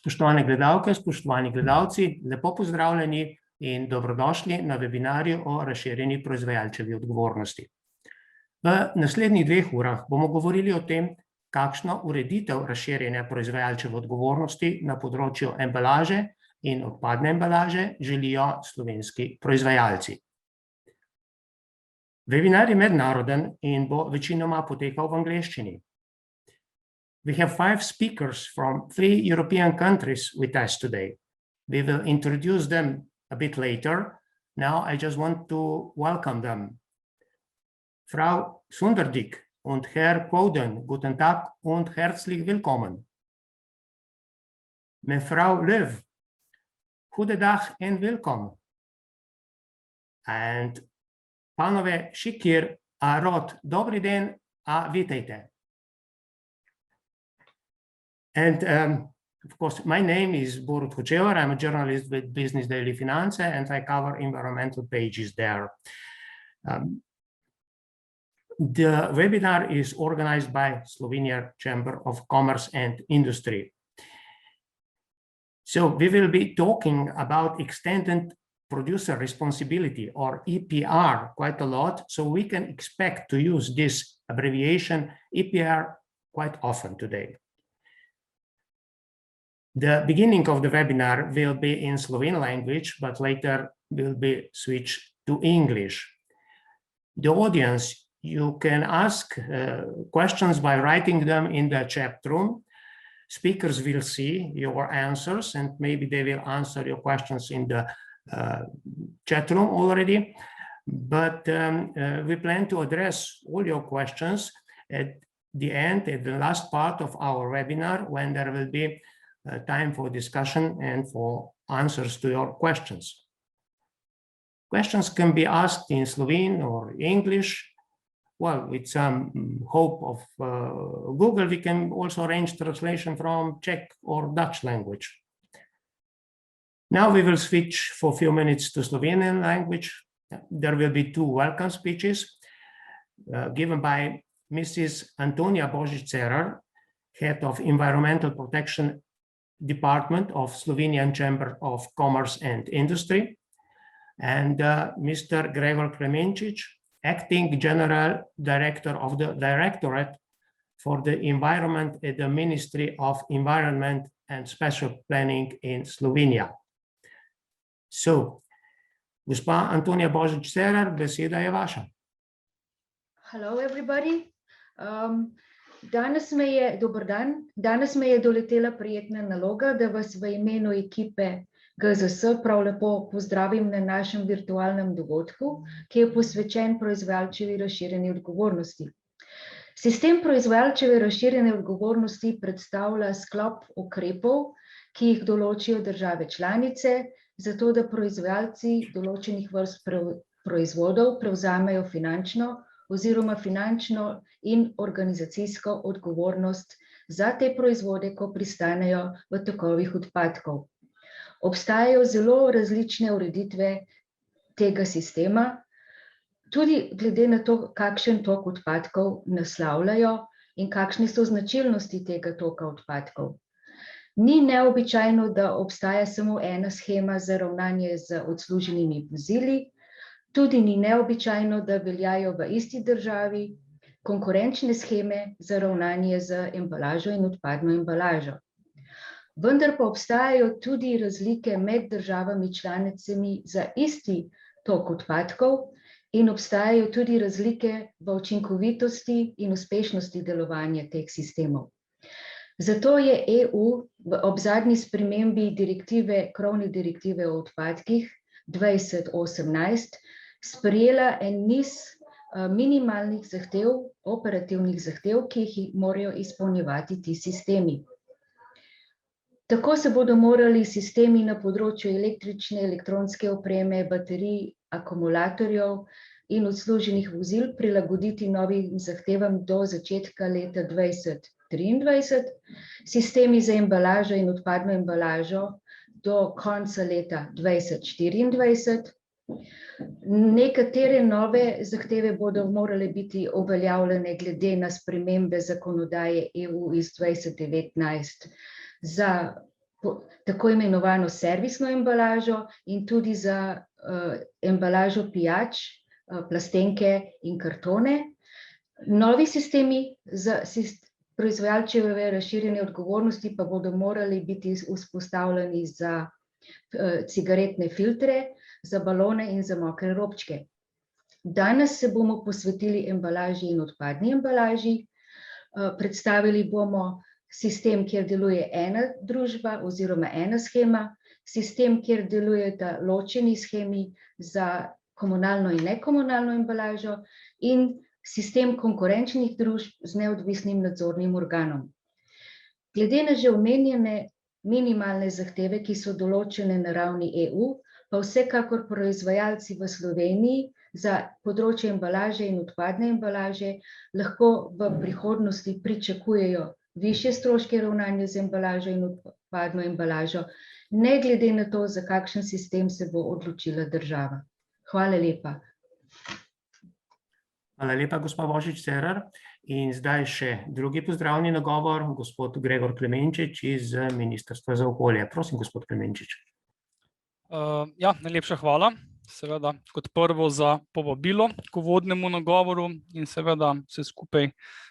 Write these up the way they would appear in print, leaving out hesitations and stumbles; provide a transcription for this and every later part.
Spoštovane gledalke, spoštovani gledalci, lepo pozdravljeni in dobrodošli na webinarju o razširjeni proizvajalčevi odgovornosti. V naslednjih 2 urah bomo govorili o tem, kakšno ureditev razširjene proizvajalčeve odgovornosti na področju embalaže in odpadne embalaže želijo slovenski proizvajalci. Webinar je mednaroden in bo večinoma potekal v angleščini. We have 5 speakers from 3 European countries with us today. We will introduce them a bit later. Now I just want to welcome them. Frau Sunderdiek und Herr Quoden, guten Tag und herzlich willkommen. Mevrouw Leeuw, goedendag en welkom. And panove Šikýř a Rod, dobri den a vítejte. And of course, my name is Borut Hočevar. I'm a journalist with Business Daily Finance, and I cover environmental pages there. The webinar is organized by Slovenia Chamber of Commerce and Industry. So we will be talking about extended producer responsibility, or EPR, quite a lot. So we can expect to use this abbreviation EPR quite often today. The beginning of the webinar will be in Slovene language, but later will be switched to English. The audience, you can ask questions by writing them in the chat room. Speakers will see your answers and maybe they will answer your questions in the chat room already. But we plan to address all your questions at the end, at the last part of our webinar, when there will be time for discussion and for answers to your questions. Questions can be asked in Slovene or English. Well, with some hope of Google, we can also arrange translation from Czech or Dutch language. Now we will switch for a few minutes to Slovenian language. There will be 2 welcome speeches given by Mrs. Antonija Božič Cerar, Head of Environmental Protection Department of Slovenian Chamber of Commerce and Industry, and Mr. Gregor Klemenčič, Acting General Director of the Directorate for the Environment at the Ministry of Environment and Special Planning in Slovenia. So, gospa Antonija Božič Cerar, beseda je vaša. Hello everybody. Dober dan. Danes me je doletela prijetna naloga, da vas v imenu ekipe GZS prav lepo pozdravim na našem virtualnem dogodku, ki je posvečen proizvajalčevi razširjeni odgovornosti. Sistem proizvajalčeve razširjene odgovornosti predstavlja sklop ukrepov, ki jih določijo države članice, zato da proizvajalci določenih vrst proizvodov prevzamejo finančno in organizacijsko odgovornost za te proizvode, ko pristanejo v tokovih odpadkov. Obstajajo zelo različne ureditve tega sistema, tudi glede na to, kakšen tok odpadkov naslavljajo in kakšne so značilnosti tega toka odpadkov. Ni neobičajno, da obstaja samo ena shema za ravnanje z odsluženimi vozili, tudi ni neobičajno, da veljajo v isti državi konkurenčne sheme za ravnanje z embalažo in odpadno embalažo. Vendar pa obstajajo tudi razlike med državami članicami za isti tok odpadkov in obstajajo tudi razlike v učinkovitosti in uspešnosti delovanja teh sistemov. Zato je EU ob zadnji spremembi krovne direktive o odpadkih 2018 sprejela en niz minimalnih zahtev, operativnih zahtev, ki jih morajo izpolnjevati ti sistemi. Tako se bodo morali sistemi na področju električne, elektronske opreme, baterij, akumulatorjev in odsluženih vozil prilagoditi novim zahtevam do začetka leta 2023, sistemi za embalažo in odpadno embalažo do konca leta 2024. Nekatere nove zahteve bodo morale biti uveljavljene glede na spremembe zakonodaje EU iz 2019 za tako imenovano servisno embalažo in tudi za embalažo pijač, plastenke in kartone. Novi sistemi za proizvajalčeve razširjene odgovornosti pa bodo morali biti vzpostavljeni za cigaretne filtre, za balone in za mokre robčke. Danes se bomo posvetili embalaži in odpadni embalaži. Predstavili bomo sistem, kjer deluje ena družba oziroma ena shema, sistem, kjer delujeta ločeni shemi za komunalno in nekomunalno embalažo in sistem konkurenčnih družb z neodvisnim nadzornim organom. Glede na že omenjene minimalne zahteve, ki so določene na ravni EU, pa vsekakor proizvajalci v Sloveniji za področje embalaže in odpadne embalaže lahko v prihodnosti pričakujejo višje stroške ravnanja z embalažo in odpadno embalažo, ne glede na to, za kakšen sistem se bo odločila država. Hvala lepa. Hvala lepa, gospa Božič Cerar. In zdaj še drugi pozdravni nagovor, gospod Gregor Klemenčič iz Ministrstva za okolje. Prosim, gospod Klemenčič. Najlepša hvala. Seveda kot prvo za povabilo k uvodnemu nagovoru in seveda vse skupaj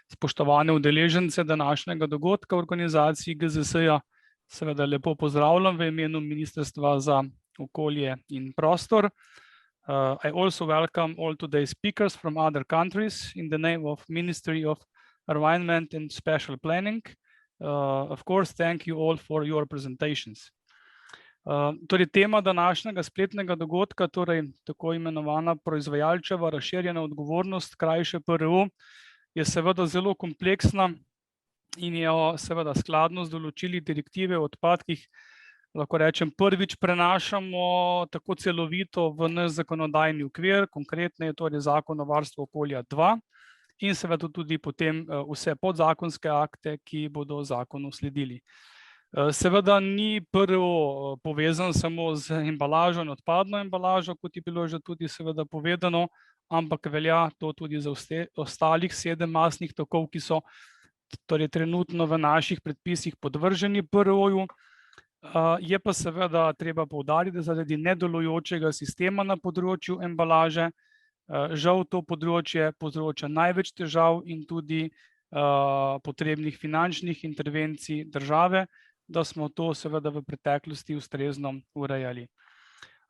spoštovane udeležence današnjega dogodka v organizaciji GZS-ja. Seveda lepo pozdravljam v imenu Ministrstva za okolje in prostor. I also welcome all today's speakers from other countries in the name of Ministry of Environment and Special Planning. Of course, thank you all for your presentations. Torej, tema današnjega spletnega dogodka, torej tako imenovana proizvajalčeva razširjena odgovornost, krajše PRO, je seveda zelo kompleksna in jo seveda skladno z določili direktive o odpadkih, lahko rečem, prvič prenašamo tako celovito v naš zakonodajni okvir, konkretno je torej Zakon o varstvu okolja 2 in seveda tudi potem vse podzakonske akte, ki bodo zakonu sledili. Seveda ni PRO povezan samo z embalažo in odpadno embalažo, kot je bilo že tudi seveda povedano, ampak velja to tudi za ostalih 7 masnih tokov, ki so torej trenutno v naših predpisih podvrženi PRO-ju. Je pa seveda treba poudariti, da zaradi nedelujočega sistema na področju embalaže, žal to področje povzroča največ težav in tudi potrebnih finančnih intervencij države, da smo to seveda v preteklosti ustrezno urejali.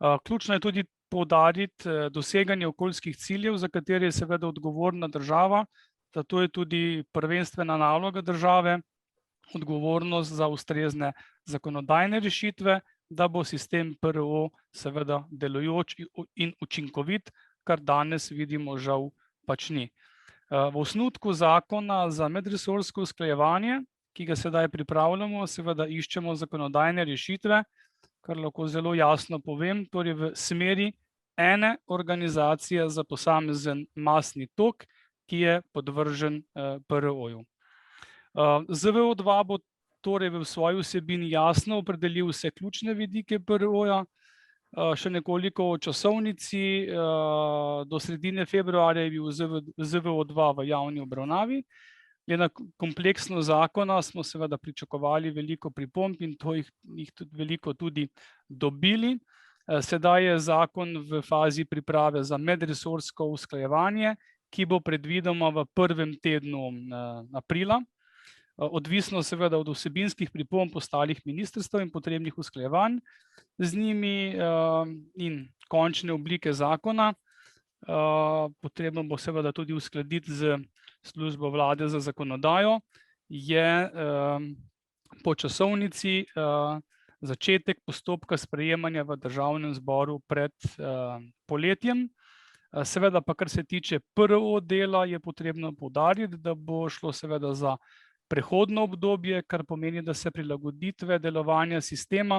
Ključno je tudi poudariti doseganje okoljskih ciljev, za katere je seveda odgovorna država, zato je tudi prvenstvena naloga države odgovornost za ustrezne zakonodajne rešitve, da bo sistem PRO seveda delujoč in učinkovit, kar danes vidimo žal pač ni. V osnutku zakona za medresorsko usklajevanje, ki ga sedaj pripravljamo, seveda iščemo zakonodajne rešitve, kar lahko zelo jasno povem, torej v smeri ene organizacije za posamezen masni tok, ki je podvržen PRO-ju. ZVO2 bo torej v svoji vsebini jasno opredelil vse ključne vidike PRO-ja, še nekoliko o časovnici. Do sredine februarja je bil ZVO2 v javni obravnavi. Glede na kompleksnost zakona smo seveda pričakovali veliko pripomb in to jih veliko tudi dobili. Sedaj je zakon v fazi priprave za medresorsko usklajevanje, ki bo predvidoma v prvem tednu aprila. Odvisno seveda od vsebinskih pripomb ostalih ministrstev in potrebnih usklajevanj z njimi in končne oblike zakona. Potrebno bo seveda tudi uskladiti z službo vlade za zakonodajo, je po časovnici začetek postopka sprejemanja v državnem zboru pred poletjem. Seveda pa, kar se tiče PRO dela, je potrebno poudariti, da bo šlo seveda za prehodno obdobje, kar pomeni, da se prilagoditve delovanja sistema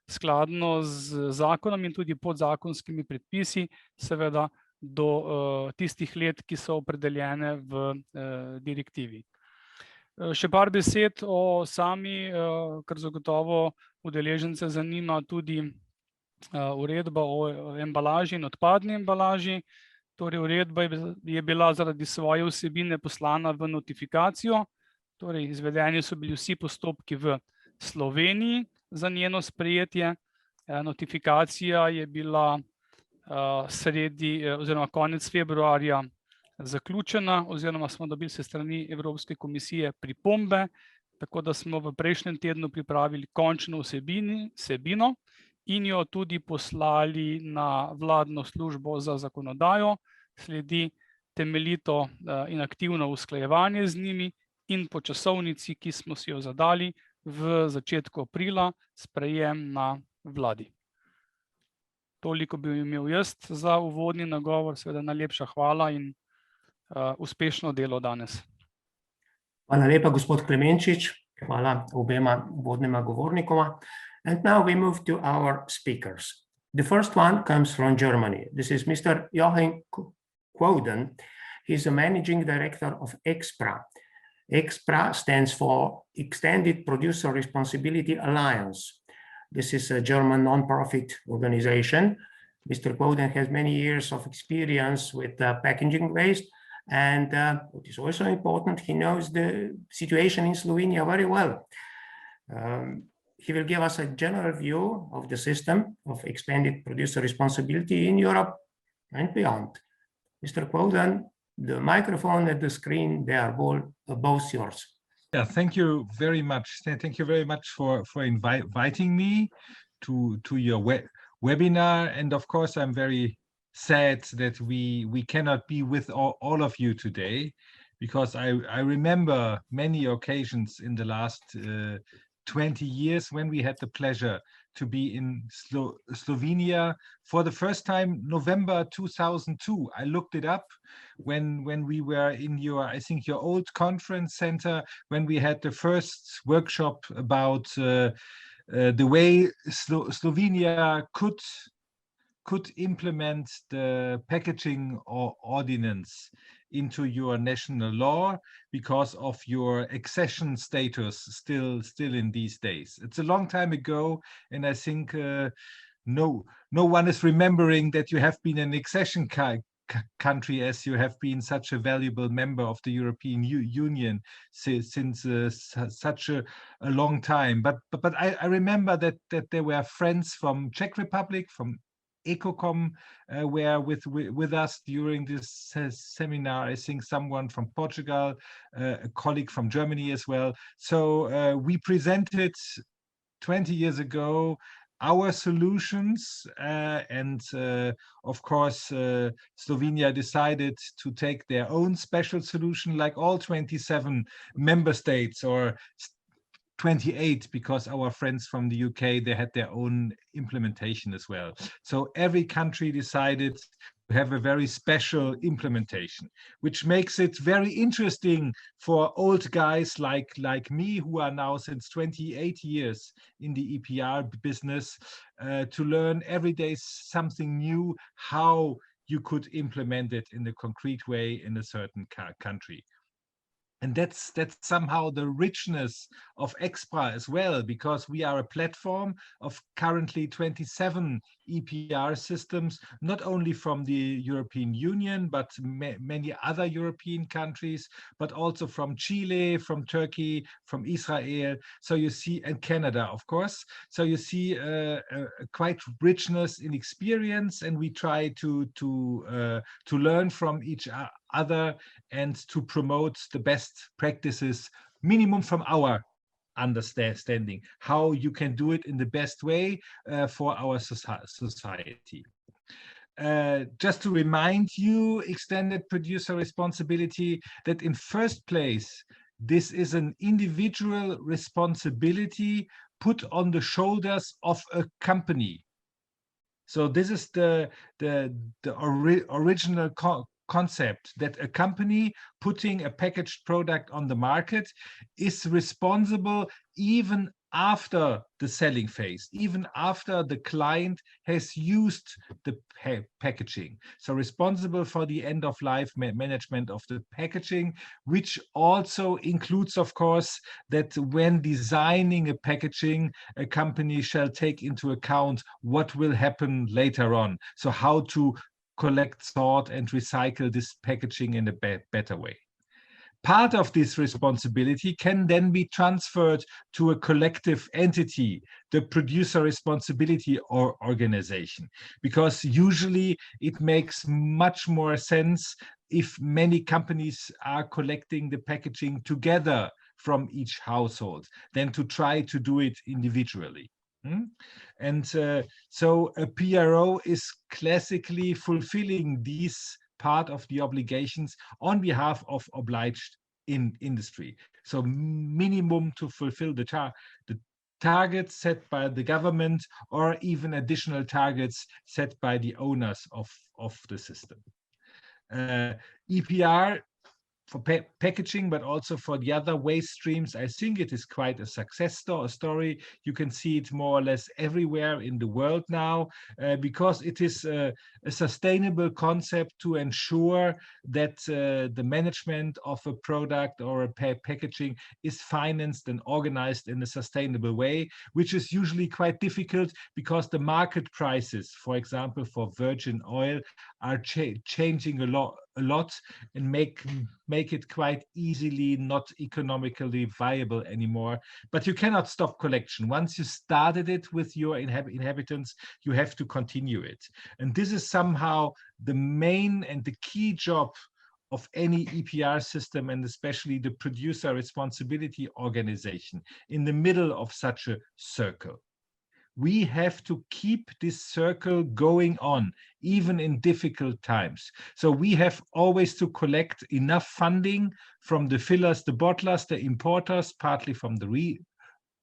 skladno z zakonom in tudi podzakonskimi predpisi seveda do tistih let, ki so opredeljene v direktivi. Še par besed o sami, kar zagotovo udeležence zanima, tudi uredba o embalaži in odpadni embalaži. Torej, uredba je bila zaradi svoje vsebine poslana v notifikacijo. Torej, izvedeni so bili vsi postopki v Sloveniji, za njeno sprejetje. Notifikacija je bila oziroma konec februarja zaključena, oziroma smo dobili se strani Evropske komisije pripombe, tako da smo v prejšnjem tednu pripravili končno vsebino in jo tudi poslali na vladno službo za zakonodajo. Sledi temeljito in aktivno usklajevanje z njimi in po časovnici, ki smo si jo zadali v začetku aprila, sprejem na vladi. Toliko bi imel jaz za uvodni nagovor, seveda najlepša hvala in uspešno delo danes. Hvala lepa, gospod Klemenčič. Hvala obema uvodnima govornikoma. And now we move to our speakers. The first one comes from Germany. This is Mr. Joachim Quoden. He's the managing director of EXPRA. EXPRA stands for Extended Producer Responsibility Alliance. This is a German non-profit organization. Mr. Quoden has many years of experience with packaging waste, and what is also important, he knows the situation in Slovenia very well. He will give us a general view of the system of expanded producer responsibility in Europe and beyond. Mr. Quoden, the microphone and the screen, they are both yours. Yeah, thank you very much. Thank you very much for inviting me to your webinar. And of course, I'm very sad that we cannot be with all of you today, because I remember many occasions in the last 20 years when we had the pleasure to be in Slovenia for the first time, November 2002. I looked it up when we were in I think your old conference center, when we had the first workshop about the way Slovenia could implement the packaging ordinance into your national law because of your accession status still in these days. It's a long time ago, and I think no one is remembering that you have been an accession country, as you have been such a valuable member of the European Union since such a long time. But I remember that there were friends from Czech Republic, from Ekokom were with us during this seminar. I think someone from Portugal, a colleague from Germany as well. So we presented 20 years ago our solutions, and of course Slovenia decided to take their own special solution, like all 27 member states, or 28, because our friends from the UK, they had their own implementation as well. So every country decided to have a very special implementation, which makes it very interesting for old guys like me, who are now since 28 years in the EPR business, to learn every day something new, how you could implement it in a concrete way in a certain country. And that's somehow the richness of EXPRA as well, because we are a platform of currently 27 EPR systems, not only from the European Union, but many other European countries, but also from Chile, from Turkey, from Israel. So you see, and Canada, of course. So you see a quite richness in experience, and we try to learn from each other and to promote the best practices, minimum from our understanding, how you can do it in the best way for our society. Just to remind you, extended producer responsibility, that in first place, this is an individual responsibility put on the shoulders of a company. So this is the original concept, that a company putting a packaged product on the market is responsible even after the selling phase, even after the client has used the packaging. So responsible for the end of life management of the packaging, which also includes, of course, that when designing a packaging, a company shall take into account what will happen later on. So how to collect, sort, and recycle this packaging in a better way. part of this responsibility can then be transferred to a collective entity, the producer responsibility or organization, because usually it makes much more sense if many companies are collecting the packaging together from each household than to try to do it individually. And so a PRO is classically fulfilling these part of the obligations on behalf of obliged industry. So minimum to fulfill the targets set by the government, or even additional targets set by the owners of the system. EPR for packaging, but also for the other waste streams, I think it is quite a success story. You can see it more or less everywhere in the world now, because it is a sustainable concept to ensure that the management of a product or a packaging is financed and organized in a sustainable way, which is usually quite difficult because the market prices, for example, for virgin oil, are changing a lot and make it quite easily not economically viable anymore. But you cannot stop collection. Once you started it with your inhabitants, you have to continue it. And this is somehow the main and the key job of any EPR system, and especially the producer responsibility organization in the middle of such a circle. We have to keep this circle going on, even in difficult times. So we have always to collect enough funding from the fillers, the bottlers, the importers, partly from the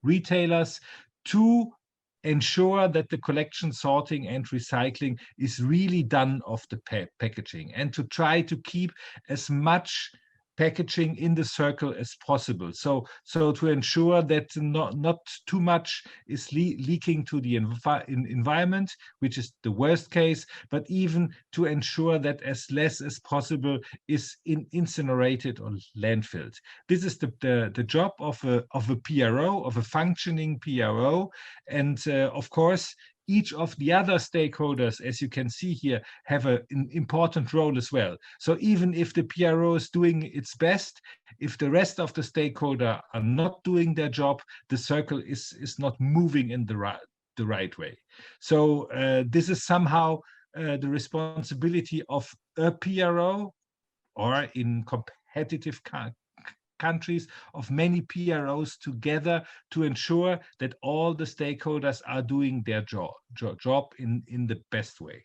retailers, to ensure that the collection, sorting, and recycling is really done of the packaging, and to try to keep as much packaging in the circle as possible. So to ensure that not too much is leaking to the environment, which is the worst case, but even to ensure that as less as possible is incinerated or landfilled. This is the job of a PRO, of a functioning PRO. And of course, each of the other stakeholders, as you can see here, have an important role as well. So even if the PRO is doing its best, if the rest of the stakeholders are not doing their job, the circle is not moving in the right way. So this is somehow the responsibility of a PRO, or in competitive countries, of many PROs together, to ensure that all the stakeholders are doing their job in the best way.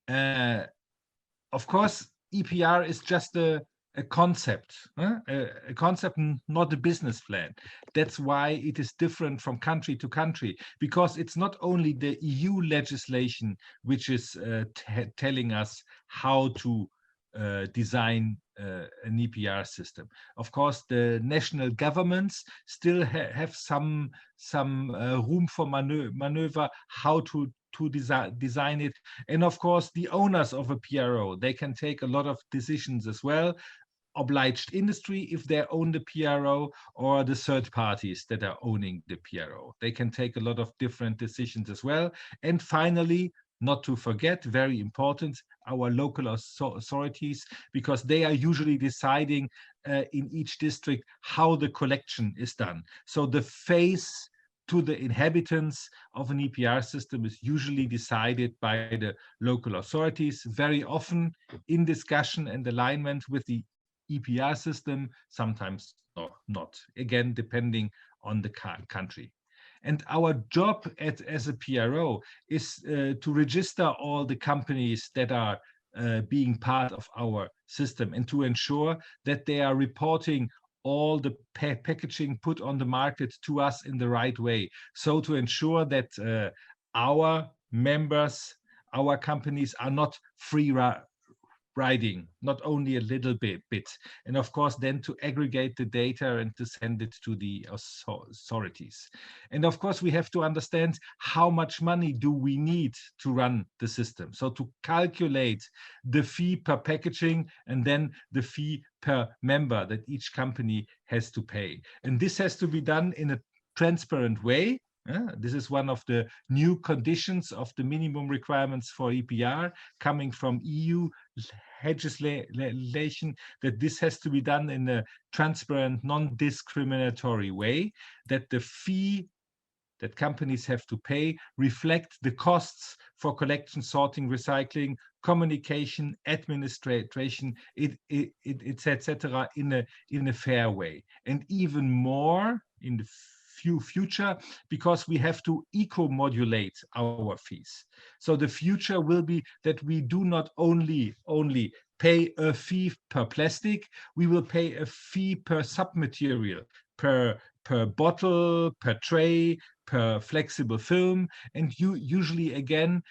Of course, EPR is just a concept, a concept, not a business plan. That's why it is different from country to country, because it's not only the EU legislation which is telling us how to design an EPR system. Of course, the national governments still have some room for maneuver how to design it. And of course, the owners of a PRO, they can take a lot of decisions as well. Obliged industry, if they own the PRO, or the third parties that are owning the PRO. They can take a lot of different decisions as well. And finally, not to forget, very important, our local authorities, because they are usually deciding in each district how the collection is done. So the face to the inhabitants of an EPR system is usually decided by the local authorities, very often in discussion and alignment with the EPR system, sometimes not, again, depending on the country. And our job as a PRO is to register all the companies that are being part of our system, and to ensure that they are reporting all the packaging put on the market to us in the right way. So to ensure that our members, our companies are not free riding, not only a little bit. And of course, then to aggregate the data and to send it to the authorities. And of course, we have to understand how much money do we need to run the system. So to calculate the fee per packaging, and then the fee per member that each company has to pay. And this has to be done in a transparent way. This is one of the new conditions of the minimum requirements for EPR, coming from EU legislation, that this has to be done in a transparent, non-discriminatory way, that the fee that companies have to pay reflect the costs for collection, sorting, recycling, communication, administration, etc. in a fair way. And even more in the future, because we have to eco-modulate our fees. So the future will be that we do not only pay a fee per plastic, we will pay a fee per submaterial, per bottle, per tray, per flexible film, and you usually again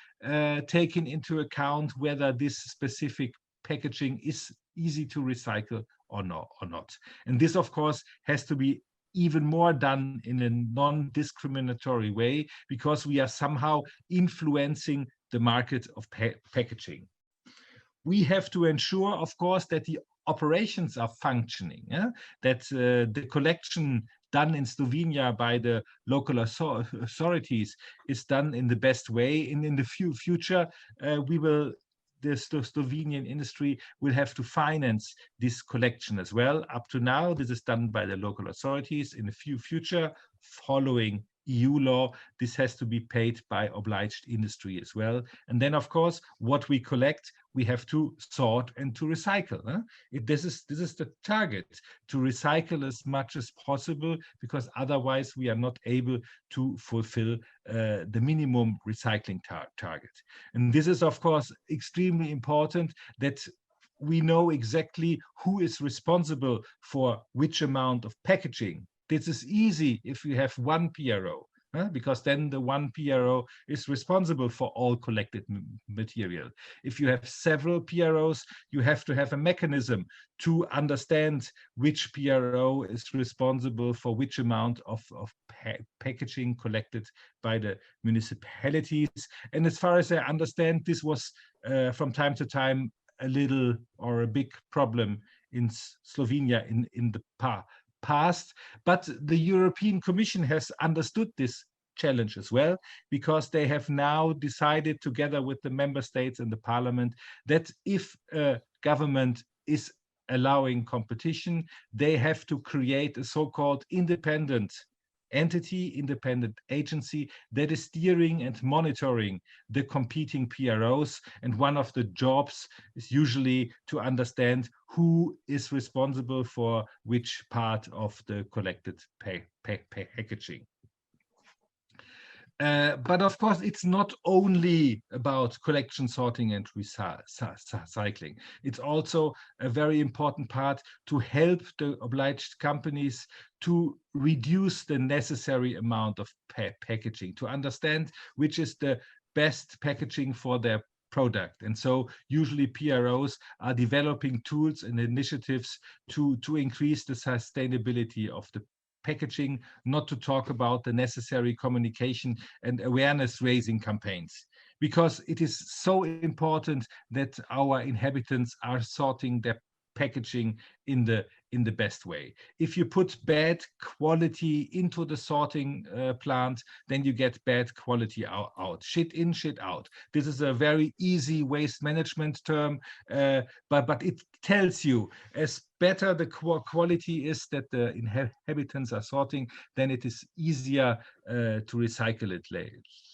taking into account whether this specific packaging is easy to recycle or not. And this, of course, has to be even more done in a non-discriminatory way, because we are somehow influencing the market of packaging. We have to ensure, of course, that the operations are functioning, that the collection done in Slovenia by the local authorities is done in the best way. And in the future, the Slovenian industry will have to finance this collection as well. Up to now, this is done by the local authorities. In the future, following EU law, this has to be paid by obliged industry as well. And then, of course, what we collect, we have to sort and to recycle. This is the target, to recycle as much as possible, because otherwise we are not able to fulfill the minimum recycling target. And this is, of course, extremely important, that we know exactly who is responsible for which amount of packaging. This is easy if you have one PRO, because then the one PRO is responsible for all collected material. If you have several PROs, you have to have a mechanism to understand which PRO is responsible for which amount of packaging collected by the municipalities. And as far as I understand, this was from time to time a little or a big problem in Slovenia in the past, but the European Commission has understood this challenge as well, because they have now decided, together with the member states and the parliament, that if a government is allowing competition, they have to create a so-called independent entity, independent agency that is steering and monitoring the competing PROs. And one of the jobs is usually to understand who is responsible for which part of the collected packaging. But of course, it's not only about collection, sorting, and recycling. It's also a very important part to help the obliged companies to reduce the necessary amount of packaging, to understand which is the best packaging for their product. And so usually PROs are developing tools and initiatives to increase the sustainability of the packaging, not to talk about the necessary communication and awareness raising campaigns, because it is so important that our inhabitants are sorting their packaging in the best way. If you put bad quality into the sorting plant, then you get bad quality out. Shit in, shit out. This is a very easy waste management term, but it tells you, as better the quality is that the inhabitants are sorting, then it is easier to recycle it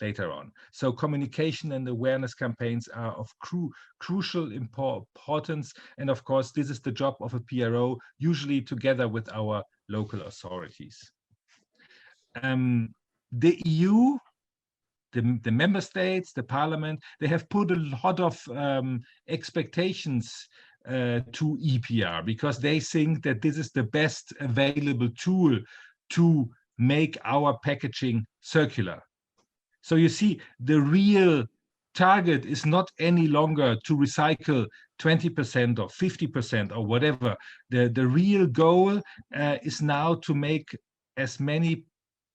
later on. So communication and awareness campaigns are of crucial importance. And of course, this is the job of a PRO, usually together with our local authorities. The EU, the member states, the parliament, they have put a lot of expectations to EPR, because they think that this is the best available tool to make our packaging circular. So you see, the real target is not any longer to recycle 20% or 50% or whatever. The real goal is now to make as many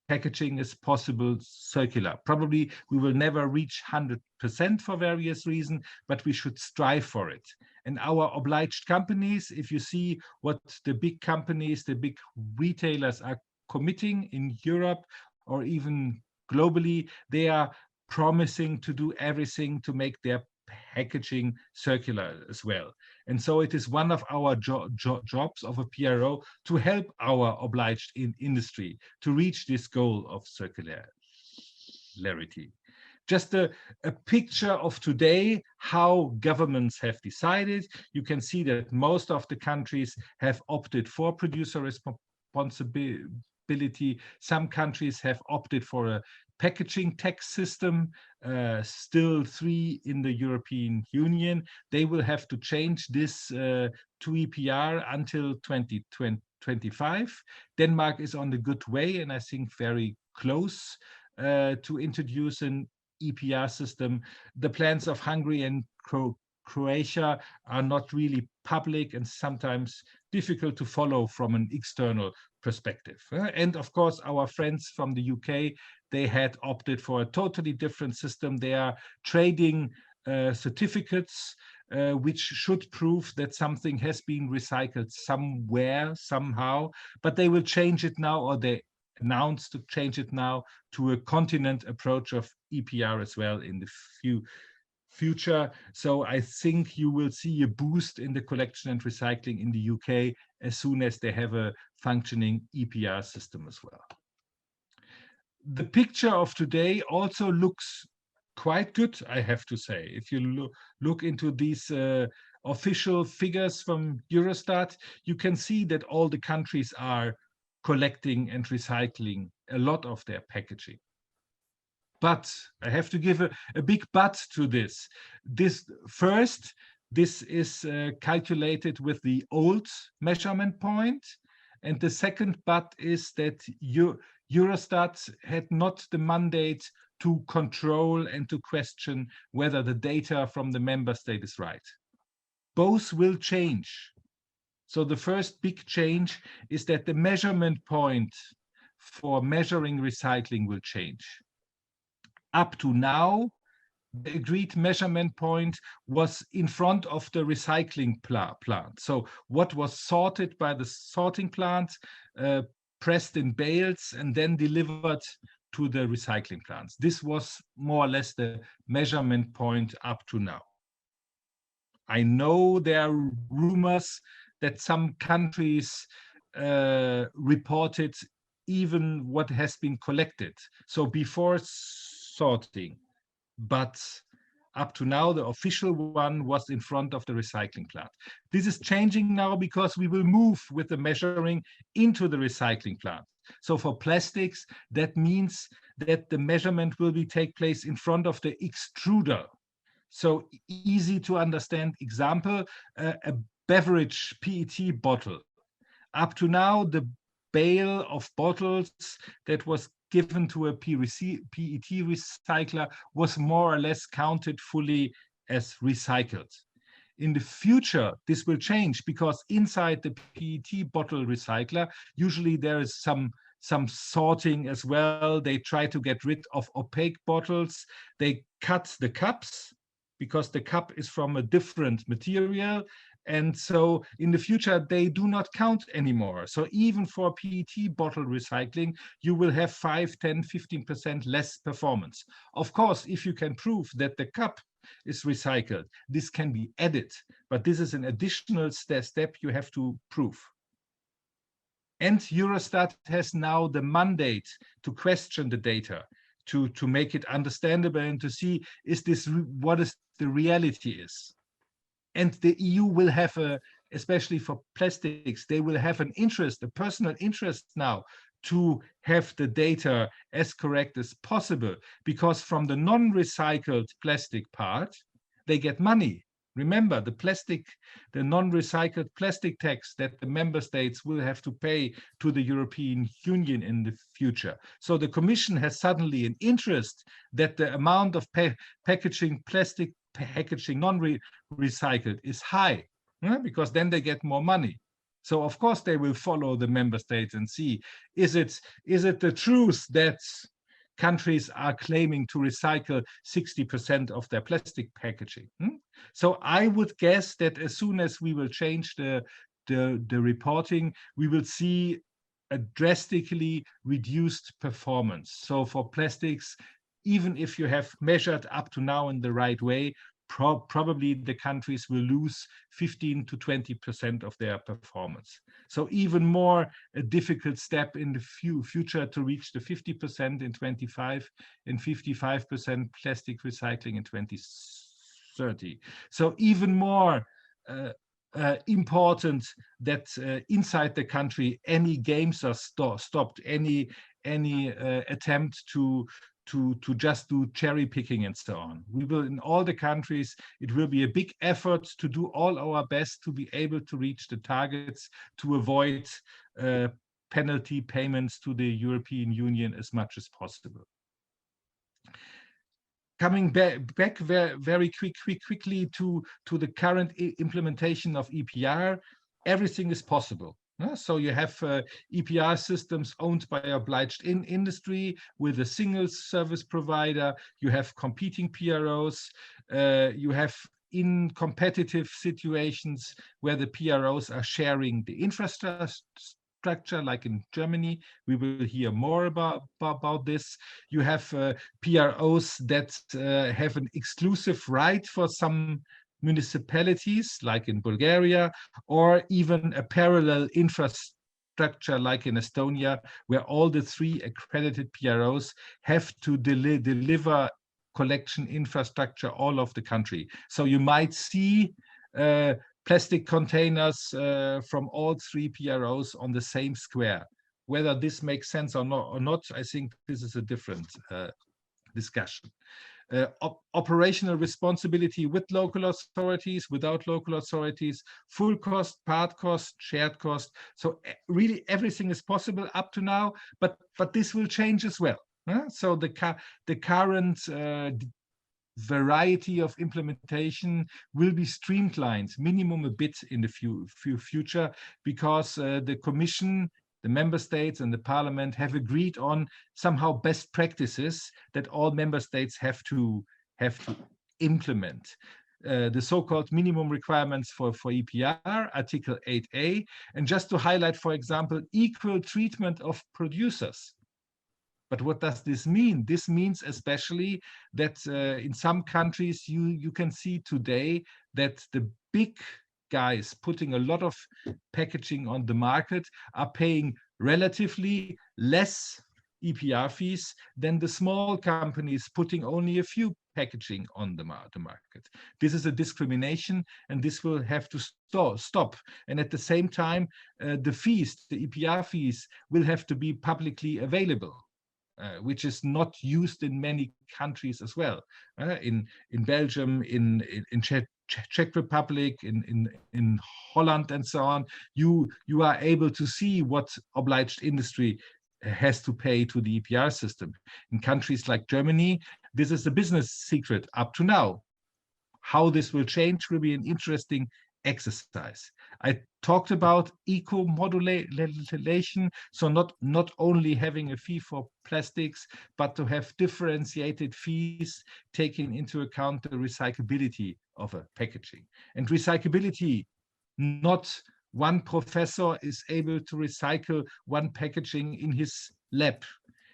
packaging as possible circular. Probably we will never reach 100% for various reasons, but we should strive for it. And our obliged companies, if you see what the big companies, the big retailers are committing in Europe or even globally, they are promising to do everything to make their packaging circular as well. And so it is one of our jobs of a PRO to help our obliged industry to reach this goal of circularity. Just a picture of today, how governments have decided. You can see that most of the countries have opted for producer responsibility. Some countries have opted for a packaging tax system, still 3 in the European Union. They will have to change this to EPR until 2025. Denmark is on the good way, and I think very close to introduce an EPR system. The plans of Hungary and Croatia are not really public and sometimes difficult to follow from an external perspective. And of course, our friends from the UK, they had opted for a totally different system. They are trading certificates, which should prove that something has been recycled somewhere, somehow, but they will change it now, or they announced to change it now to a continent approach of EPR as well in the future. So I think you will see a boost in the collection and recycling in the UK as soon as they have a functioning EPR system as well. The picture of today also looks quite good, I have to say. If you look into these official figures from Eurostat, you can see that all the countries are collecting and recycling a lot of their packaging. But I have to give a big but to this. This is calculated with the old measurement point. And the second but is that Eurostat had not the mandate to control and to question whether the data from the member state is right. Both will change. So the first big change is that the measurement point for measuring recycling will change. Up to now, the agreed measurement point was in front of the recycling plant. So what was sorted by the sorting plant, pressed in bales and then delivered to the recycling plants. This was more or less the measurement point up to now. I know there are rumors that some countries reported even what has been collected, so before sorting, but up to now the official one was in front of the recycling plant. This is changing now because we will move with the measuring into the recycling plant. So for plastics, that means that the measurement will take place in front of the extruder. So easy to understand example, a beverage PET bottle. Up to now, the bale of bottles that was given to a PET recycler was more or less counted fully as recycled. In the future, this will change because inside the PET bottle recycler, usually there is some sorting as well. They try to get rid of opaque bottles. They cut the cups because the cup is from a different material. And so in the future, they do not count anymore. So even for PET bottle recycling, you will have 5, 10, 15% less performance. Of course, if you can prove that the cup is recycled, this can be added, but this is an additional step you have to prove. And Eurostat has now the mandate to question the data, to make it understandable and to see, is this what is the reality is. And the EU will have especially for plastics, they will have an interest, a personal interest now to have the data as correct as possible, because from the non-recycled plastic part, they get money. Remember, the non-recycled plastic tax that the member states will have to pay to the European Union in the future. So the Commission has suddenly an interest that the amount of plastic packaging non-recycled is high, because then they get more money. So of course they will follow the member states and see, is it the truth that countries are claiming to recycle 60% of their plastic packaging? So I would guess that as soon as we will change the reporting, we will see a drastically reduced performance. So for plastics, even if you have measured up to now in the right way, probably the countries will lose 15 to 20% of their performance. So even more a difficult step in the future to reach the 50% in 25 and 55% plastic recycling in 2030. So even more important that inside the country any games are stopped, any attempt to just do cherry picking and so on. We will, in all the countries, it will be a big effort to do all our best to be able to reach the targets, to avoid penalty payments to the European Union as much as possible. Coming back very quickly to the current implementation of EPR, everything is possible. So you have EPR systems owned by obliged industry with a single service provider. You have competing PROs. You have in competitive situations where the PROs are sharing the infrastructure, like in Germany. We will hear more about this. You have PROs that have an exclusive right for some municipalities, like in Bulgaria, or even a parallel infrastructure like in Estonia, where all the 3 accredited PROs have to deliver collection infrastructure all over the country. So you might see plastic containers from all 3 PROs on the same square. Whether this makes sense or not, I think this is a different discussion. Operational responsibility with local authorities, without local authorities, full cost, part cost, shared cost. So really everything is possible up to now, but this will change as well. So the current variety of implementation will be streamlined minimum a bit in the future, because the Commission, the member states and the parliament have agreed on somehow best practices that all member states have to implement. The so-called minimum requirements for EPR, Article 8A, and just to highlight, for example, equal treatment of producers. But what does this mean? This means especially that in some countries you can see today that the big guys putting a lot of packaging on the market are paying relatively less EPR fees than the small companies putting only a few packaging on the market. This is a discrimination, and this will have to stop. And at the same time, the fees, the EPR fees, will have to be publicly available. Which is not used in many countries as well. In Belgium, in Czech Republic, in Holland, and so on, you are able to see what obliged industry has to pay to the EPR system. In countries like Germany, this is a business secret up to now. How this will change will be an interesting exercise. I talked about eco-modulation, so not only having a fee for plastics, but to have differentiated fees taking into account the recyclability of a packaging. And recyclability, not one professor is able to recycle one packaging in his lab.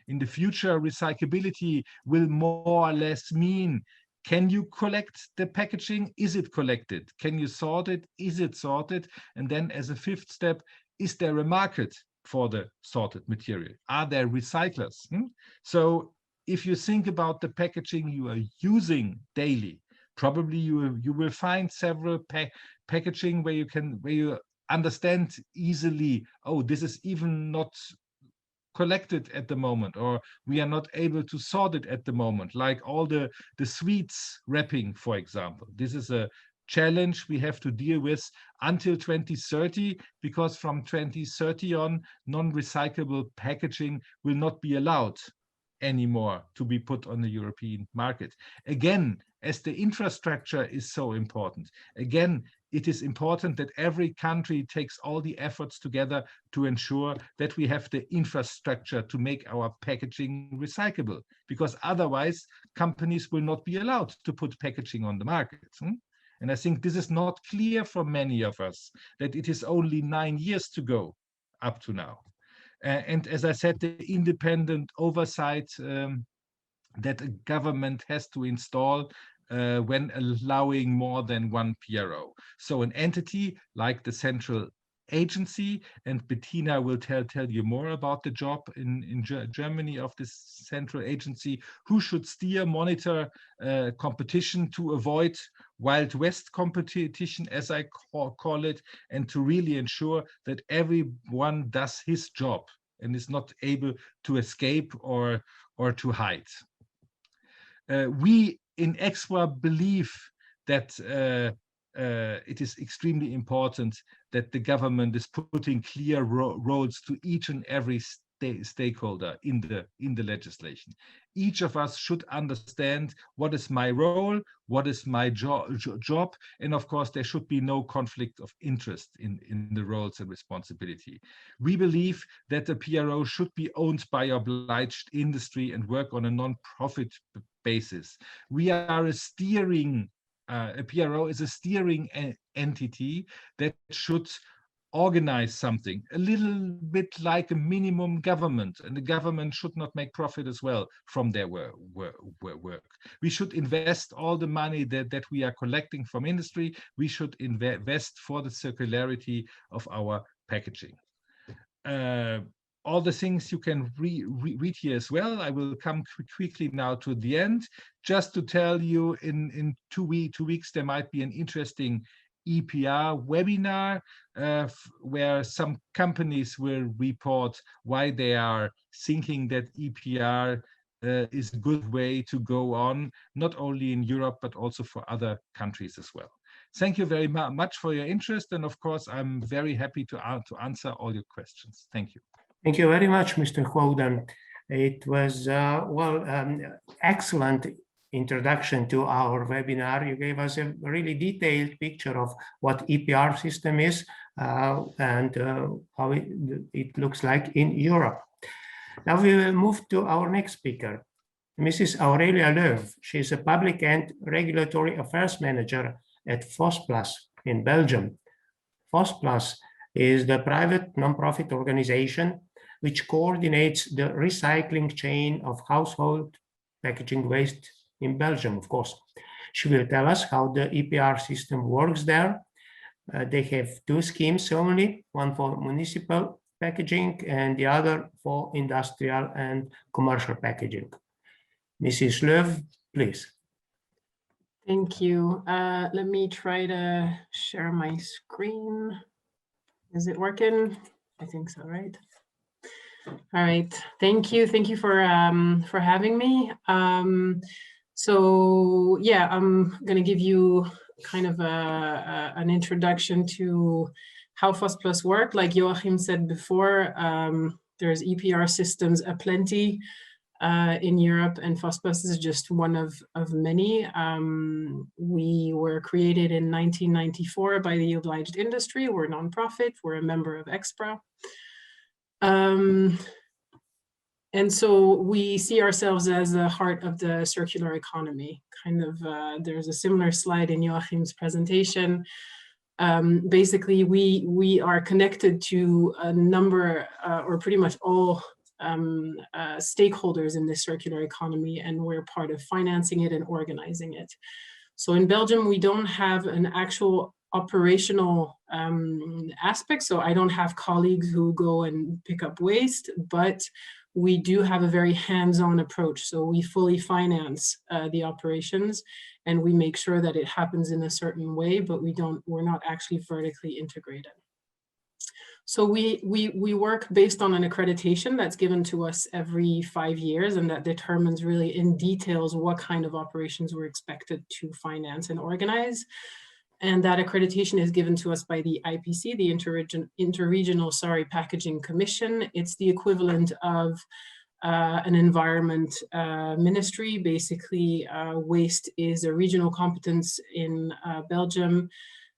In the future, recyclability will more or less mean, can you collect the packaging? Is it collected? Can you sort it? Is it sorted? And then as a 5th step, is there a market for the sorted material? Are there recyclers? So if you think about the packaging you are using daily, probably you will find several packaging where you understand easily, oh, this is even not collected at the moment, or we are not able to sort it at the moment, like all the sweets wrapping, for example. This is a challenge we have to deal with until 2030, because from 2030 on, non-recyclable packaging will not be allowed anymore to be put on the European market. Again, as the infrastructure is so important, again, it is important that every country takes all the efforts together to ensure that we have the infrastructure to make our packaging recyclable, because otherwise companies will not be allowed to put packaging on the market. And I think this is not clear for many of us, that it is only 9 years to go up to now. And as I said, the independent oversight that a government has to install when allowing more than one PRO. So an entity like the central agency, and Bettina will tell you more about the job in Germany of this central agency, who should steer, monitor competition to avoid Wild West competition, as I call it, and to really ensure that everyone does his job and is not able to escape or to hide. We in EXPRA believe that it is extremely important that the government is putting clear roles to each and every stakeholder in the legislation. Each of us should understand what is my role, what is my job, and of course there should be no conflict of interest in the roles and responsibility. We believe that the PRO should be owned by obliged industry and work on a non-profit basis. We are a PRO is a steering entity that should organize something, a little bit like a minimum government, and the government should not make profit as well from their work. We should invest all the money that we are collecting from industry. We should invest for the circularity of our packaging. All the things you can read here as well. I will come quickly now to the end, just to tell you in 2 weeks there might be an interesting EPR webinar where some companies will report why they are thinking that EPR is a good way to go on, not only in Europe, but also for other countries as well. Thank you very much for your interest. And of course, I'm very happy to answer all your questions. Thank you. Thank you very much, Mr. Quoden. It was, excellent introduction to our webinar. You gave us a really detailed picture of what EPR system is and how it looks like in Europe. Now we will move to our next speaker, Mrs. Aurelia Leeuw. She is a Public and Regulatory Affairs Manager at Fost in Belgium. Fost is the private non-profit organization which coordinates the recycling chain of household packaging waste in Belgium, of course. She will tell us how the EPR system works there. They have 2 schemes only, one for municipal packaging and the other for industrial and commercial packaging. Mrs. Leeuw, please. Thank you. Let me try to share my screen. Is it working? I think so, right? All right. Thank you. Thank you for having me. So yeah, I'm going to give you kind of an introduction to how Fost Plus work. Like Joachim said before, there's EPR systems aplenty in Europe, and Fost Plus is just one of many. We were created in 1994 by the obliged industry. We're a nonprofit. We're a member of EXPRA. And so we see ourselves as the heart of the circular economy. Kind of, there's a similar slide in Joachim's presentation. Basically, we are connected to a number, or pretty much all stakeholders in this circular economy, and we're part of financing it and organizing it. So in Belgium, we don't have an actual operational aspect. So I don't have colleagues who go and pick up waste, but we do have a very hands-on approach. So we fully finance the operations, and we make sure that it happens in a certain way, but we're not actually vertically integrated. So we work based on an accreditation that's given to us every 5 years, and that determines really in details what kind of operations we're expected to finance and organize. And that accreditation is given to us by the IPC, the Interregional Packaging Commission. It's the equivalent of an environment ministry. Basically, waste is a regional competence in Belgium.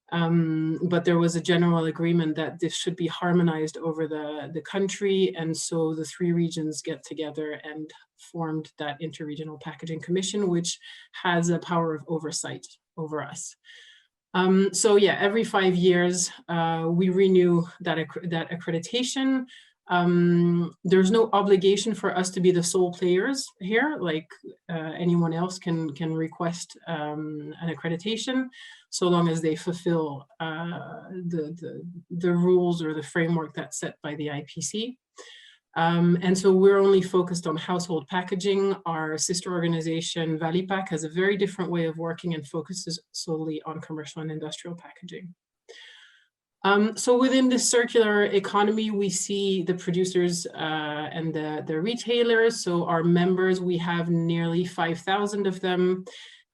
But there was a general agreement that this should be harmonized over the country. And so the 3 regions get together and formed that Interregional Packaging Commission, which has a power of oversight over us. So yeah, every 5 years, we renew that accreditation. There's no obligation for us to be the sole players here, like anyone else can request an accreditation, so long as they fulfill the rules or the framework that's set by the IPC. And so we're only focused on household packaging. Our sister organization, Valipack, has a very different way of working and focuses solely on commercial and industrial packaging. So within this circular economy, we see the producers and the retailers. So our members, we have nearly 5,000 of them.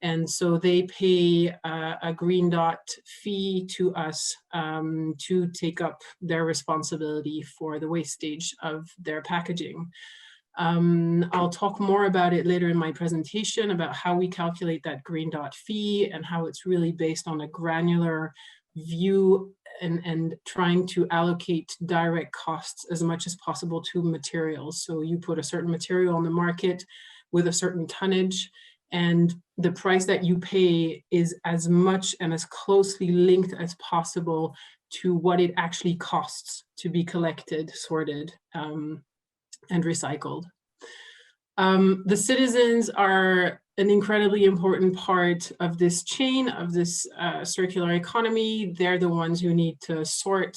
And so they pay a green dot fee to us to take up their responsibility for the wastage of their packaging. I'll talk more about it later in my presentation about how we calculate that green dot fee and how it's really based on a granular view and trying to allocate direct costs as much as possible to materials. So you put a certain material on the market with a certain tonnage, and the price that you pay is as much and as closely linked as possible to what it actually costs to be collected, sorted, and recycled. The citizens are an incredibly important part of this chain, of this circular economy. They're the ones who need to sort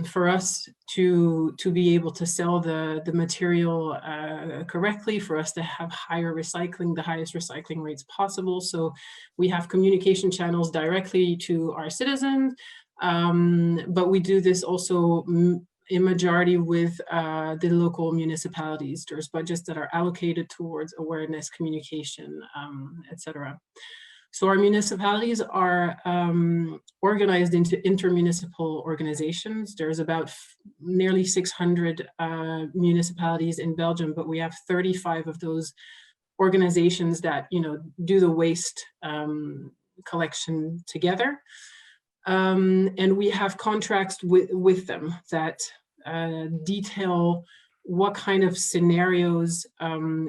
for us to be able to sell the material correctly, for us to have higher recycling, the highest recycling rates possible. So we have communication channels directly to our citizens, but we do this also in majority with the local municipalities. There's budgets that are allocated towards awareness, communication, etc. So our municipalities are organized into intermunicipal organizations. There's about nearly 600 municipalities in Belgium, but we have 35 of those organizations that, you know, do the waste collection together. And we have contracts with them that detail what kind of scenarios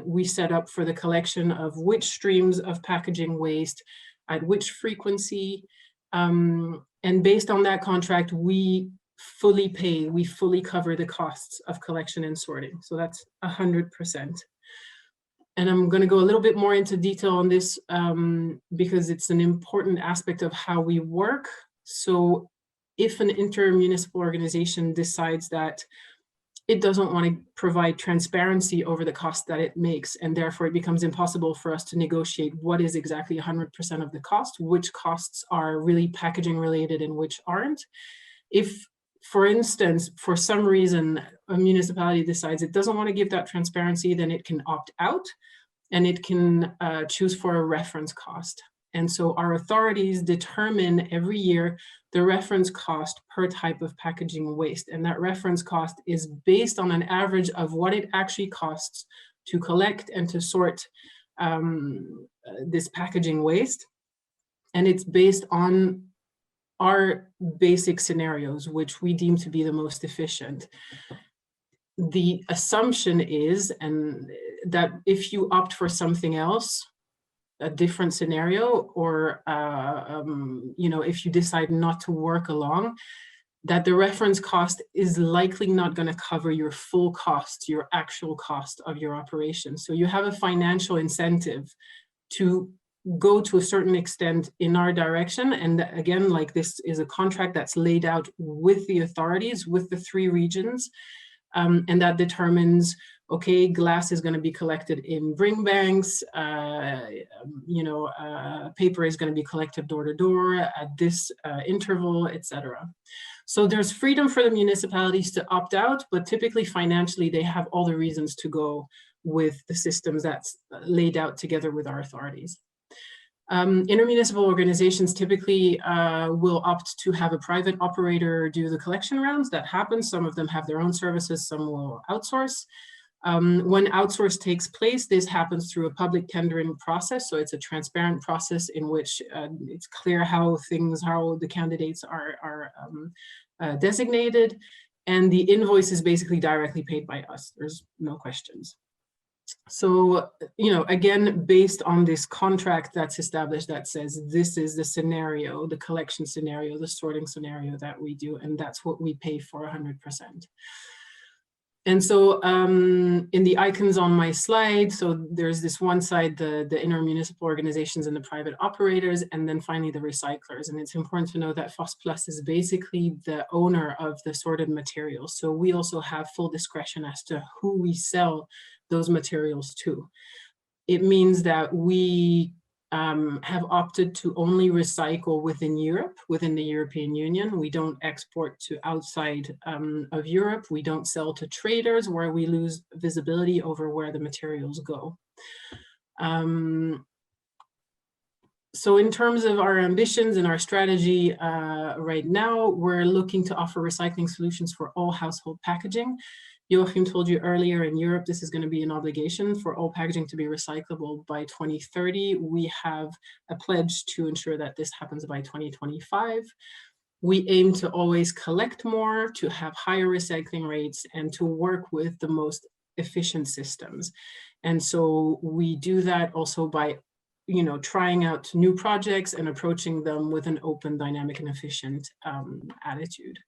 we set up for the collection of which streams of packaging waste, at which frequency. And based on that contract, we fully pay, we fully cover the costs of collection and sorting. So that's 100%. And I'm going to go a little bit more into detail on this because it's an important aspect of how we work. So if an intermunicipal organization decides that it doesn't want to provide transparency over the cost that it makes, and therefore it becomes impossible for us to negotiate what is exactly 100% of the cost, which costs are really packaging related and which aren't. If, for instance, for some reason, a municipality decides it doesn't want to give that transparency, then it can opt out and it can choose for a reference cost. And so our authorities determine every year the reference cost per type of packaging waste. And that reference cost is based on an average of what it actually costs to collect and to sort this packaging waste. And it's based on our basic scenarios, which we deem to be the most efficient. The assumption is, and that if you opt for something else, a different scenario, or you know, if you decide not to work along, that the reference cost is likely not going to cover your full cost, your actual cost of your operation. So you have a financial incentive to go to a certain extent in our direction. And again, like, this is a contract that's laid out with the authorities, with the 3 regions, and that determines, okay, glass is going to be collected in bring banks, you know, paper is going to be collected door to door at this interval, etc. So there's freedom for the municipalities to opt out, but typically financially they have all the reasons to go with the systems that's laid out together with our authorities. Intermunicipal organizations typically will opt to have a private operator do the collection rounds. That happens. Some of them have their own services, some will outsource. When outsource takes place, this happens through a public tendering process. So it's a transparent process in which it's clear how the candidates are designated. And the invoice is basically directly paid by us. There's no questions. So, you know, again, based on this contract that's established that says this is the scenario, the collection scenario, the sorting scenario that we do, and that's what we pay for 100%. And so in the icons on my slide, so there's this one side, the intermunicipal organizations and the private operators, and then finally the recyclers. And it's important to know that Fost Plus is basically the owner of the sorted materials. So we also have full discretion as to who we sell those materials to. It means that we have opted to only recycle within Europe, within the European Union. We don't export to outside of Europe. We don't sell to traders where we lose visibility over where the materials go. So in terms of our ambitions and our strategy right now, we're looking to offer recycling solutions for all household packaging. Joachim told you earlier, in Europe, this is going to be an obligation for all packaging to be recyclable by 2030. We have a pledge to ensure that this happens by 2025. We aim to always collect more, to have higher recycling rates, and to work with the most efficient systems. And so we do that also by, you know, trying out new projects and approaching them with an open, dynamic, and efficient attitude.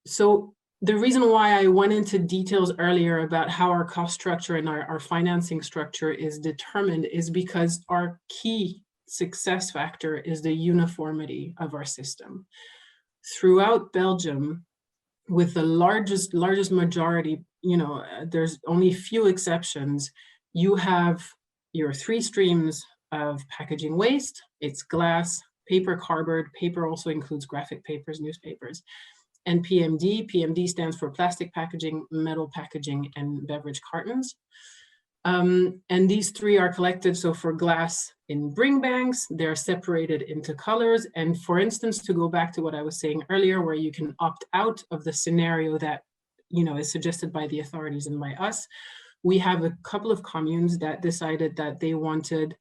So the reason why I went into details earlier about how our cost structure and our financing structure is determined is because our key success factor is the uniformity of our system. Throughout Belgium, with the largest majority, you know, there's only few exceptions, you have your 3 streams of packaging waste. It's glass, paper, cardboard. Paper also includes graphic papers, newspapers. And PMD. PMD stands for plastic packaging, metal packaging, and beverage cartons. And these 3 are collected. So for glass in bring banks, they're separated into colors. And for instance, to go back to what I was saying earlier, where you can opt out of the scenario that, you know, is suggested by the authorities and by us, we have a couple of communes that decided that they wanted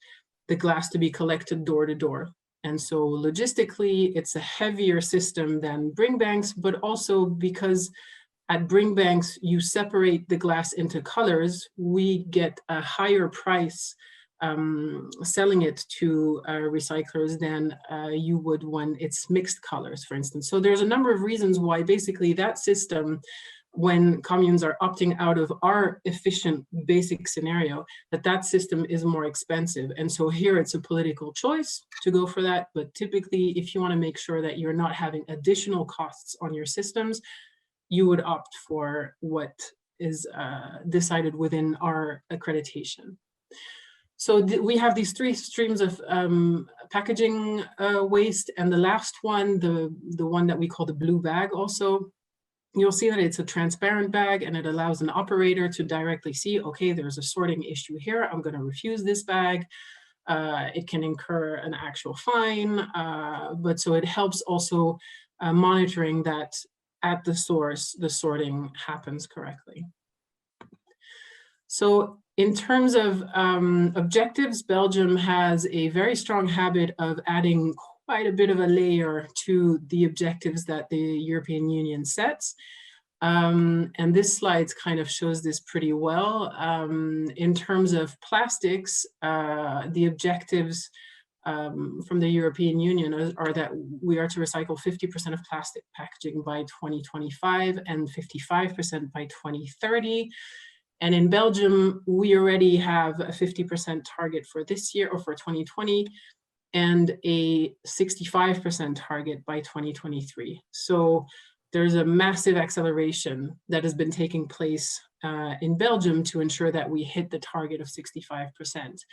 the glass to be collected door to door. And so logistically, it's a heavier system than bring banks, but also because at bring banks, you separate the glass into colors, we get a higher price selling it to recyclers than you would when it's mixed colors, for instance. So there's a number of reasons why basically that system, when communes are opting out of our efficient basic scenario, that system is more expensive. And so here it's a political choice to go for that. But typically, if you want to make sure that you're not having additional costs on your systems, you would opt for what is decided within our accreditation. So we have these 3 streams of packaging waste. And the last one, the one that we call the blue bag also, you'll see that it's a transparent bag and it allows an operator to directly see, okay, there's a sorting issue here. I'm going to refuse this bag. It can incur an actual fine, but so it helps also monitoring that at the source, the sorting happens correctly. So in terms of objectives, Belgium has a very strong habit of adding quite a bit of a layer to the objectives that the European Union sets. And this slide kind of shows this pretty well. In terms of plastics, the objectives from the European Union are that we are to recycle 50% of plastic packaging by 2025 and 55% by 2030. And in Belgium, we already have a 50% target for this year or for 2020. And a 65% target by 2023. So there's a massive acceleration that has been taking place in Belgium to ensure that we hit the target of 65%.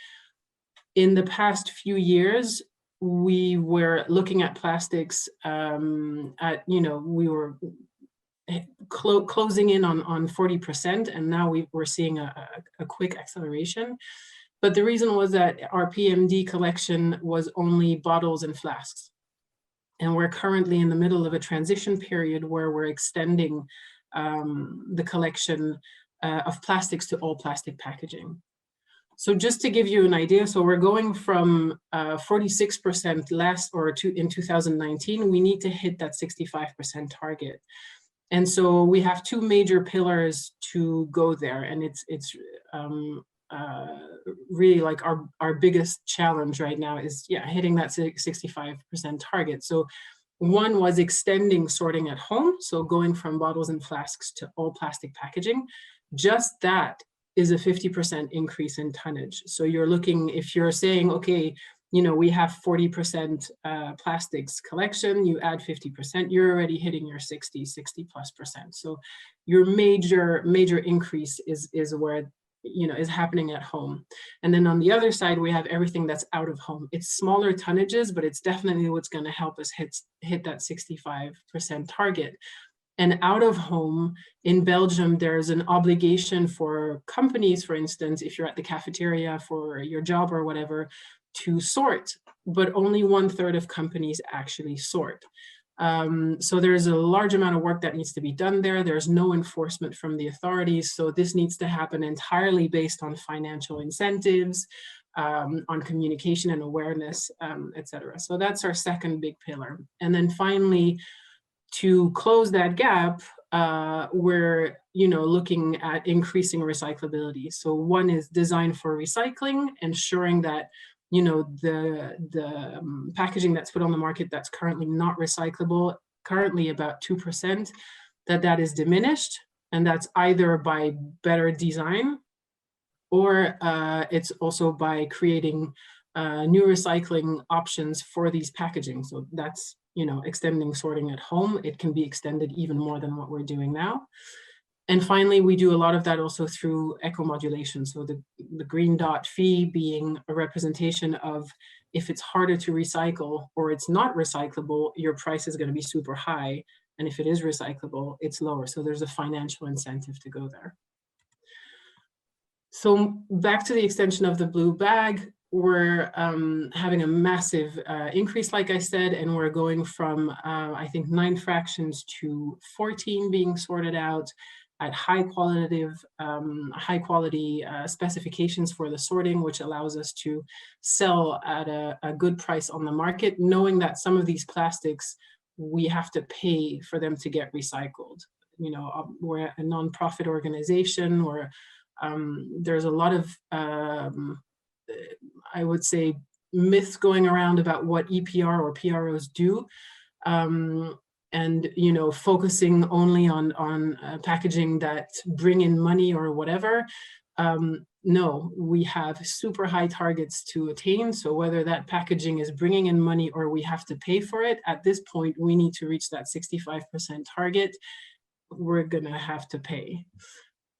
In the past few years, we were looking at plastics we were closing in on 40%, and now we're seeing a quick acceleration. But the reason was that our PMD collection was only bottles and flasks. And we're currently in the middle of a transition period where we're extending the collection of plastics to all plastic packaging. So just to give you an idea, so we're going from 46% in 2019, we need to hit that 65% target. And so we have 2 major pillars to go there. And it's really like our biggest challenge right now is hitting that 65% target. So One was extending sorting at home, so going from bottles and flasks to all plastic packaging. Just that is a 50% increase in tonnage. So you're looking, if you're saying, okay, you know, we have 40% plastics collection, you add 50%, you're already hitting your 60+%. So your major increase is where, you know, is happening at home. And then on the other side, we have everything that's out of home. It's smaller tonnages, but it's definitely what's going to help us hit that 65% target. And out of home in Belgium, there's an obligation for companies, for instance, if you're at the cafeteria for your job or whatever, to sort, but only 1/3 of companies actually sort. So there's a large amount of work that needs to be done there. There's no enforcement from the authorities. So this needs to happen entirely based on financial incentives, on communication and awareness, etc. So that's our second big pillar. And then finally, to close that gap, we're, you know, looking at increasing recyclability. So one is design for recycling, ensuring that, you know, the packaging that's put on the market that's currently not recyclable, currently about 2%, that is diminished. And that's either by better design, or it's also by creating new recycling options for these packaging. So that's, you know, extending sorting at home. It can be extended even more than what we're doing now. And finally, we do a lot of that also through eco-modulation. So the green dot fee being a representation of, if it's harder to recycle or it's not recyclable, your price is going to be super high. And if it is recyclable, it's lower. So there's a financial incentive to go there. So back to the extension of the blue bag, we're having a massive increase, like I said, and we're going from, I think, 9 fractions to 14 being sorted out at high quality specifications for the sorting, which allows us to sell at a good price on the market, knowing that some of these plastics, we have to pay for them to get recycled. You know, we're a nonprofit organization where there's a lot of, I would say, myths going around about what EPR or PROs do. And, you know, focusing only on packaging that bring in money or whatever. No, we have super high targets to attain. So whether that packaging is bringing in money or we have to pay for it, at this point, we need to reach that 65% target. We're gonna have to pay.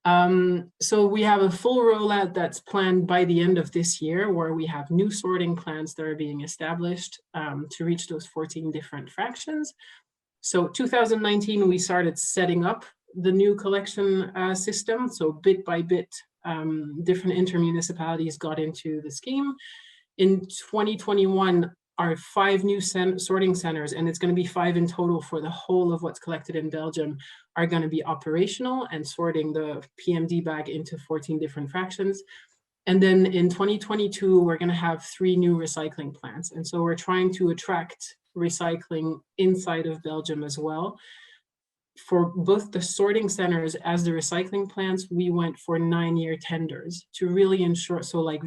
So we have a full rollout that's planned by the end of this year, where we have new sorting plants that are being established to reach those 14 different fractions. So 2019, we started setting up the new collection system. So bit by bit, different intermunicipalities got into the scheme. In 2021, our 5 new sorting centers, and it's going to be 5 in total for the whole of what's collected in Belgium, are going to be operational and sorting the PMD bag into 14 different fractions. And then in 2022, we're going to have 3 new recycling plants. And so we're trying to attract recycling inside of Belgium as well. For both the sorting centers as the recycling plants, we went for 9-year tenders to really ensure, so like,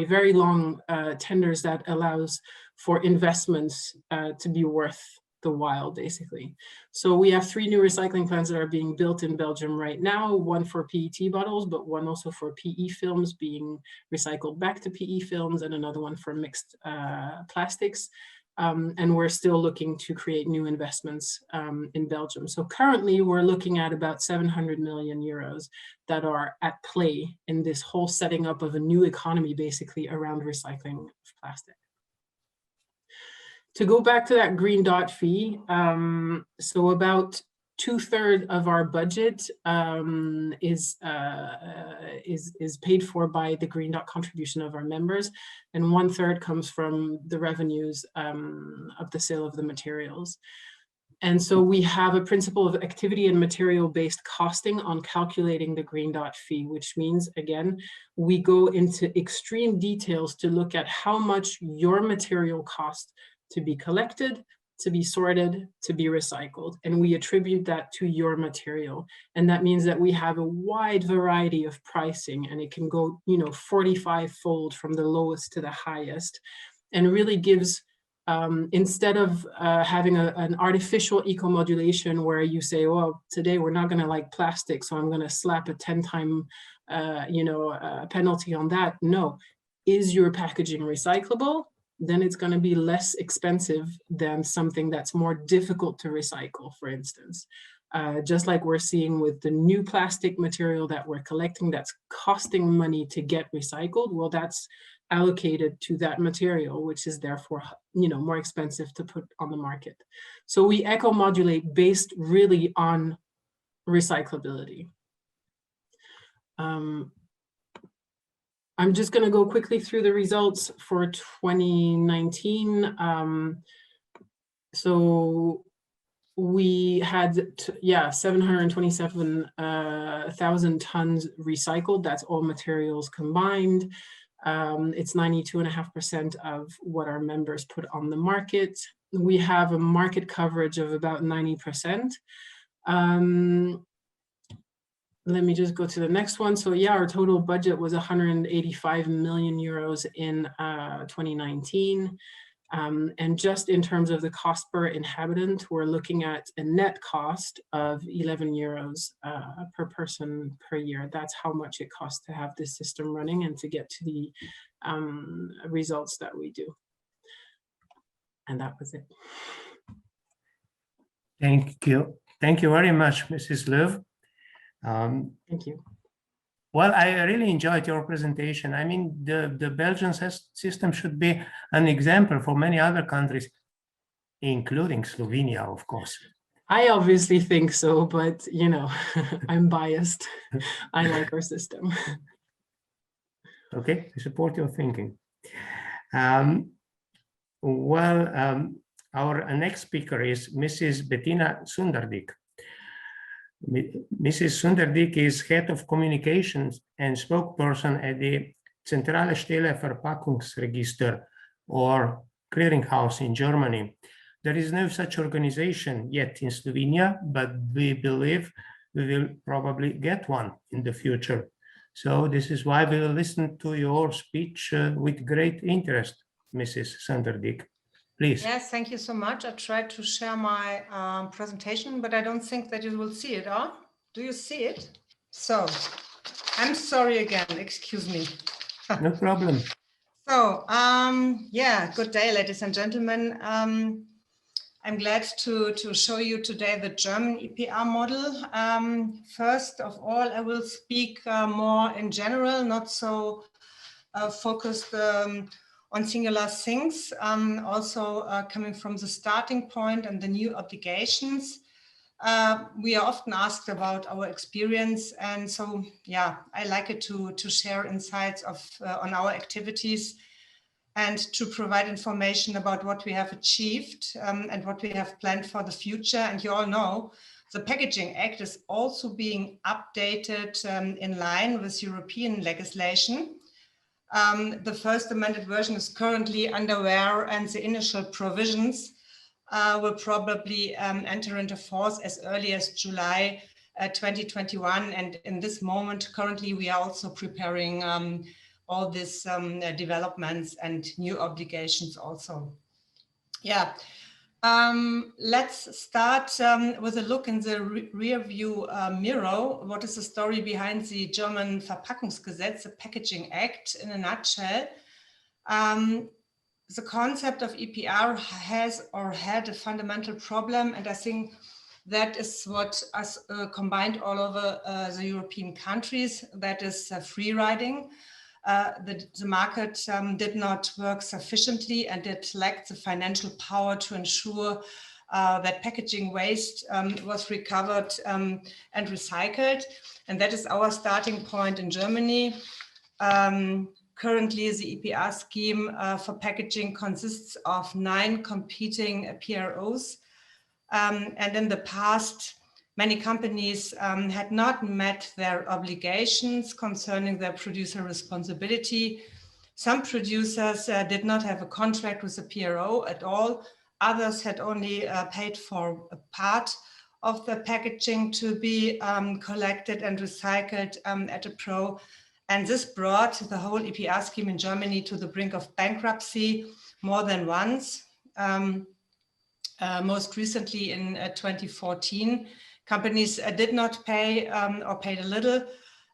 very long tenders that allows for investments to be worth the while, basically. So we have 3 new recycling plants that are being built in Belgium right now, one for PET bottles, but one also for PE films being recycled back to PE films, and another one for mixed plastics. And we're still looking to create new investments in Belgium. So currently we're looking at about 700 million euros that are at play in this whole setting up of a new economy, basically around recycling of plastic. To go back to that green dot fee, so about 2/3 of our budget is paid for by the green dot contribution of our members, and 1/3 comes from the revenues of the sale of the materials. And so we have a principle of activity and material-based costing on calculating the green dot fee, which means, again, we go into extreme details to look at how much your material costs to be collected, to be sorted, to be recycled. And we attribute that to your material. And that means that we have a wide variety of pricing, and it can go, you know, 45-fold from the lowest to the highest, and really gives instead of having an artificial eco-modulation where you say, well, today we're not going to like plastic, so I'm going to slap a 10-time penalty on that. No, is your packaging recyclable? Then it's going to be less expensive than something that's more difficult to recycle, for instance. Just like we're seeing with the new plastic material that we're collecting that's costing money to get recycled, well, that's allocated to that material, which is therefore, more expensive to put on the market. So we eco-modulate based really on recyclability. I'm just going to go quickly through the results for 2019. So we had, 727,000 tons recycled. That's all materials combined. It's 92.5% of what our members put on the market. We have a market coverage of about 90%. Let me just go to the next one. So yeah, our total budget was 185 million euros in 2019. And just in terms of the cost per inhabitant, we're looking at a net cost of 11 euros per person per year. That's how much it costs to have this system running and to get to the results that we do. And that was it. Thank you. Thank you very much, Mrs. Leeuw. Thank you. Well, I really enjoyed your presentation. I mean, the Belgian system should be an example for many other countries, including Slovenia, of course. I obviously think so, but, I'm biased. I like our system. Okay, I support your thinking. Our next speaker is Mrs. Bettina Sunderdiek. Mrs. Sunderdiek is head of communications and spokesperson at the Zentrale Stelle Verpackungsregister, or clearinghouse in Germany. There is no such organization yet in Slovenia, but we believe we will probably get one in the future. So this is why we will listen to your speech with great interest, Mrs. Sunderdiek. Please. Yes, thank you so much. I tried to share my presentation, but I don't think that you will see it. Huh? Do you see it? So, I'm sorry again, excuse me. No problem. So, good day, ladies and gentlemen. I'm glad to show you today the German EPR model. First of all, I will speak more in general, not so focused on singular things, also coming from the starting point and the new obligations. We are often asked about our experience, and so I like it to share insights on our activities and to provide information about what we have achieved and what we have planned for the future. And you all know the Packaging Act is also being updated in line with European legislation. The first amended version is currently underway, and the initial provisions will probably enter into force as early as July 2021. And in this moment, currently, we are also preparing all these developments and new obligations also. Let's start with a look in the rear view mirror. What is the story behind the German Verpackungsgesetz, the Packaging Act, in a nutshell? The concept of EPR has or had a fundamental problem, and I think that is what us combined all over the European countries, that is free riding. The market did not work sufficiently, and it lacked the financial power to ensure that packaging waste was recovered and recycled. And that is our starting point in Germany. Currently, the EPR scheme for packaging consists of 9 competing PROs. And in the past, many companies had not met their obligations concerning their producer responsibility. Some producers did not have a contract with the PRO at all. Others had only paid for a part of the packaging to be collected and recycled at a PRO. And this brought the whole EPR scheme in Germany to the brink of bankruptcy more than once. Most recently in 2014, companies did not pay or paid a little,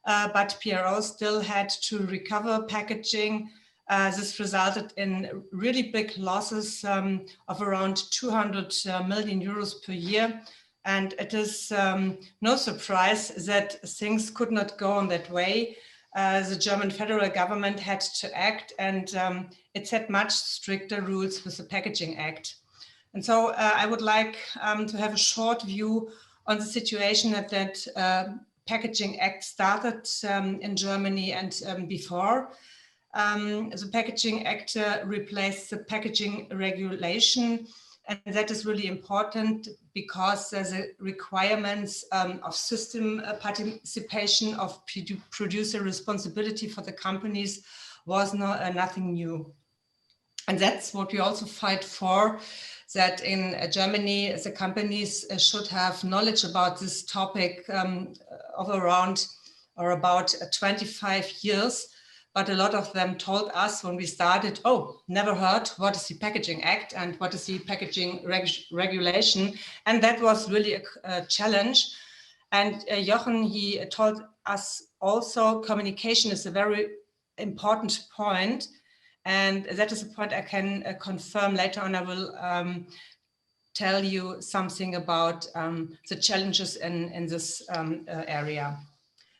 but PROs still had to recover packaging. This resulted in really big losses of around 200 million euros per year. And it is no surprise that things could not go on that way. The German federal government had to act, and it set much stricter rules with the Packaging Act. And so I would like to have a short view on the situation that Packaging Act started in Germany and before. The Packaging Act replaced the packaging regulation, and that is really important because the requirements of system participation, of producer responsibility for the companies was nothing new. And that's what we also fight for, that in Germany, the companies should have knowledge about this topic of around or about 25 years. But a lot of them told us when we started, oh, never heard, what is the Packaging Act and what is the packaging regulation? And that was really a challenge. And Joachim, he told us also communication is a very important point. And that is a point I can confirm later on. I will tell you something about the challenges in this area.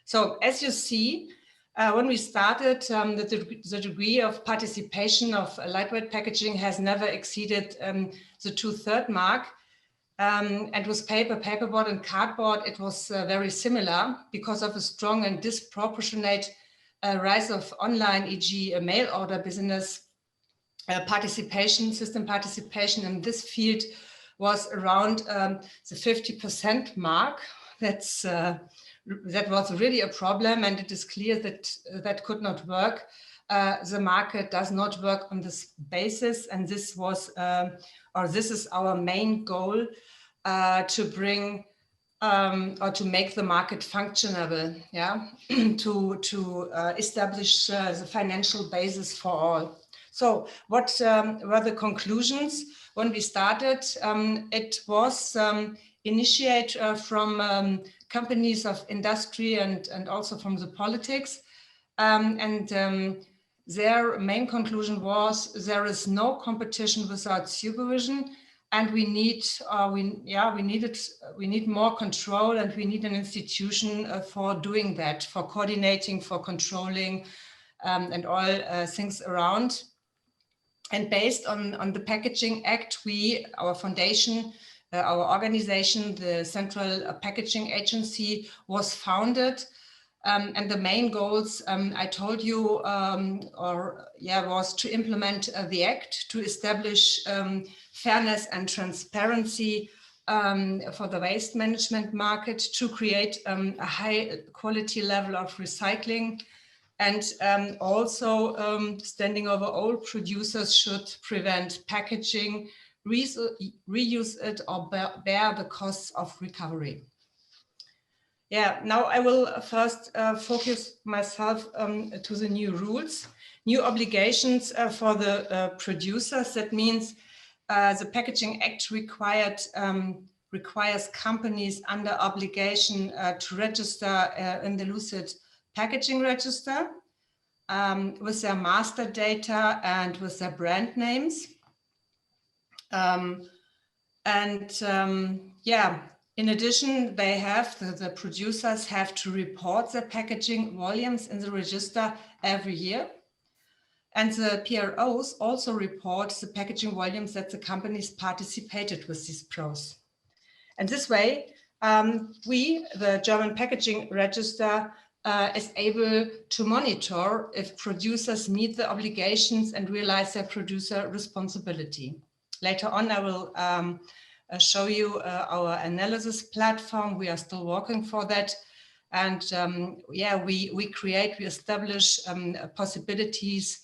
So as you see, when we started, the degree of participation of lightweight packaging has never exceeded the 2/3 mark. And with paper, paperboard and cardboard, it was very similar because of a strong and disproportionate rise of online, e.g. a mail order business. System participation in this field was around the 50% mark. That was really a problem, and it is clear that that could not work. The market does not work on this basis, and this was, this is our main goal, to bring or to make the market functionable, yeah, to establish the financial basis for all. So what were the conclusions when we started? It was initiated from companies of industry and also from the politics. Their main conclusion was there is no competition without supervision, and we need more control, and we need an institution for doing that, for coordinating, for controlling, and all things around. And based on the Packaging Act, our foundation, our organization, the Central Packaging Agency, was founded. And the main goals I told you was to implement the Act, to establish fairness and transparency for the waste management market, to create a high quality level of recycling, and also standing over all producers should prevent packaging, reuse it, or bear the costs of recovery. Yeah, now I will first focus myself to the new rules, new obligations for the producers. That means the Packaging Act requires companies under obligation to register in the Lucid Packaging Register with their master data and with their brand names. In addition, the producers have to report their packaging volumes in the register every year. And the PROs also report the packaging volumes that the companies participated with these pros. And this way, the German Packaging Register is able to monitor if producers meet the obligations and realize their producer responsibility. Later on, I will show you our analysis platform. We are still working for that. And we establish possibilities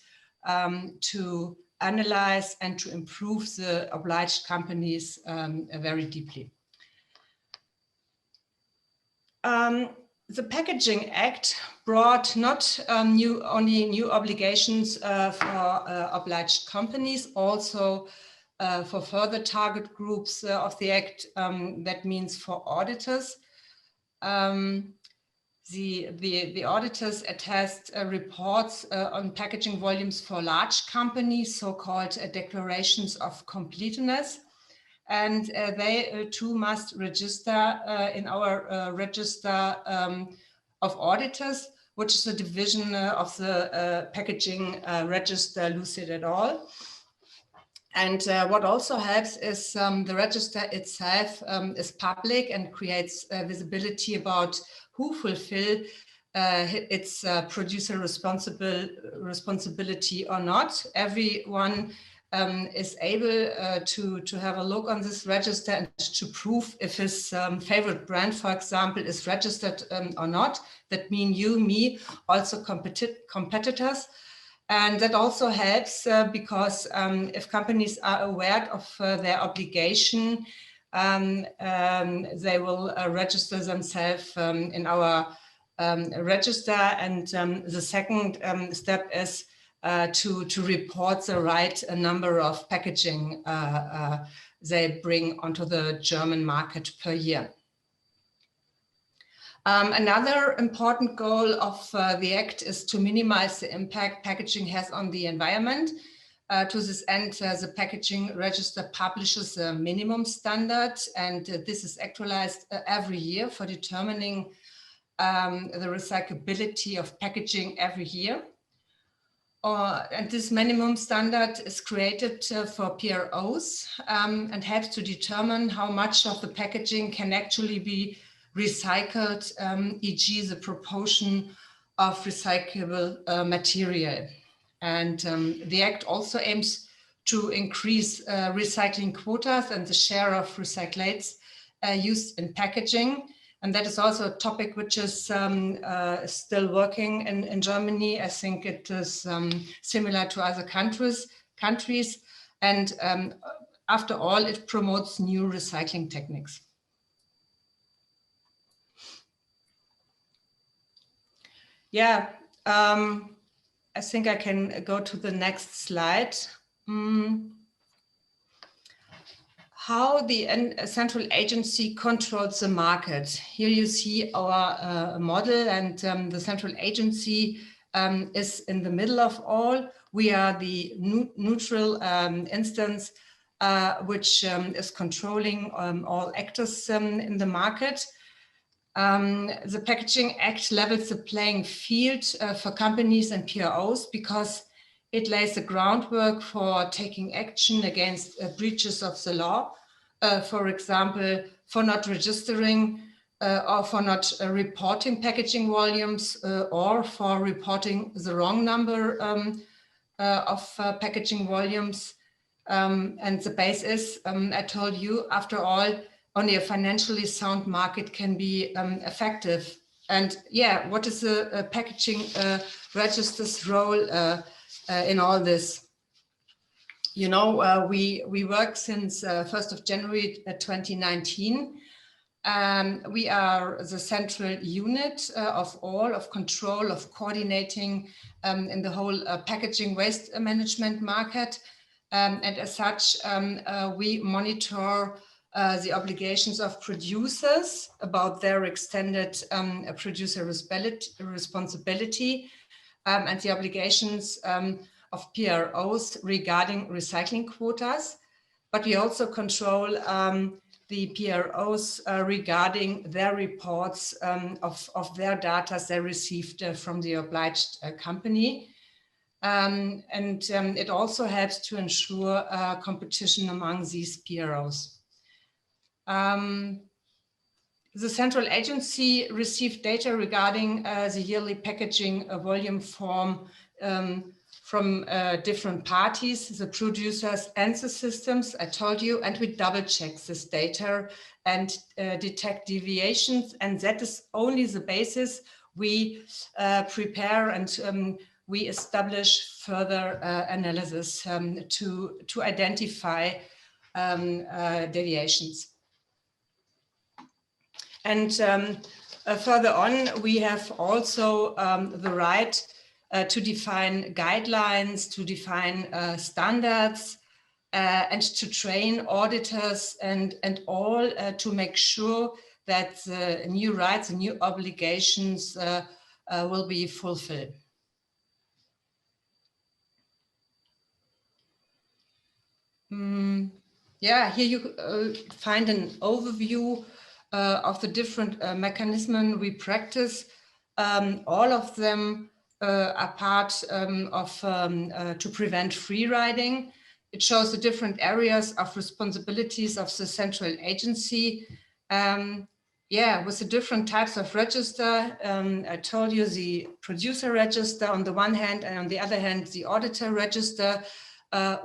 to analyze and to improve the obliged companies very deeply. The Packaging Act brought not only new obligations for obliged companies, also for further target groups of the Act, that means for auditors. The auditors attest reports on packaging volumes for large companies, so-called declarations of completeness. And they too must register in our register of auditors, which is a division of the packaging register Lucid et al. And what also helps is the register itself is public and creates visibility about who fulfill its producer responsibility or not. Everyone is able to have a look on this register and to prove if his favorite brand, for example, is registered or not. That means you, me, also competitors. And that also helps because if companies are aware of their obligation, they will register themselves in our register. And the second step is to report the right number of packaging they bring onto the German market per year. Another important goal of the Act is to minimize the impact packaging has on the environment. To this end, the packaging register publishes a minimum standard, and this is actualized every year for determining the recyclability of packaging every year. And this minimum standard is created for PROs and helps to determine how much of the packaging can actually be recycled, e.g. the proportion of recyclable material. And the Act also aims to increase recycling quotas and the share of recyclates used in packaging. And that is also a topic which is still working in Germany. I think it is similar to other countries. And after all, it promotes new recycling techniques. Yeah, I think I can go to the next slide. How the central agency controls the market. Here you see our model, and the central agency is in the middle of all. We are the neutral instance which is controlling all actors in the market. The Packaging Act levels the playing field for companies and PROs because it lays the groundwork for taking action against breaches of the law, for example, for not registering or for not reporting packaging volumes or for reporting the wrong number of packaging volumes. And the base is, I told you, after all, only a financially sound market can be effective. And yeah, what is the packaging register's role in all this? You know, we work since 1st of January 2019. We are the central unit of control, of coordinating in the whole packaging waste management market. And as such, we monitor the obligations of producers about their extended producer responsibility and the obligations of PROs regarding recycling quotas. But we also control the PROs regarding their reports of their data they received from the obliged company. And it also helps to ensure competition among these PROs. The central agency received data regarding the yearly packaging volume form from different parties, the producers and the systems, I told you, and we double check this data and detect deviations. And that is only the basis we prepare and we establish further analysis to identify deviations. And further on, we have also the right to define guidelines, to define standards, and to train auditors and all to make sure that the new rights and new obligations will be fulfilled. Yeah, here you find an overview of the different mechanisms we practice. All of them are part of to prevent free riding. It shows the different areas of responsibilities of the central agency. Yeah, with the different types of register. I told you the producer register on the one hand, and on the other hand, the auditor register.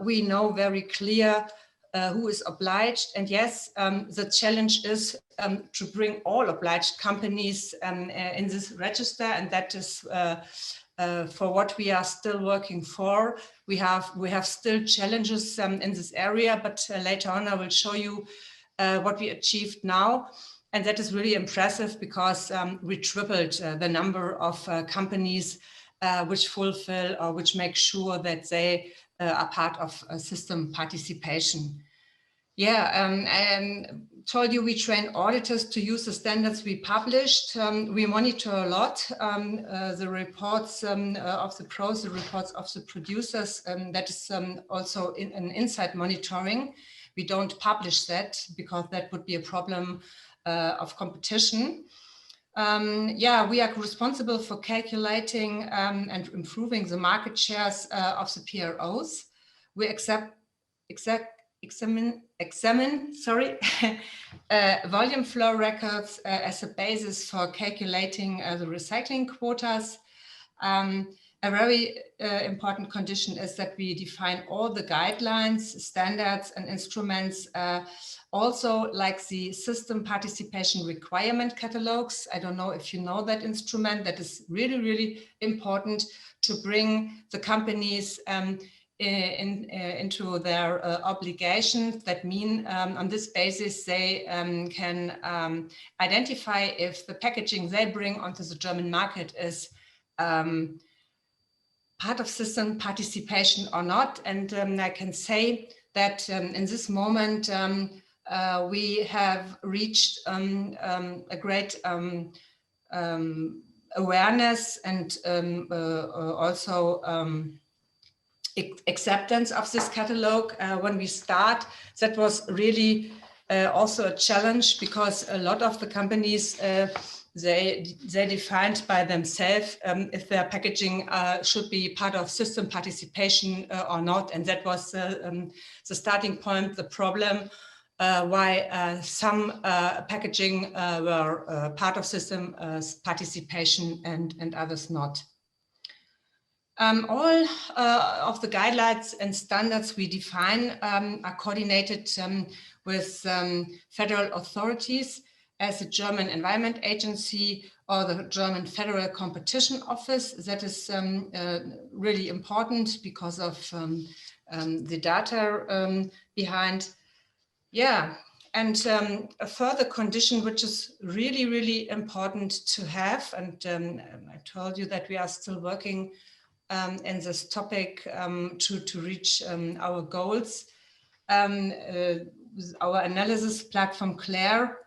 We know very clear who is obliged. And yes, the challenge is to bring all obliged companies in this register. And that is for what we are still working for. We have still challenges in this area, but later on I will show you what we achieved now. And that is really impressive because we tripled the number of companies which fulfill or which make sure that they are part of system participation. Yeah, I told you we train auditors to use the standards we published. We monitor a lot the reports of the pros, the reports of the producers. That is also in an inside monitoring. We don't publish that because that would be a problem of competition. Yeah, we are responsible for calculating and improving the market shares of the PROs. We examine volume flow records as a basis for calculating the recycling quotas. A very important condition is that we define all the guidelines, standards, and instruments, also like the system participation requirement catalogs. I don't know if you know that instrument. That is really, really important to bring the companies into their obligations. That mean on this basis they can identify if the packaging they bring onto the German market is part of system participation or not. And I can say that in this moment we have reached a great awareness and also acceptance of this catalog. When we start, that was really also a challenge because a lot of the companies they defined by themselves if their packaging should be part of system participation or not. And that was the starting point, the problem why some packaging were part of system participation and others not. All of the guidelines and standards we define are coordinated with federal authorities as the German Environment Agency or the German Federal Competition Office. That is really important because of the data behind. Yeah, and a further condition which is really, really important to have, and I told you that we are still working in this topic to reach our goals. Our analysis platform, Claire,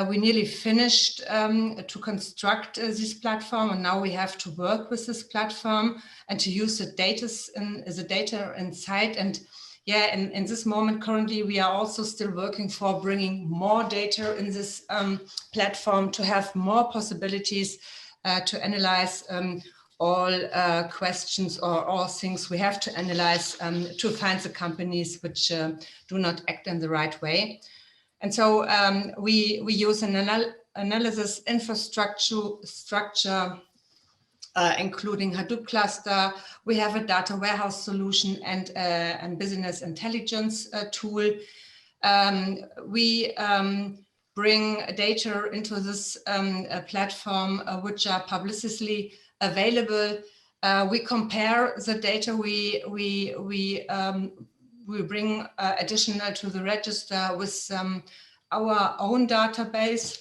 we nearly finished to construct this platform, and now we have to work with this platform and to use the data inside. And yeah, in this moment currently, we are also still working for bringing more data in this platform to have more possibilities to analyze all questions or all things we have to analyze to find the companies which do not act in the right way. And so we use an analysis infrastructure, including Hadoop cluster. We have a data warehouse solution and business intelligence tool. We bring data into this platform which are publicly available. We compare the data we bring additional to the register with our own database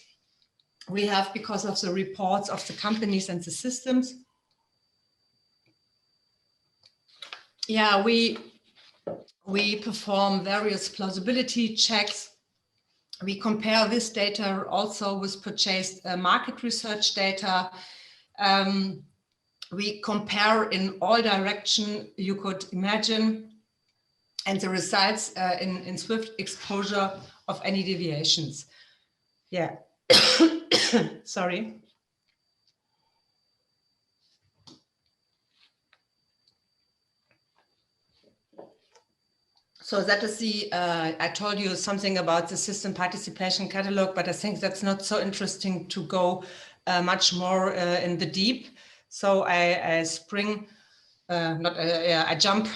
we have because of the reports of the companies and the systems. Yeah, we We perform various plausibility checks. We compare this data also with purchased market research data. We compare in all directions you could imagine, and the results in swift exposure of any deviations. Yeah, sorry. So that is the, I told you something about the system participation catalog, but I think that's not so interesting to go much more in the deep. So I jump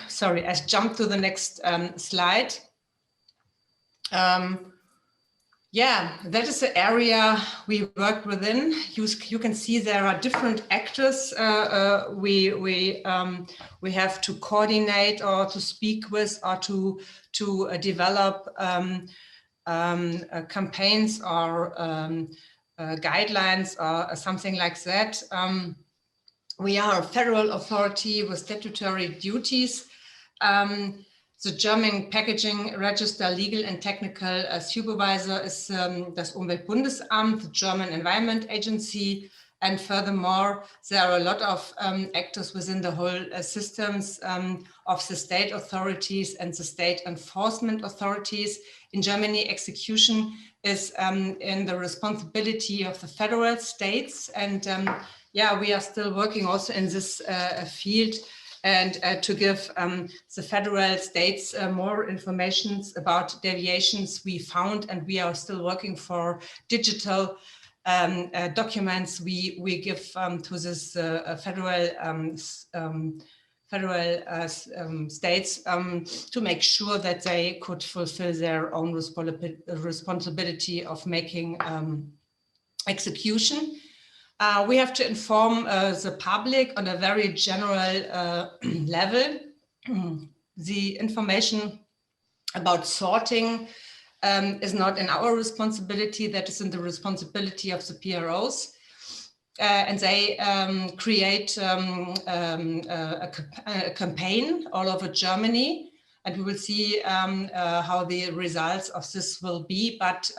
to the next slide. Yeah, that is the area we work within. You can see there are different actors we have to coordinate or to speak with or to develop campaigns or guidelines or something like that. We are a federal authority with statutory duties. The German Packaging Register legal and technical supervisor is das Umweltbundesamt, the German Environment Agency. And furthermore, there are a lot of actors within the whole systems of the state authorities and the state enforcement authorities. In Germany, execution is in the responsibility of the federal states. And yeah, we are still working also in this field and to give the federal states more information about deviations we found, and we are still working for digital documents we give to this federal states to make sure that they could fulfill their own responsibility of making execution. We have to inform the public on a very general level. The information about sorting is not in our responsibility, that is in the responsibility of the PROs. And they create a campaign all over Germany, and we will see how the results of this will be. But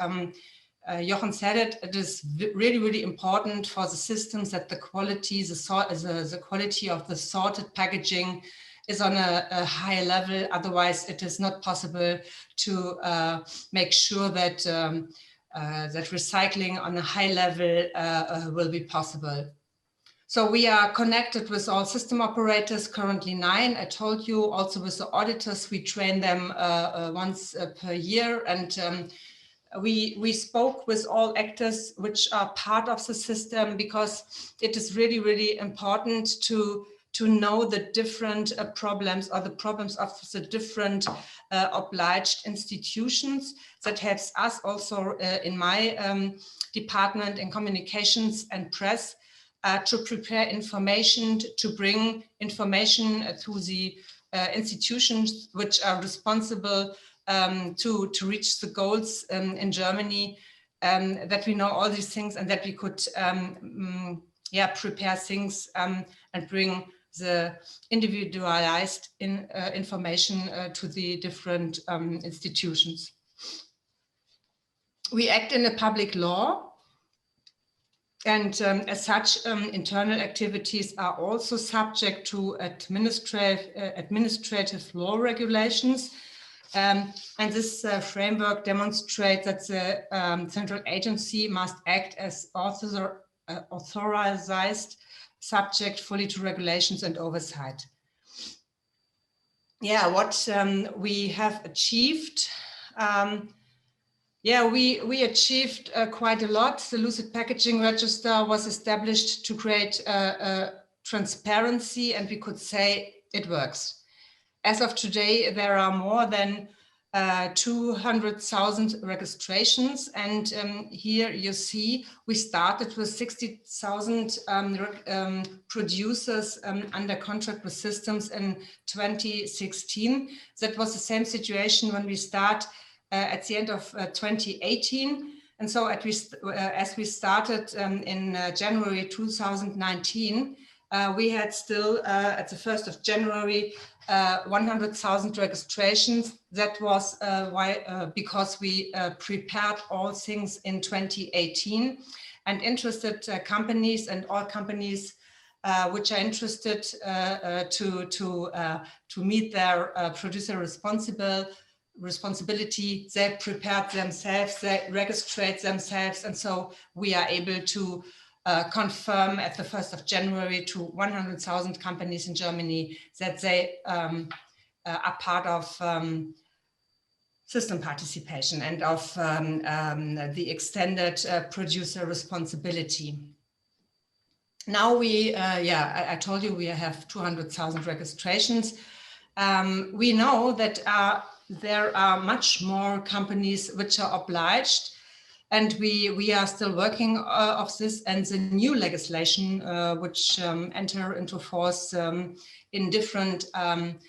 Joachim said it is really, really important for the systems that the quality, the quality of the sorted packaging is on a high level. Otherwise, it is not possible to make sure that that recycling on a high level will be possible. So we are connected with all system operators, currently 9. I told you, also with the auditors, we train them once per year, and we spoke with all actors which are part of the system, because it is really, really important to know the different problems or the problems of the different obliged institutions. That helps us also in my department in communications and press to prepare information, to bring information to the institutions which are responsible to reach the goals in Germany, that we know all these things and that we could prepare things and bring the individualized information to the different institutions. We act in a public law, and as such, internal activities are also subject to administrative law regulations. And this framework demonstrates that the central agency must act as authorized subject fully to regulations and oversight. Yeah, what we have achieved. We achieved quite a lot. The Lucid Packaging Register was established to create transparency, and we could say it works. As of today, there are more than 200,000 registrations, and here you see we started with 60,000 producers under contract with systems in 2016. That was the same situation when we start at the end of 2018, and so as we started in January 2019, we had still at the 1st of January 100,000 registrations. That was because we prepared all things in 2018, and interested companies and all companies which are interested to meet their producer responsibility, they prepared themselves, they registered themselves, and so we are able to confirm at the 1st of January to 100,000 companies in Germany that they are part of system participation and of the extended producer responsibility. Now we, I told you we have 200,000 registrations. We know that there are much more companies which are obliged, and we are still working of this, and the new legislation which enter into force in different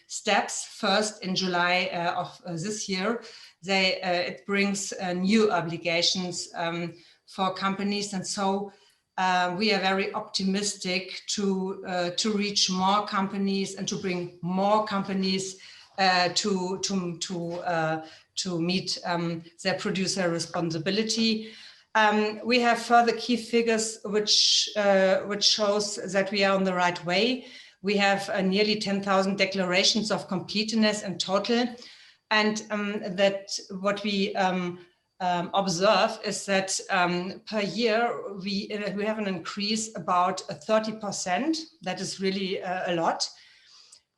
steps. First, in July of this year, it brings new obligations for companies, and so we are very optimistic to reach more companies and to bring more companies to meet their producer responsibility. We have further key figures which shows that we are on the right way. We have nearly 10,000 declarations of completeness in total, and that what we observe is that per year we have an increase about 30%. That is really a lot.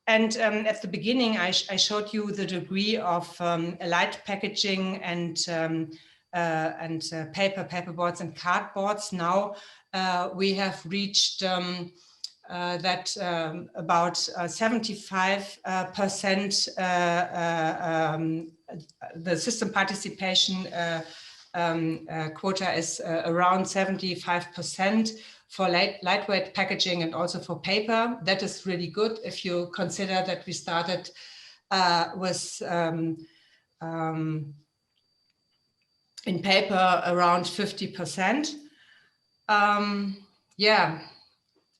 And at the beginning, I showed you the degree of light packaging and paperboards and cardboards. Now we have reached that about 75% the system participation quota is around 75%. For lightweight packaging and also for paper. That is really good if you consider that we started with in paper around 50%.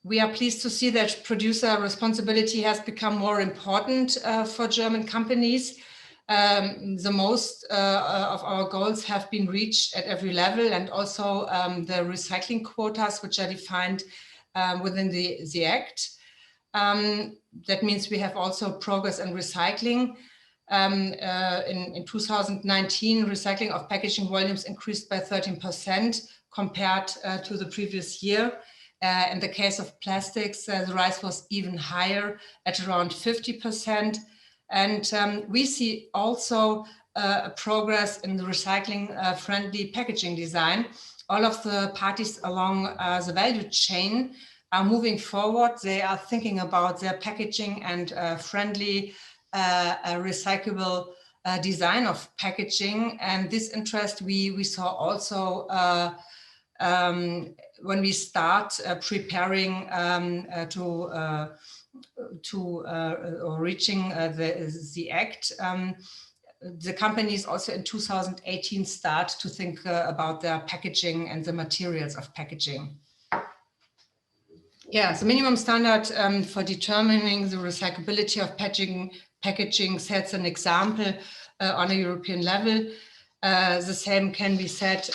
We are pleased to see that producer responsibility has become more important for German companies. The most of our goals have been reached at every level, and also the recycling quotas, which are defined within the Act. That means we have also progress in recycling. In 2019, recycling of packaging volumes increased by 13% compared to the previous year. In the case of plastics, the rise was even higher at around 50%. And we see also progress in the recycling-friendly packaging design. All of the parties along the value chain are moving forward. They are thinking about their packaging and friendly, recyclable design of packaging. And this interest we saw also when we start preparing or reaching the Act. The companies also in 2018 start to think about their packaging and the materials of packaging. Yeah, the minimum standard for determining the recyclability of packaging sets an example on a European level. The same can be said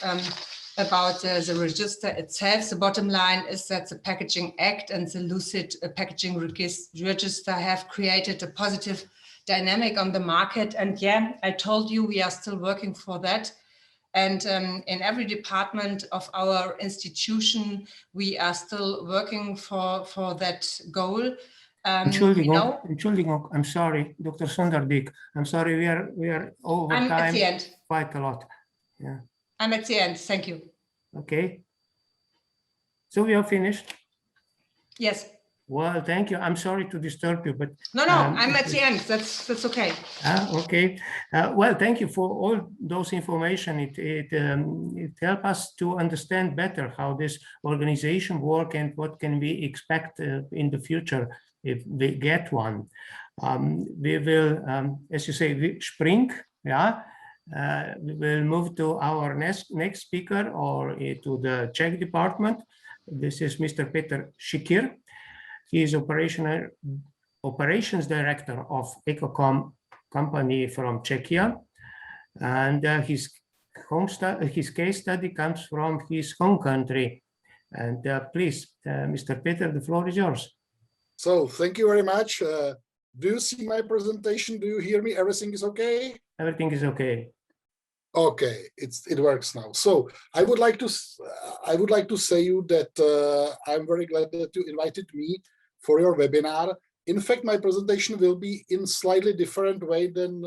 about the register itself. The bottom line is that the Packaging Act and the Lucid Packaging Register have created a positive dynamic on the market. And yeah, I told you we are still working for that. And in every department of our institution, we are still working for that goal. Entschuldigung, I'm sorry, Dr. Sunderdiek. I'm sorry, we are over time. I'm at the end. Quite a lot. Yeah. I'm at the end, thank you. Okay. So we are finished? Yes. Well, thank you. I'm sorry to disturb you, but... No, I'm at the end, that's okay. Okay. Well, thank you for all those information. It helps us to understand better how this organization works and what can we expect in the future if we get one. We will, as you say, spring, yeah? We will move to our next speaker or to the Czech department. This is Mr. Petr Šikýř. He is operations director of Ekokom company from Czechia, and his case study comes from his home country. And please, Mr. Petr, the floor is yours. So thank you very much. Do you see my presentation? Do you hear me? Everything is okay? Everything is okay. Okay, it works now. So I would like to say you that I'm very glad that you invited me for your webinar. In fact, my presentation will be in slightly different way than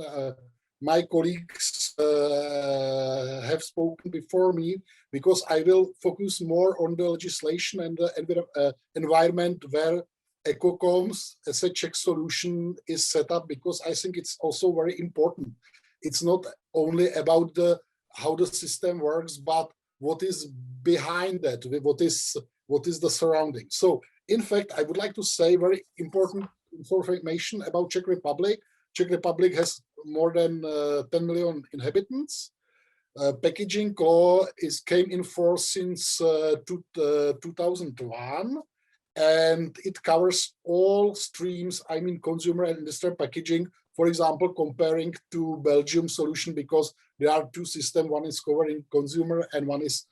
my colleagues have spoken before me, because I will focus more on the legislation and the environment where Ekokom's as a Czech solution is set up, because I think it's also very important. It's not only about how the system works, but what is behind that, what is the surrounding. So in fact, I would like to say very important information about Czech Republic. Czech Republic has more than 10 million inhabitants. Packaging law came in force since 2001, and it covers all streams, I mean consumer and industrial packaging. For example, comparing to Belgium solution, because there are two systems, one is covering consumer and one is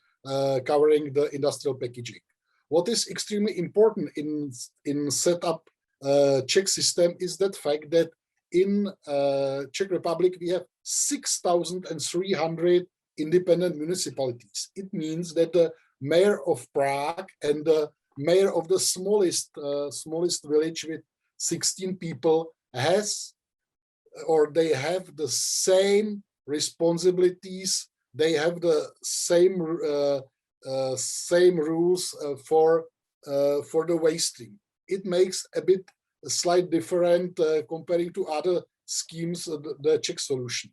covering the industrial packaging. What is extremely important in setup Czech system is that fact that in Czech Republic we have 6,300 independent municipalities. It means that the mayor of Prague and the mayor of the smallest village with 16 people they have the same responsibilities. They have the same rules for the waste stream. It makes a slight different comparing to other schemes, the Czech solution.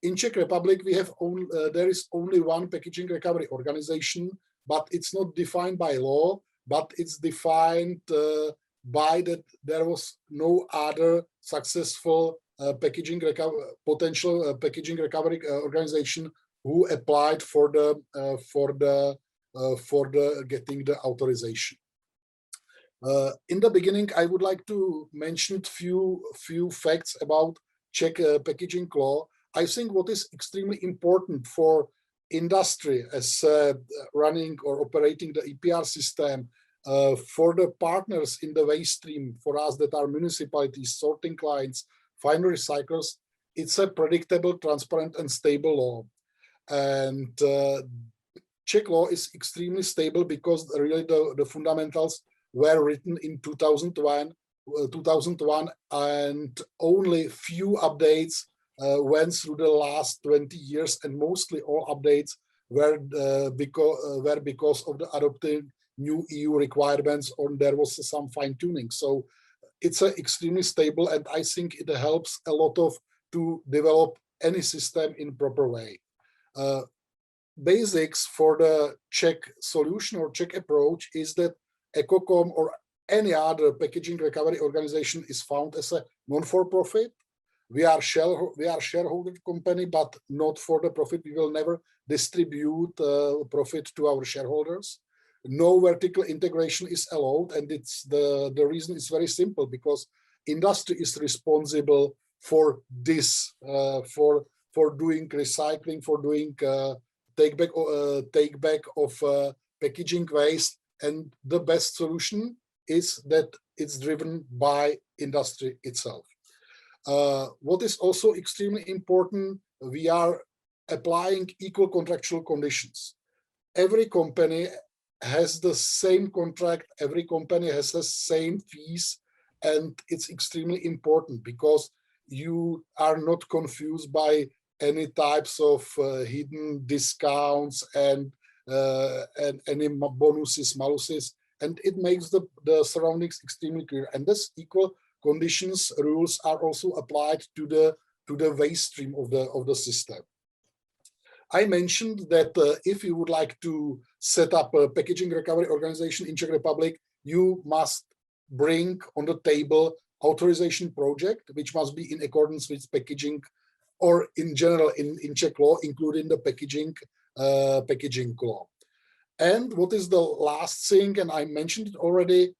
In Czech Republic, we have there is only one packaging recovery organization, but it's not defined by law, but it's defined by that there was no other successful potential packaging recovery organization who applied for the getting the authorization. In the beginning, I would like to mention few facts about Czech packaging law. I think what is extremely important for industry as running or operating the EPR system, for the partners in the waste stream, for us that are municipalities, sorting clients, final recyclers, it's a predictable, transparent, and stable law. And Czech law is extremely stable because really the fundamentals were written in 2001, and only few updates went through the last 20 years, and mostly all updates were because of the adopting new EU requirements, or there was some fine tuning. So it's extremely stable, and I think it helps a lot to develop any system in proper way. Basics for the Czech solution or Czech approach is that Ekokom or any other packaging recovery organization is found as a non-for-profit. We are shareholder company, but not for the profit. We will never distribute profit to our shareholders. No vertical integration is allowed, and it's the reason is very simple, because industry is responsible for this, for doing recycling, for doing take back of packaging waste, and the best solution is that it's driven by industry itself. What is also extremely important, we are applying equal contractual conditions. Every company has the same contract, every company has the same fees, and it's extremely important because you are not confused by any types of hidden discounts and any bonuses, maluses, and it makes the surroundings extremely clear. And this equal conditions rules are also applied to the waste stream of the system. I mentioned that if you would like to set up a packaging recovery organization in Czech Republic, you must bring on the table authorization project, which must be in accordance with packaging, or in general in Czech law, including the packaging law. And what is the last thing, and I mentioned it already,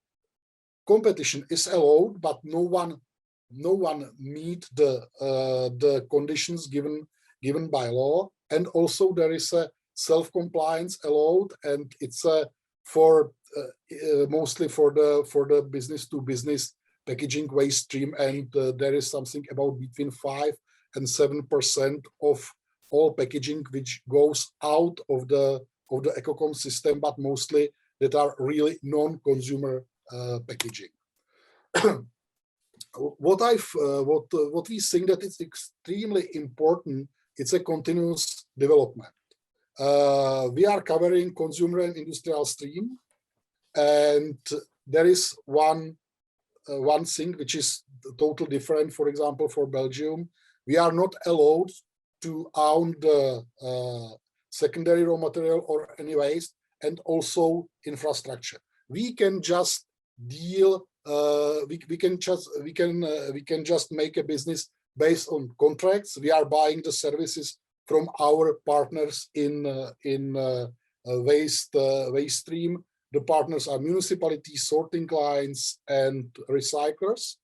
competition is allowed, but no one meet the conditions given by law. And also there is a self-compliance allowed, and it's for mostly for the business to business packaging waste stream, and there is something about between 5 and 7% of all packaging which goes out of the Ekokom system, but mostly that are really non-consumer packaging. What we think that is extremely important, it's a continuous development. We are covering consumer and industrial stream, and there is one thing which is totally different. For example, for Belgium, we are not allowed to own the secondary raw material or any waste, and also infrastructure. We can just deal. We can just make a business based on contracts. We are buying the services from our partners in waste stream. The partners are municipalities, sorting clients, and recyclers.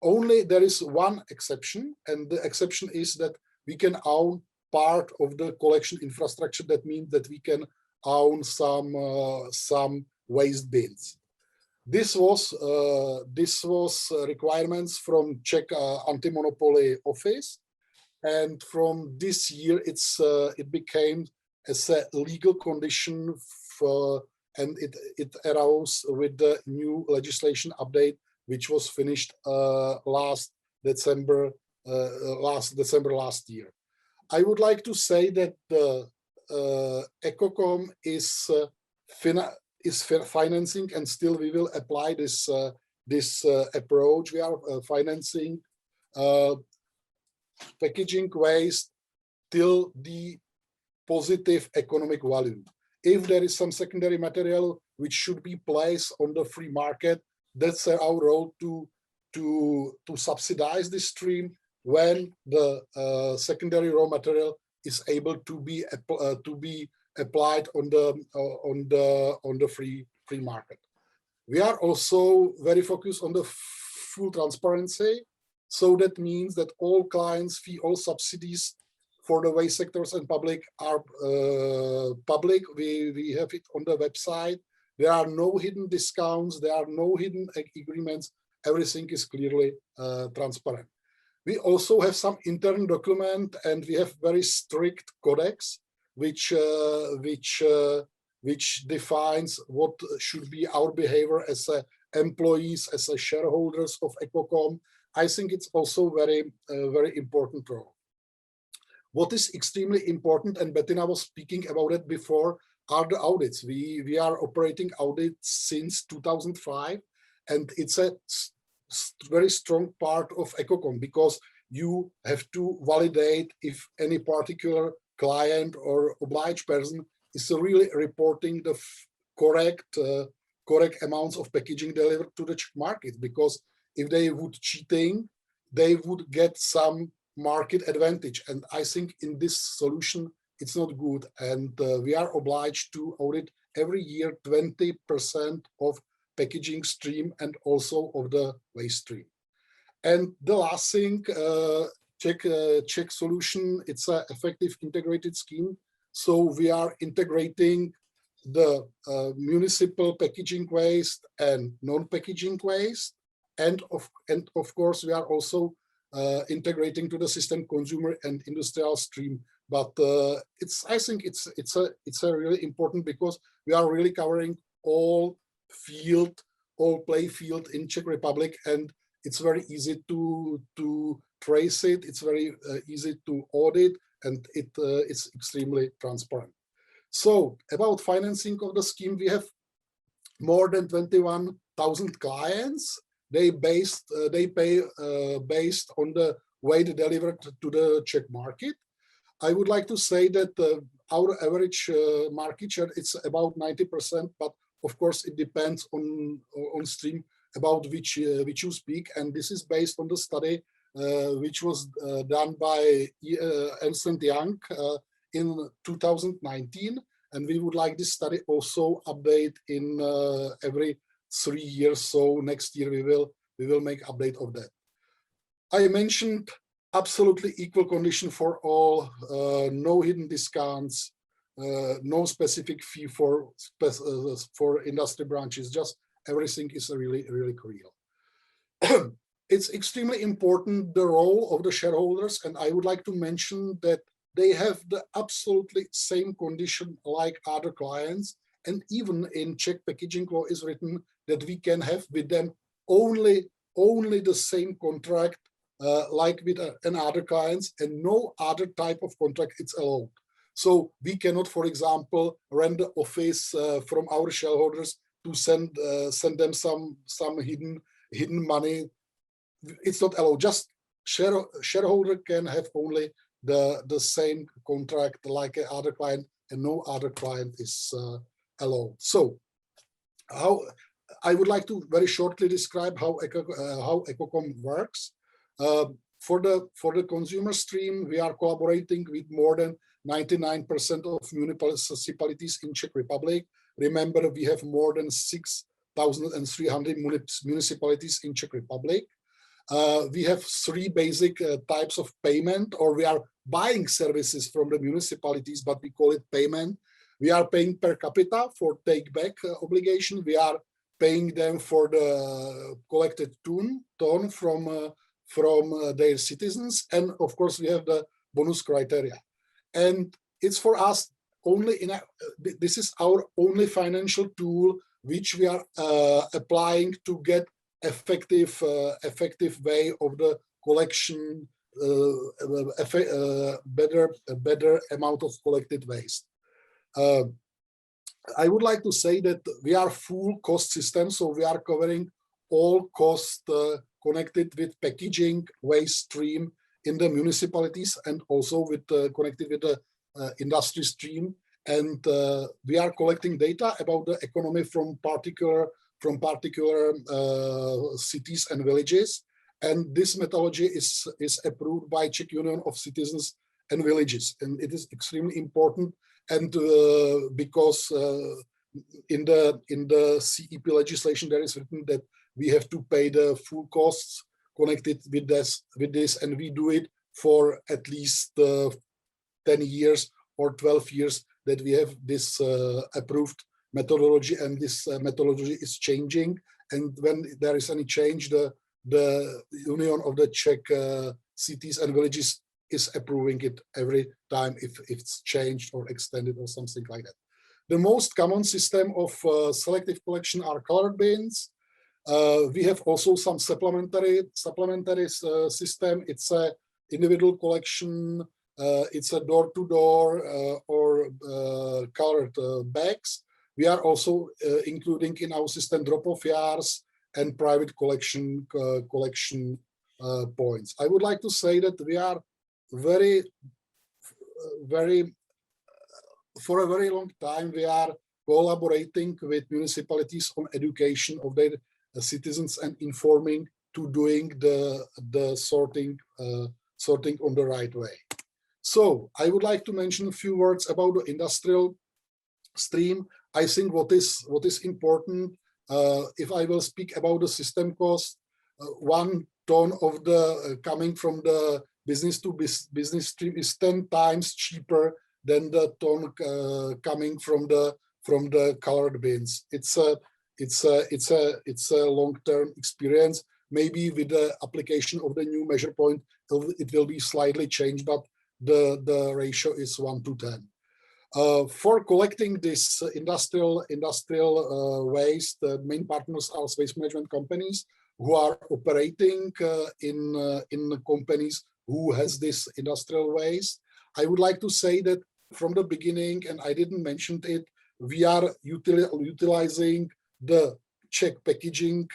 Only there is one exception, and the exception is that we can own part of the collection infrastructure. That means that we can own some waste bins. This was requirements from Czech anti-monopoly office, and from this year it became as a legal condition for, and it arose with the new legislation update, which was finished last December last year. I would like to say that the Ekokom is financing, and still we will apply this approach. We are financing packaging waste till the positive economic value. If there is some secondary material which should be placed on the free market, that's our role to subsidize this stream when the secondary raw material is able to be applied on the free market. We are also very focused on the full transparency. So that means that all clients fee, all subsidies for the waste sectors and public are public. We have it on the website. There are no hidden discounts. There are no hidden agreements. Everything is clearly transparent. We also have some internal document, and we have very strict codex, which defines what should be our behavior as employees, as shareholders of Ekokom. I think it's also very important role. What is extremely important, and Bettina was speaking about it before, are the audits. We are operating audits since 2005, and it's a very strong part of Ekokom, because you have to validate if any particular client or obliged person is really reporting the correct amounts of packaging delivered to the Czech market. Because if they would cheating, they would get some market advantage. And I think in this solution, it's not good. And we are obliged to audit every year 20% of packaging stream and also of the waste stream. And the last thing, Czech solution, it's an effective integrated scheme. So we are integrating the municipal packaging waste and non-packaging waste. And of course, we are also integrating to the system consumer and industrial stream. But I think it's a really important, because we are really covering all play field in Czech Republic, and it's very easy to trace it. It's very easy to audit, and it's extremely transparent. So about financing of the scheme, we have more than 21,000 clients. They pay based on the weight delivered to the Czech market. I would like to say that our average market share is about 90%, but of course it depends on stream about which you speak, and this is based on the study which was done by Ernst & Young in 2019, and we would like this study also update in every 3 years. So next year we will make update of that. I mentioned absolutely equal condition for all, no hidden discounts, no specific fee for industry branches, just everything is really real. It's extremely important, the role of the shareholders, and I would like to mention that they have the absolutely same condition like other clients, and even in Czech packaging law is written that we can have with them only the same contract like with another clients, and no other type of contract it's allowed. So we cannot, for example, rent the office from our shareholders to send them some hidden money. It's not allowed. Just shareholder can have only the same contract like other client, and no other client is allowed. So how I would like to very shortly describe how Ekokom works. For the consumer stream, we are collaborating with more than 99% of municipalities in Czech Republic. Remember, we have more than 6,300 municipalities in Czech Republic. We have 3 basic types of payment, or we are buying services from the municipalities, but we call it payment. We are paying per capita for take-back obligation. We are paying them for the collected ton from their citizens, and of course we have the bonus criteria. And it's for us only this is our only financial tool which we are applying to get effective way of the collection, better amount of collected waste. I would like to say that we are full cost system, so we are covering all costs connected with packaging waste stream in the municipalities, and also with connected with the industry stream. And we are collecting data about the economy from particular cities and villages. And this methodology is approved by Czech Union of Citizens and Villages, and it is extremely important. And because in the CEP legislation there is written that we have to pay the full costs connected with this, and we do it for at least 10 years or 12 years that we have this approved methodology, and this methodology is changing. And when there is any change, the Union of the Czech Cities and Villages is approving it every time if it's changed or extended or something like that. The most common system of selective collection are colored bins. We have also some supplementary system. It's a individual collection. It's a door-to-door or colored bags. We are also including in our system drop-off yards and private collection points. I would like to say that we are for a very long time, we are collaborating with municipalities on education of their citizens and informing to doing the sorting on the right way. So I would like to mention a few words about the industrial stream. I think what is important, if I will speak about the system cost, 1 ton of the coming from the business to business stream is 10 times cheaper than the ton coming from the colored bins. It's a long-term experience. Maybe with the application of the new measure point, it will be slightly changed, but the ratio is 1 to 10. For collecting this industrial waste, the main partners are waste management companies who are operating in companies who has this industrial waste. I would like to say that from the beginning, and I didn't mention it, we are utilizing the Czech packaging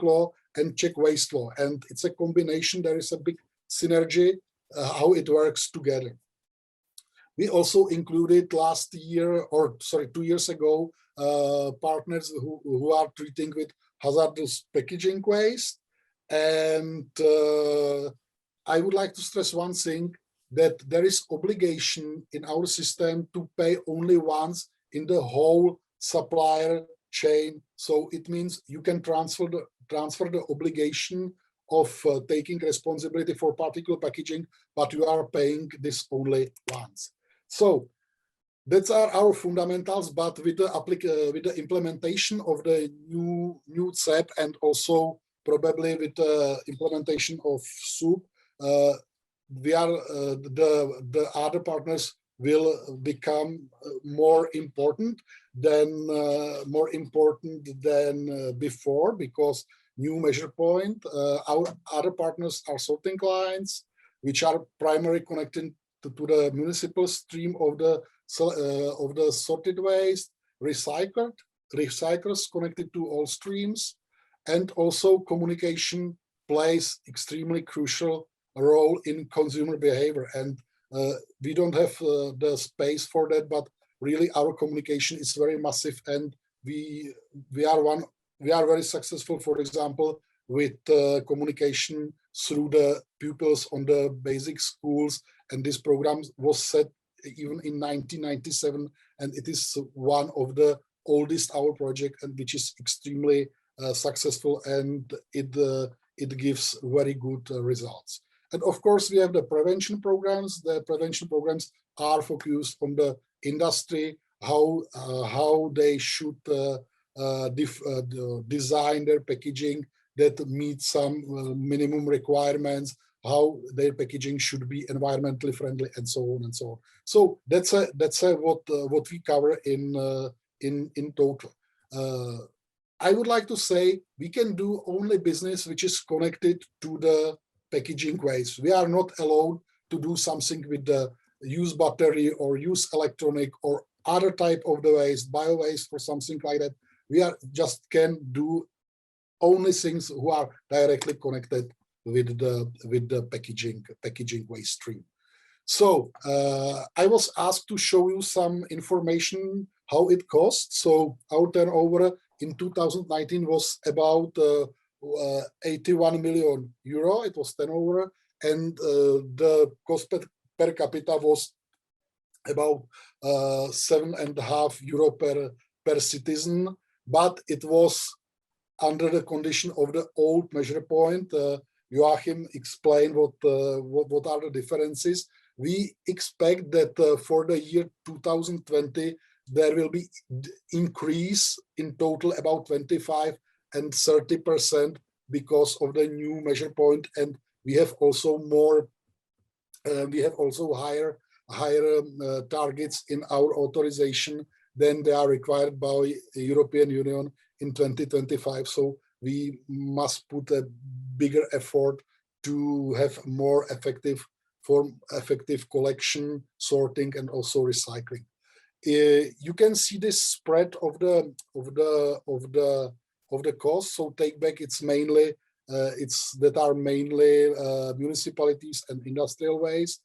law and Czech waste law, and it's a combination. There is a big synergy how it works together. We also included 2 years ago, partners who are treating with hazardous packaging waste. And I would like to stress one thing, that there is obligation in our system to pay only once in the whole supplier chain. So it means you can transfer the obligation of taking responsibility for particle packaging, but you are paying this only once. So that's our fundamentals, but with the implementation of the new CEP and also probably with the implementation of SUP, we are the other partners will become more important than before, because new measure point. Our other partners are sorting lines, which are primarily connected to the municipal stream of the sorted waste, recyclers connected to all streams, and also communication plays extremely crucial role in consumer behavior. And we don't have the space for that, but really our communication is very massive, and we are very successful, for example, with communication through the pupils on the basic schools. And this program was set even in 1997, and it is one of the oldest our project, and which is extremely successful, and it gives very good results. And of course, we have the prevention programs. The prevention programs are focused on the industry, how they should design their packaging that meets some minimum requirements, how their packaging should be environmentally friendly, and so on and so on. So that's what we cover in total. I would like to say we can do only business which is connected to the packaging waste. We are not allowed to do something with the used battery or used electronic or other type of the waste, bio waste or something like that. We are just can do only things who are directly connected with the packaging waste stream. So I was asked to show you some information how it costs. So our turnover in 2019 was about 81 million euro. It was turnover, and the cost per capita was about 7.5 euro per citizen. But it was under the condition of the old measure point. Joachim explained what are the differences. We expect that for the year 2020 there will be increase in total about 25 and 30% because of the new measure point, and we have also more. We have also higher targets in our authorization than they are required by the European Union in 2025. So we must put a bigger effort to have more effective collection, sorting, and also recycling. You can see this spread of the cost. So take back, it's mainly municipalities and industrial waste.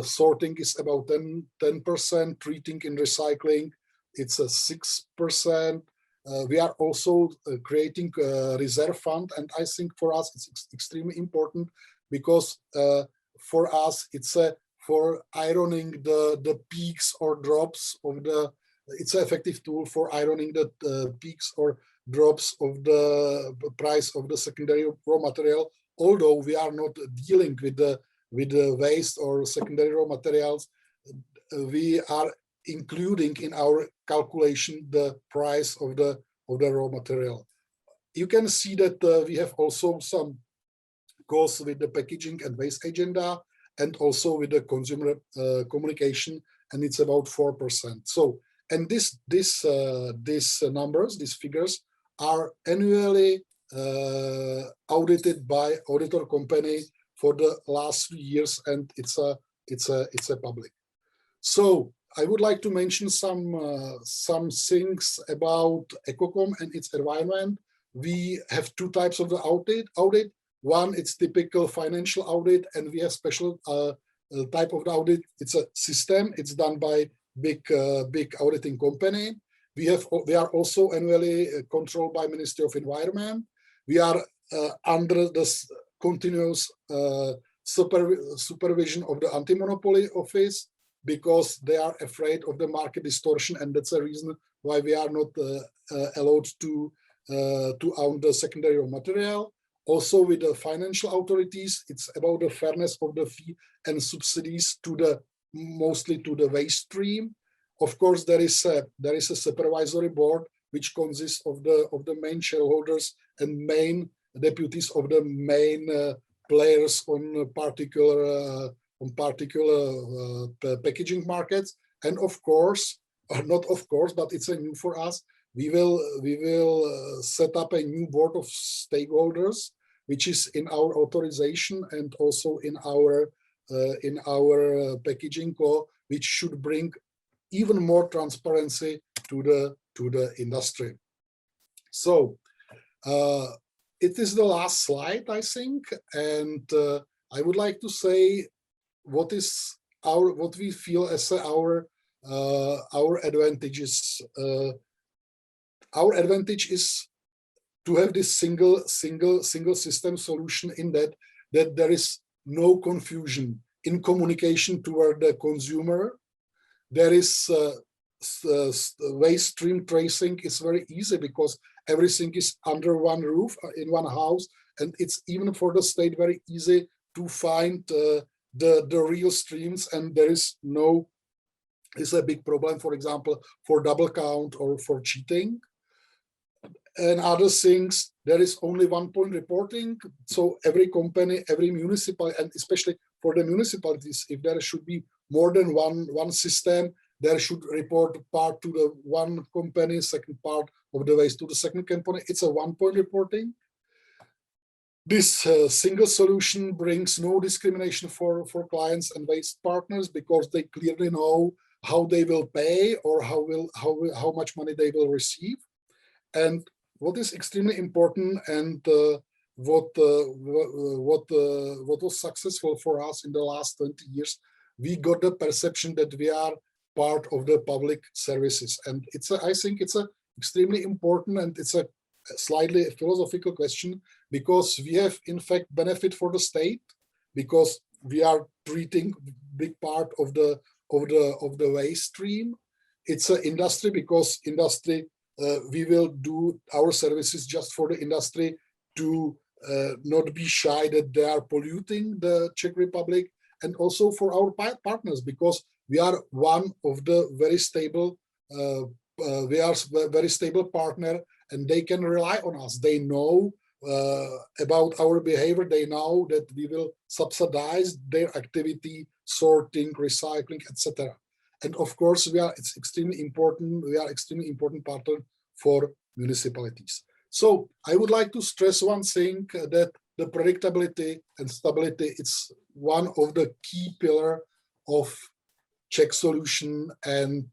Sorting is about 10%. Treating and recycling, it's a 6%. We are also creating a reserve fund, and I think for us it's extremely important because for us it's for ironing the peaks or drops of the. It's an effective tool for ironing the peaks or drops of the price of the secondary raw material. Although we are not dealing with the waste or secondary raw materials, we are including in our calculation the price of the raw material. You can see that we have also some costs with the packaging and waste agenda, and also with the consumer communication, and it's about 4%. So, and these numbers, these figures, are annually audited by auditor company for the last 3 years, and it's a public. So I would like to mention some things about Ekokom and its environment. We have two types of the audit. One, it's typical financial audit, and we have special type of the audit. It's a system. It's done by big auditing company. We are also annually controlled by Ministry of Environment. We are under the continuous supervision of the anti-monopoly office, because they are afraid of the market distortion, and that's a reason why we are not allowed to own the secondary raw material. Also with the financial authorities, it's about the fairness of the fee and subsidies to the mostly to the waste stream. Of course, there is a supervisory board which consists of the main shareholders and main deputies of the main players on particular packaging markets. And of course, not of course, but it's a new for us. We will set up a new board of stakeholders, which is in our authorization and also in our packaging law, which should bring even more transparency to the industry. So it is the last slide, I think, and I would like to say what we feel as our advantages. Our advantage is to have this single system solution in that there is no confusion in communication toward the consumer. There is waste stream tracing is very easy because everything is under one roof in one house, and it's even for the state very easy to find the real streams, and there is no, it's a big problem, for example, for double count or for cheating. And other things, there is only 1 point reporting. So every company, every municipality, and especially for the municipalities, if there should be more than one system, there should report part to the one company, second part of the waste to the second company. It's a 1 point reporting. This single solution brings no discrimination for clients and waste partners because they clearly know how they will pay or how much money they will receive. And what is extremely important and what was successful for us in the last 20 years, we got the perception that we are part of the public services. And I think it's a extremely important, and it's a slightly philosophical question, because we have in fact benefit for the state because we are treating big part of the waste stream. It's an industry because industry, we will do our services just for the industry to not be shy that they are polluting the Czech Republic, and also for our partners because we are one of the very stable, we are a very stable partner, and they can rely on us. They know about our behavior. They know that we will subsidize their activity, sorting, recycling, etc. And of course, it's extremely important. We are extremely important partner for municipalities. So I would like to stress one thing, that the predictability and stability, it's one of the key pillars of Czech solution, and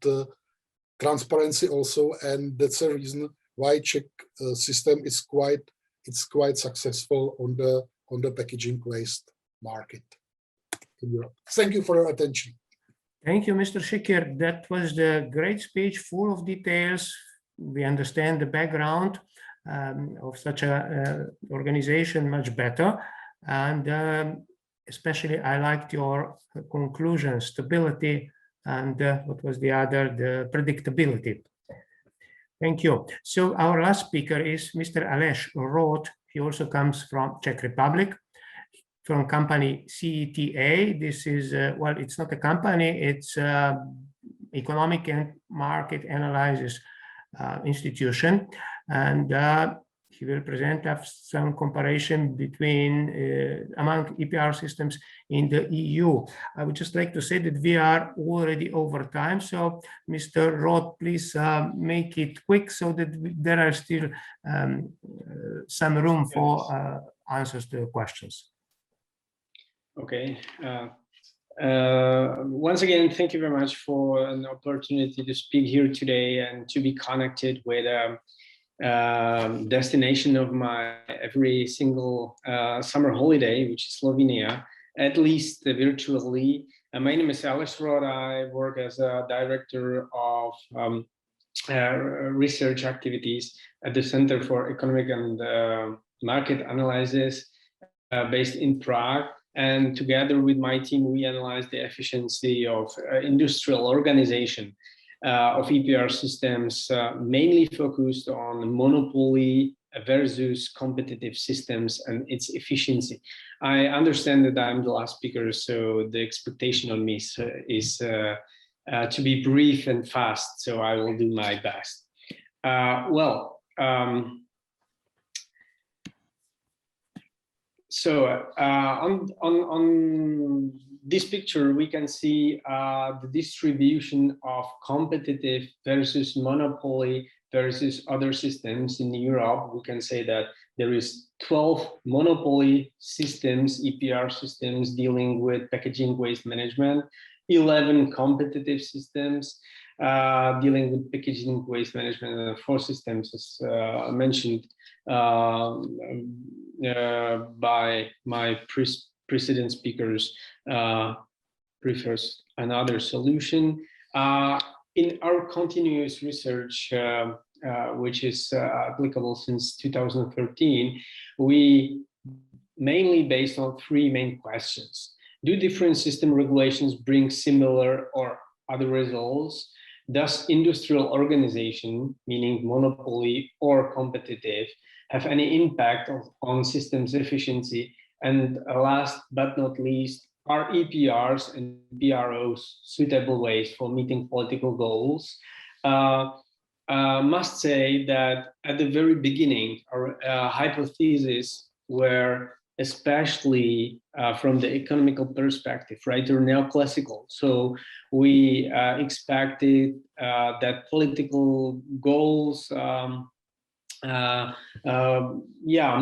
transparency also. And that's a reason why Czech system is quite successful on the packaging waste market in Europe. Thank you for your attention. Thank you, Mr. Šikýř. That was the great speech, full of details. We understand the background of such a organization much better, and especially I liked your conclusion, stability, and what was the other, the predictability. Thank you. So our last speaker is Mr. Aleš Rod. He also comes from Czech Republic, from company CETA. This is, well, it's not a company, it's economic and market analysis institution. And he will present us some comparison between among EPR systems in the EU. I would just like to say that we are already over time. So Mr. Rod, please make it quick so that there are still some room for answers to the questions. Okay. Once again, thank you very much for an opportunity to speak here today and to be connected with destination of my every single summer holiday, which is Slovenia, at least virtually. My name is Aleš Rod. I work as a director of research activities at the Center for Economic and Market Analysis based in Prague. And together with my team, we analyze the efficiency of industrial organization. of EPR systems, mainly focused on monopoly versus competitive systems and its efficiency. I understand that I'm the last speaker, so the expectation on me is to be brief and fast, so I will do my best. On this picture, we can see the distribution of competitive versus monopoly versus other systems in Europe. We can say that there is 12 monopoly systems, EPR systems dealing with packaging waste management, 11 competitive systems dealing with packaging waste management, and 4 systems, as mentioned by my precedent speakers, prefers another solution. In our continuous research, which is applicable since 2013, we mainly based on 3 main questions. Do different system regulations bring similar or other results? Does industrial organization, meaning monopoly or competitive, have any impact on systems efficiency? And last but not least, are EPRs and PROs suitable ways for meeting political goals? Must say that at the very beginning, our hypotheses were especially from the economical perspective, right, or neoclassical. So we expected that political goals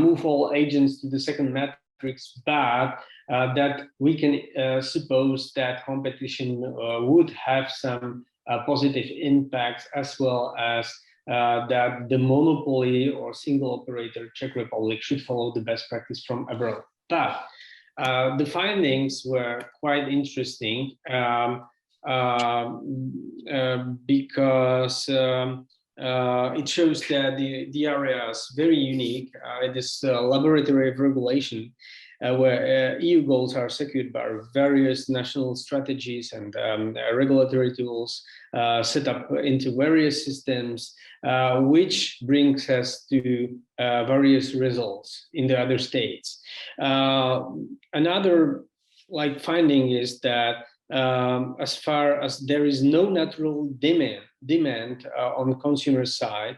move all agents to the second matrix, but that we can suppose that competition would have some positive impacts, as well as that the monopoly or single operator Czech Republic should follow the best practice from abroad. But the findings were quite interesting because it shows that the area is very unique. It is a laboratory of regulation where EU goals are secured by various national strategies and regulatory tools set up into various systems, which brings us to various results in the other states. Another finding is that as far as there is no natural demand on the consumer side,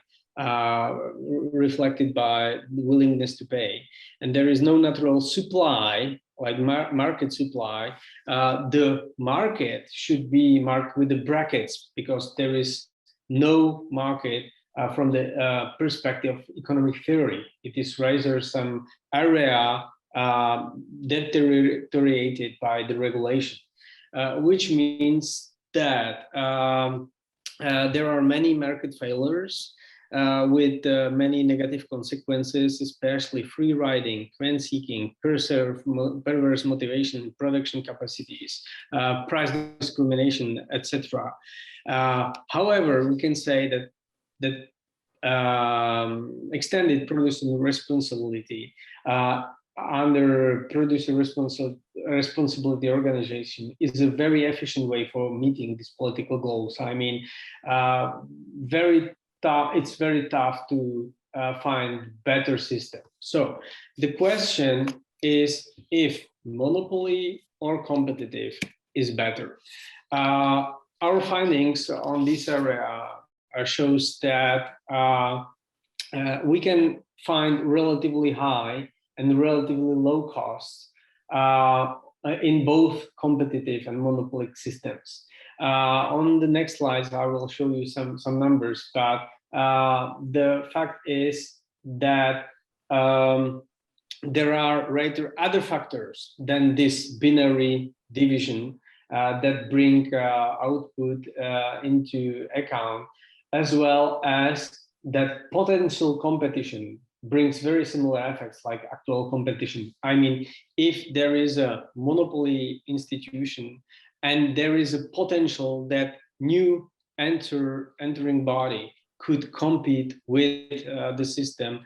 reflected by the willingness to pay, and there is no natural supply, like market supply, the market should be marked with the brackets, because there is no market from the perspective of economic theory. It is rather some area deteriorated by the regulation, which means that there are many market failures with many negative consequences, especially free riding, trend seeking, perverse motivation, production capacities, price discrimination, etc. However, we can say that extended producer responsibility under producer responsibility organization is a very efficient way for meeting these political goals. I mean, it's very tough to find better system. So the question is if monopoly or competitive is better. Our findings on this area shows that we can find relatively high and relatively low costs in both competitive and monopolic systems. On the next slides, I will show you some numbers, but the fact is that there are rather other factors than this binary division that bring output into account, as well as that potential competition brings very similar effects like actual competition. I mean, if there is a monopoly institution and there is a potential that new entering body could compete with the system,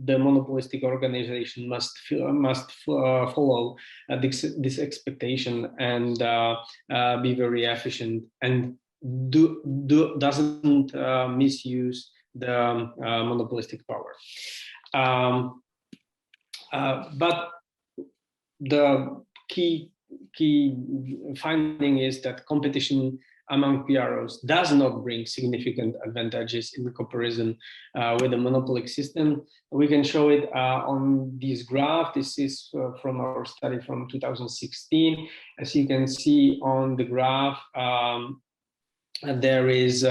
the monopolistic organization must follow this expectation and be very efficient. And doesn't misuse the monopolistic power. But the key finding is that competition among PROs does not bring significant advantages in comparison with the monopolic system. We can show it on this graph. This is from our study from 2016. As you can see on the graph, there is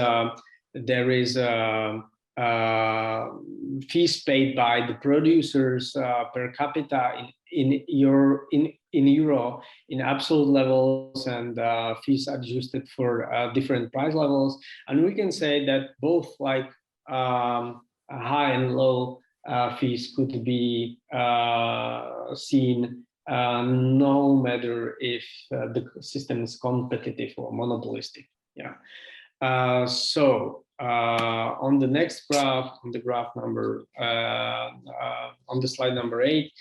fees paid by the producers per capita in euro in absolute levels, and fees adjusted for different price levels. And we can say that both like high and low fees could be seen no matter if the system is competitive or monopolistic. Yeah. So on the next graph, on the graph number, on the slide number 8,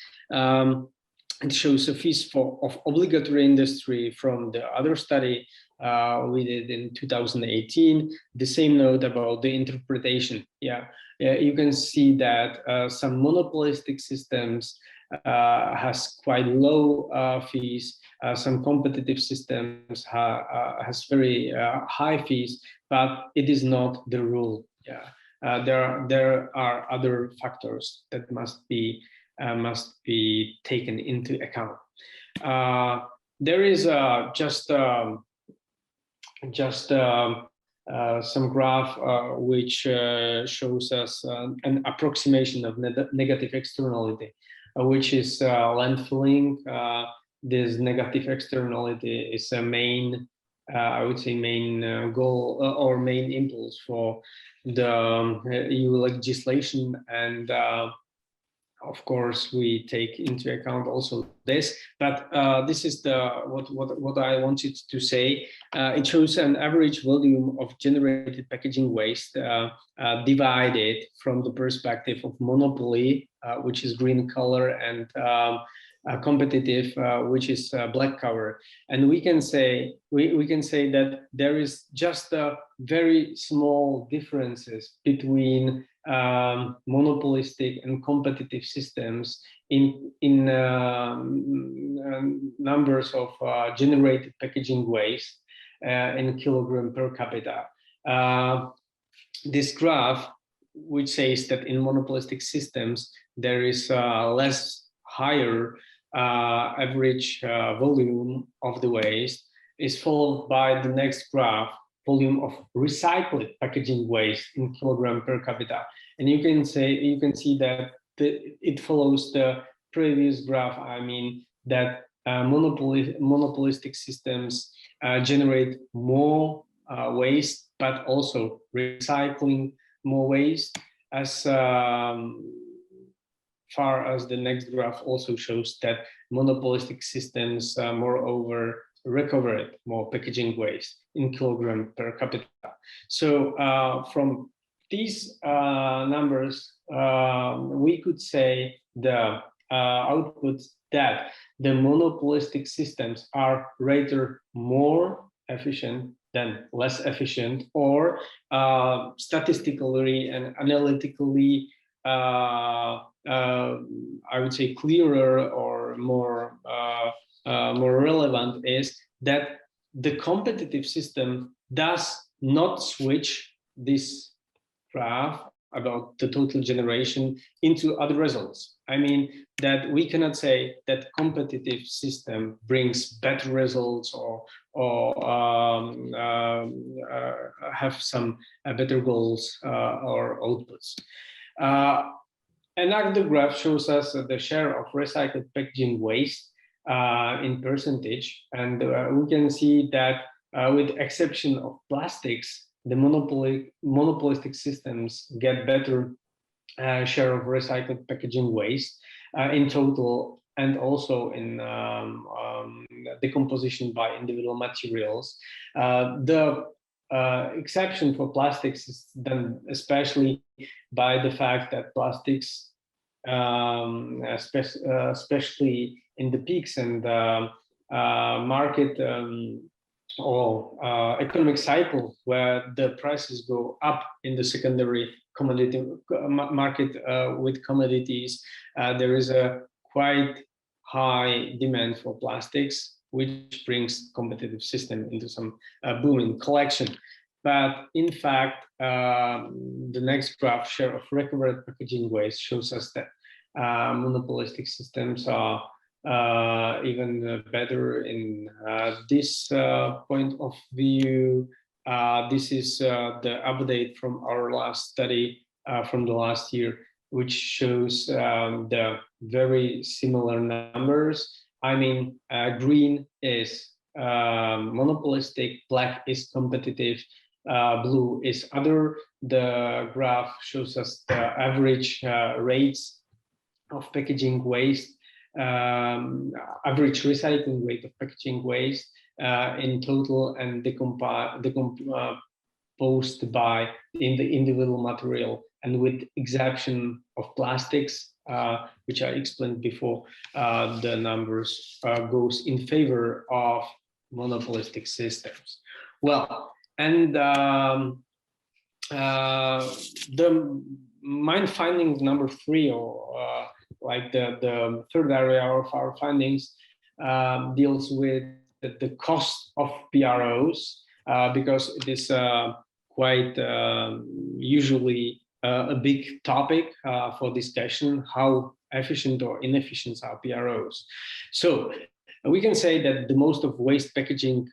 it shows the fees of obligatory industry from the other study we did in 2018. The same note about the interpretation. Yeah, you can see that some monopolistic systems has quite low fees. Some competitive systems has very high fees, but it is not the rule. Yeah, there are other factors that must be taken into account. There is just some graph which shows us an approximation of negative externality, which is landfilling. This negative externality is a main, I would say, main goal or main impulse for the EU legislation, and of course we take into account also this. But this is what I wanted to say. It shows an average volume of generated packaging waste divided from the perspective of monopoly, which is green color, and competitive, which is black color. And we can say that there is just very small differences between monopolistic and competitive systems in numbers of generated packaging waste in kilogram per capita. This graph, which says that in monopolistic systems there is less higher average volume of the waste, is followed by the next graph, volume of recycled packaging waste in kilogram per capita. And you can see that it follows the previous graph. I mean that monopolistic systems generate more waste, but also recycling more waste, as far as the next graph also shows that monopolistic systems moreover recovered more packaging waste in kilogram per capita. So from these numbers, we could say the output that the monopolistic systems are rather more efficient than less efficient, or statistically and analytically I would say clearer or more relevant is that the competitive system does not switch this graph about the total generation into other results. I mean that we cannot say that competitive system brings better results or have some better goals or outputs. Another graph shows us the share of recycled packaging waste in percentage, and we can see that with exception of plastics, the monopolistic systems get better share of recycled packaging waste in total, and also in decomposition by individual materials. The exception for plastics is done especially by the fact that plastics, especially in the peaks and market economic cycle where the prices go up in the secondary commodity market with commodities, there is a quite high demand for plastics, which brings competitive system into some booming collection. But in fact, the next graph, share of recovered packaging waste, shows us that monopolistic systems are even better in this point of view. This is the update from our last study from the last year, which shows the very similar numbers. I mean, green is monopolistic, black is competitive, blue is other. The graph shows us the average rates of packaging waste, average recycling rate of packaging waste in total, and decomposed by in the individual material, and with exception of plastics, which I explained before, the numbers goes in favor of monopolistic systems. Well, and the main finding number 3, or like the third area of our findings, deals with the cost of PROs, because it is quite usually a big topic for discussion, how efficient or inefficient are PROs. So we can say that the most of waste packaging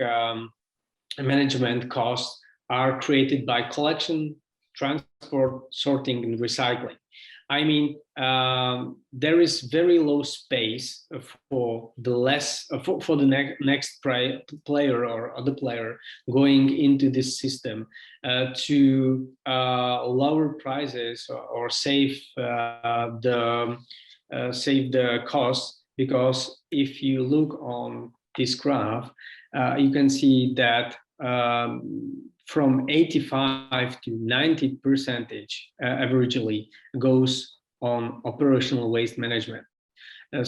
management costs are created by collection, transport, sorting, and recycling. I mean, there is very low space for the next player or other player going into this system to lower prices or save the cost. Because if you look on this graph, you can see that from 85 to 90% averagely goes on operational waste management. And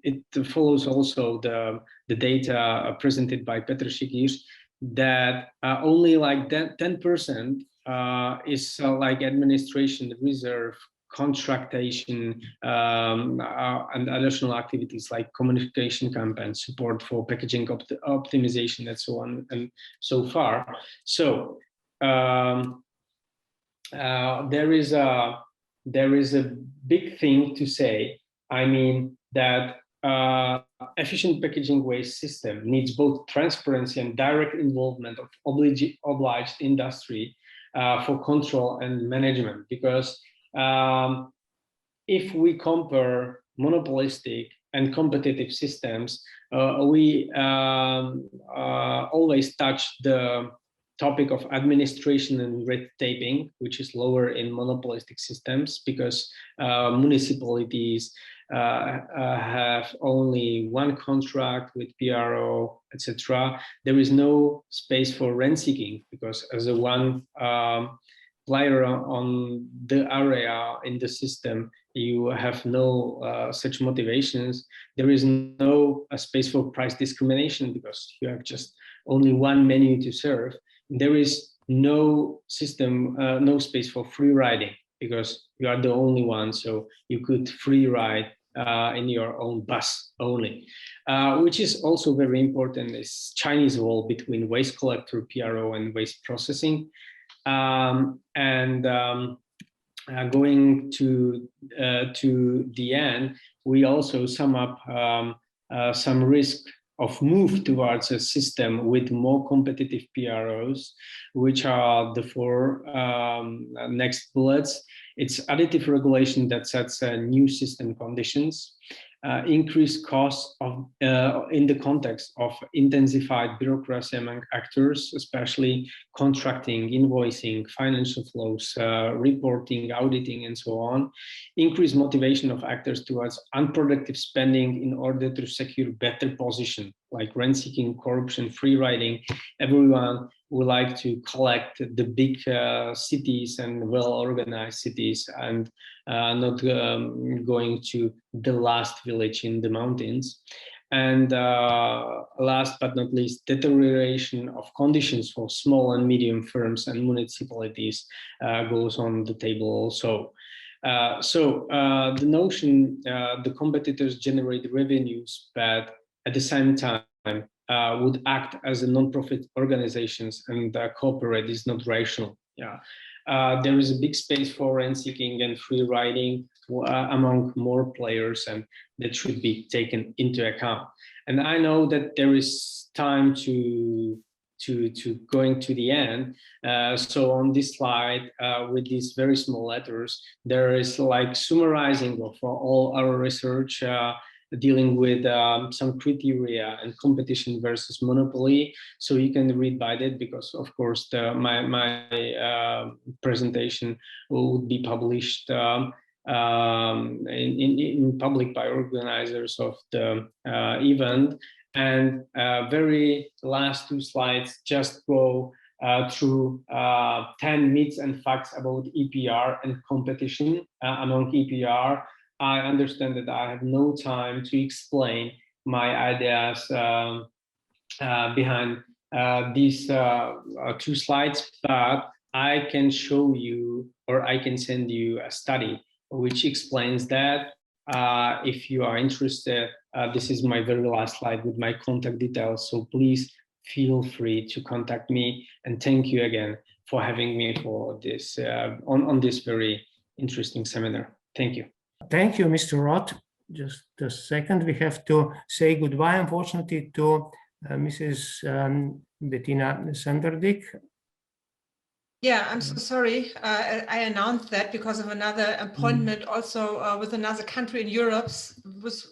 it follows also the data presented by Petr Šikýř, that only like 10% is like administration, reserve, contractation, and additional activities like communication campaigns, support for packaging optimization, and so on and so far. So there is a big thing to say. I mean that efficient packaging waste system needs both transparency and direct involvement of obliged industry for control and management, because if we compare monopolistic and competitive systems, we always touch the topic of administration and red taping, which is lower in monopolistic systems, because municipalities have only one contract with PRO, etc. There is no space for rent seeking, because as a one player on the area in the system, you have no such motivations. There is no space for price discrimination, because you have just only one menu to serve. There is no system, no space for free riding, because you are the only one, so you could free ride in your own bus only. Which is also very important, is Chinese wall between waste collector, PRO, and waste processing. Going to the end, we also sum up some risk of move towards a system with more competitive PROs, which are the 4 next bullets. It's additive regulation that sets new system conditions, increased costs of, in the context of intensified bureaucracy among actors, especially contracting, invoicing, financial flows, reporting, auditing, and so on. Increased motivation of actors towards unproductive spending in order to secure better position, like rent seeking, corruption, free riding. Everyone would like to collect the big cities and well-organized cities, and not going to the last village in the mountains. And last but not least, deterioration of conditions for small and medium firms and municipalities goes on the table also. The notion the competitors generate revenues, but at the same time would act as a non-profit organizations and cooperate is not rational. Yeah, there is a big space for rent-seeking and free riding among more players, and that should be taken into account. And I know that there is time to going to the end. So on this slide, with these very small letters, there is like summarizing of all our research dealing with some criteria and competition versus monopoly. So you can read by that, because of course my presentation would be published in public by organizers of the event. And very last two slides just go through 10 myths and facts about EPR and competition among EPR. I understand that I have no time to explain my ideas behind these two slides, but I can show you, or I can send you a study which explains that. If you are interested, this is my very last slide with my contact details. So please feel free to contact me. And thank you again for having me for this on this very interesting seminar. Thank you. Thank you, Mr. Rod. Just a second, we have to say goodbye, unfortunately, to Mrs. Bettina Sunderdiek. Yeah, I'm so sorry. I announced that because of another appointment also with another country in Europe,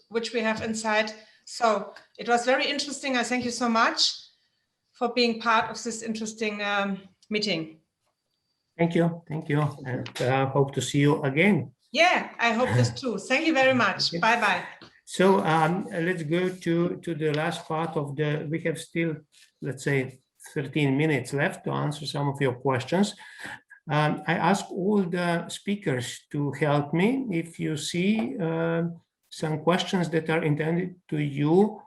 which we have inside. So it was very interesting. I thank you so much for being part of this interesting meeting. Thank you. Thank you. And hope to see you again. Yeah, I hope this too. Thank you very much. Okay. Bye-bye. So let's go to the last part of the, we have still, let's say, 13 minutes left to answer some of your questions. I ask all the speakers to help me. If you see some questions that are intended to you,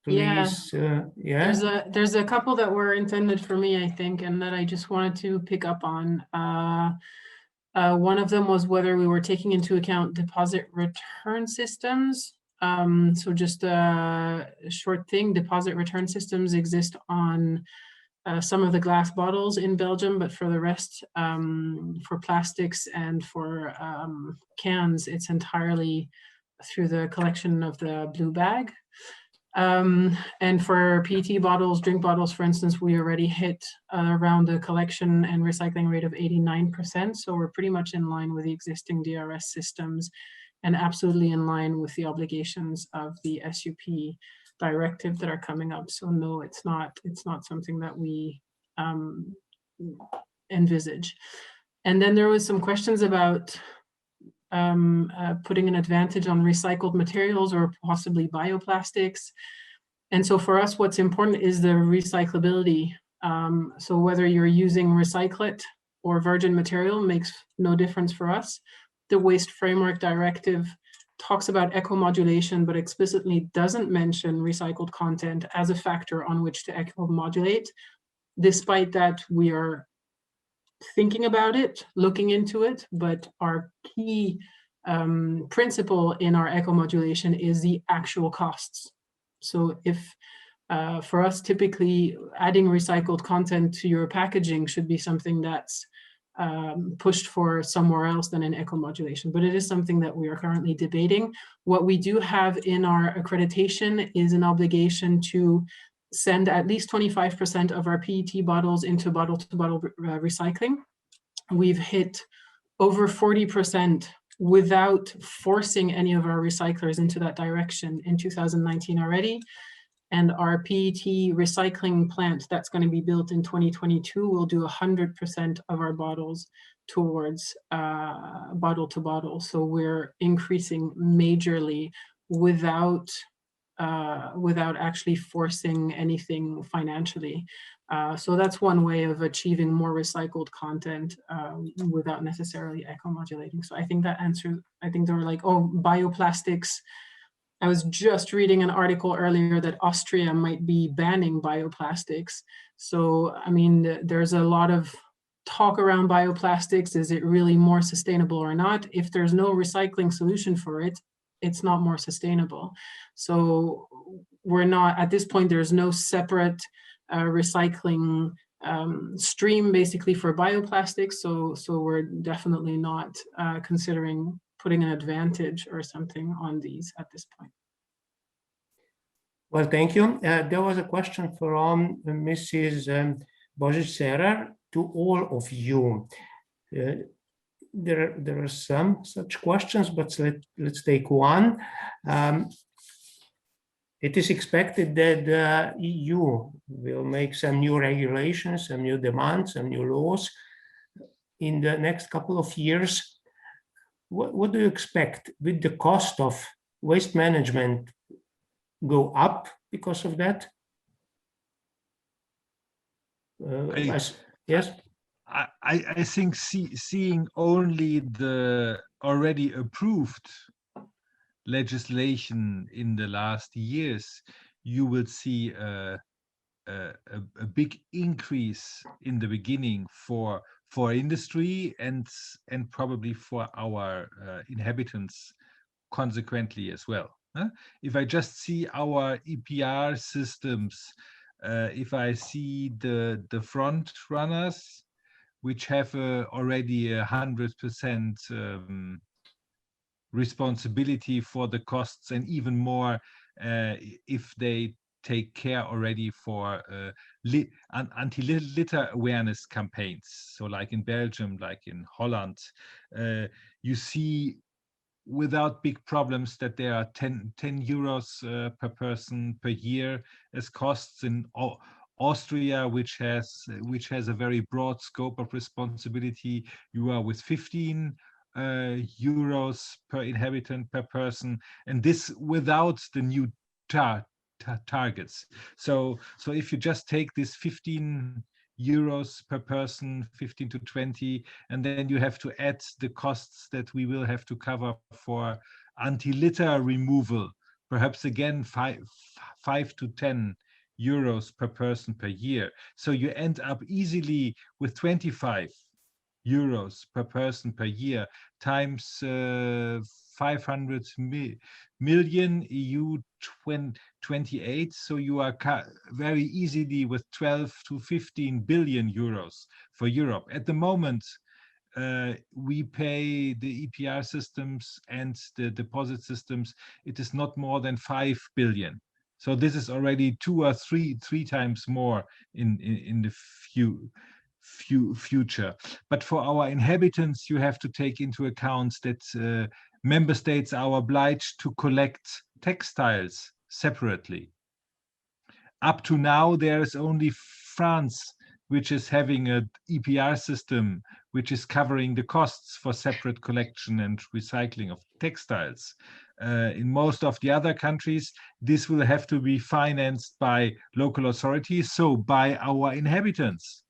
please. Yeah. There's a couple that were intended for me, I think, and that I just wanted to pick up on. One of them was whether we were taking into account deposit return systems. So just a short thing, deposit return systems exist on some of the glass bottles in Belgium, but for the rest, for plastics and for cans, it's entirely through the collection of the blue bag. And for PET bottles, drink bottles, for instance, we already hit around the collection and recycling rate of 89%. So we're pretty much in line with the existing DRS systems and absolutely in line with the obligations of the SUP directive that are coming up. So no, it's not something that we envisage. And then there was some questions about putting an advantage on recycled materials or possibly bioplastics. And so for us, what's important is the recyclability. So whether you're using recyclate or virgin material makes no difference for us. The Waste Framework Directive talks about eco-modulation, but explicitly doesn't mention recycled content as a factor on which to eco-modulate. Despite that, we are thinking about it, looking into it, but our key principle in our eco-modulation is the actual costs. So if for us, typically adding recycled content to your packaging should be something that's pushed for somewhere else than in eco-modulation, but it is something that we are currently debating. What we do have in our accreditation is an obligation to send at least 25% of our PET bottles into bottle-to-bottle recycling. We've hit over 40% without forcing any of our recyclers into that direction in 2019 already. And our PET recycling plant that's going to be built in 2022 will do 100% of our bottles towards bottle-to-bottle. So we're increasing majorly without actually forcing anything financially. So that's one way of achieving more recycled content without necessarily eco-modulating. So I think that answers, I think they were like, oh, bioplastics. I was just reading an article earlier that Austria might be banning bioplastics. So, I mean, there's a lot of talk around bioplastics. Is it really more sustainable or not? If there's no recycling solution for it, it's not more sustainable. So we're not, at this point, there's no separate recycling stream basically for bioplastics. So we're definitely not considering putting an advantage or something on these at this point. Well, thank you. There was a question from Mrs. Božič to all of you. There are some such questions, but let's take one. It is expected that the EU will make some new regulations, some new demands, some new laws in the next couple of years. What do you expect? Will the cost of waste management go up because of that? Yes? I think seeing only the already approved legislation in the last years, you will see a big increase in the beginning for industry and probably for our inhabitants consequently as well. If I just see our EPR systems, if I see the front runners, which have already 100% responsibility for the costs, and even more if they take care already for anti-litter awareness campaigns. So like in Belgium, like in Holland, you see without big problems that there are 10 euros per person per year as costs. In Austria, which has a very broad scope of responsibility, you are with 15 euros per inhabitant per person, and this without the new targets. So if you just take this 15 euros per person, 15 to 20, and then you have to add the costs that we will have to cover for anti-litter removal, perhaps again 5 to 10 euros per person per year. So you end up easily with 25 euros per person per year times 500 million EU 28. So you are very easily with 12 to 15 billion euros for Europe. At the moment, we pay the EPR systems and the deposit systems, it is not more than 5 billion. So this is already 2 or 3 times more in the future. But for our inhabitants, you have to take into account that member states are obliged to collect textiles separately. Up to now, there is only France which is having an EPR system which is covering the costs for separate collection and recycling of textiles. In most of the other countries, this will have to be financed by local authorities, so by our inhabitants.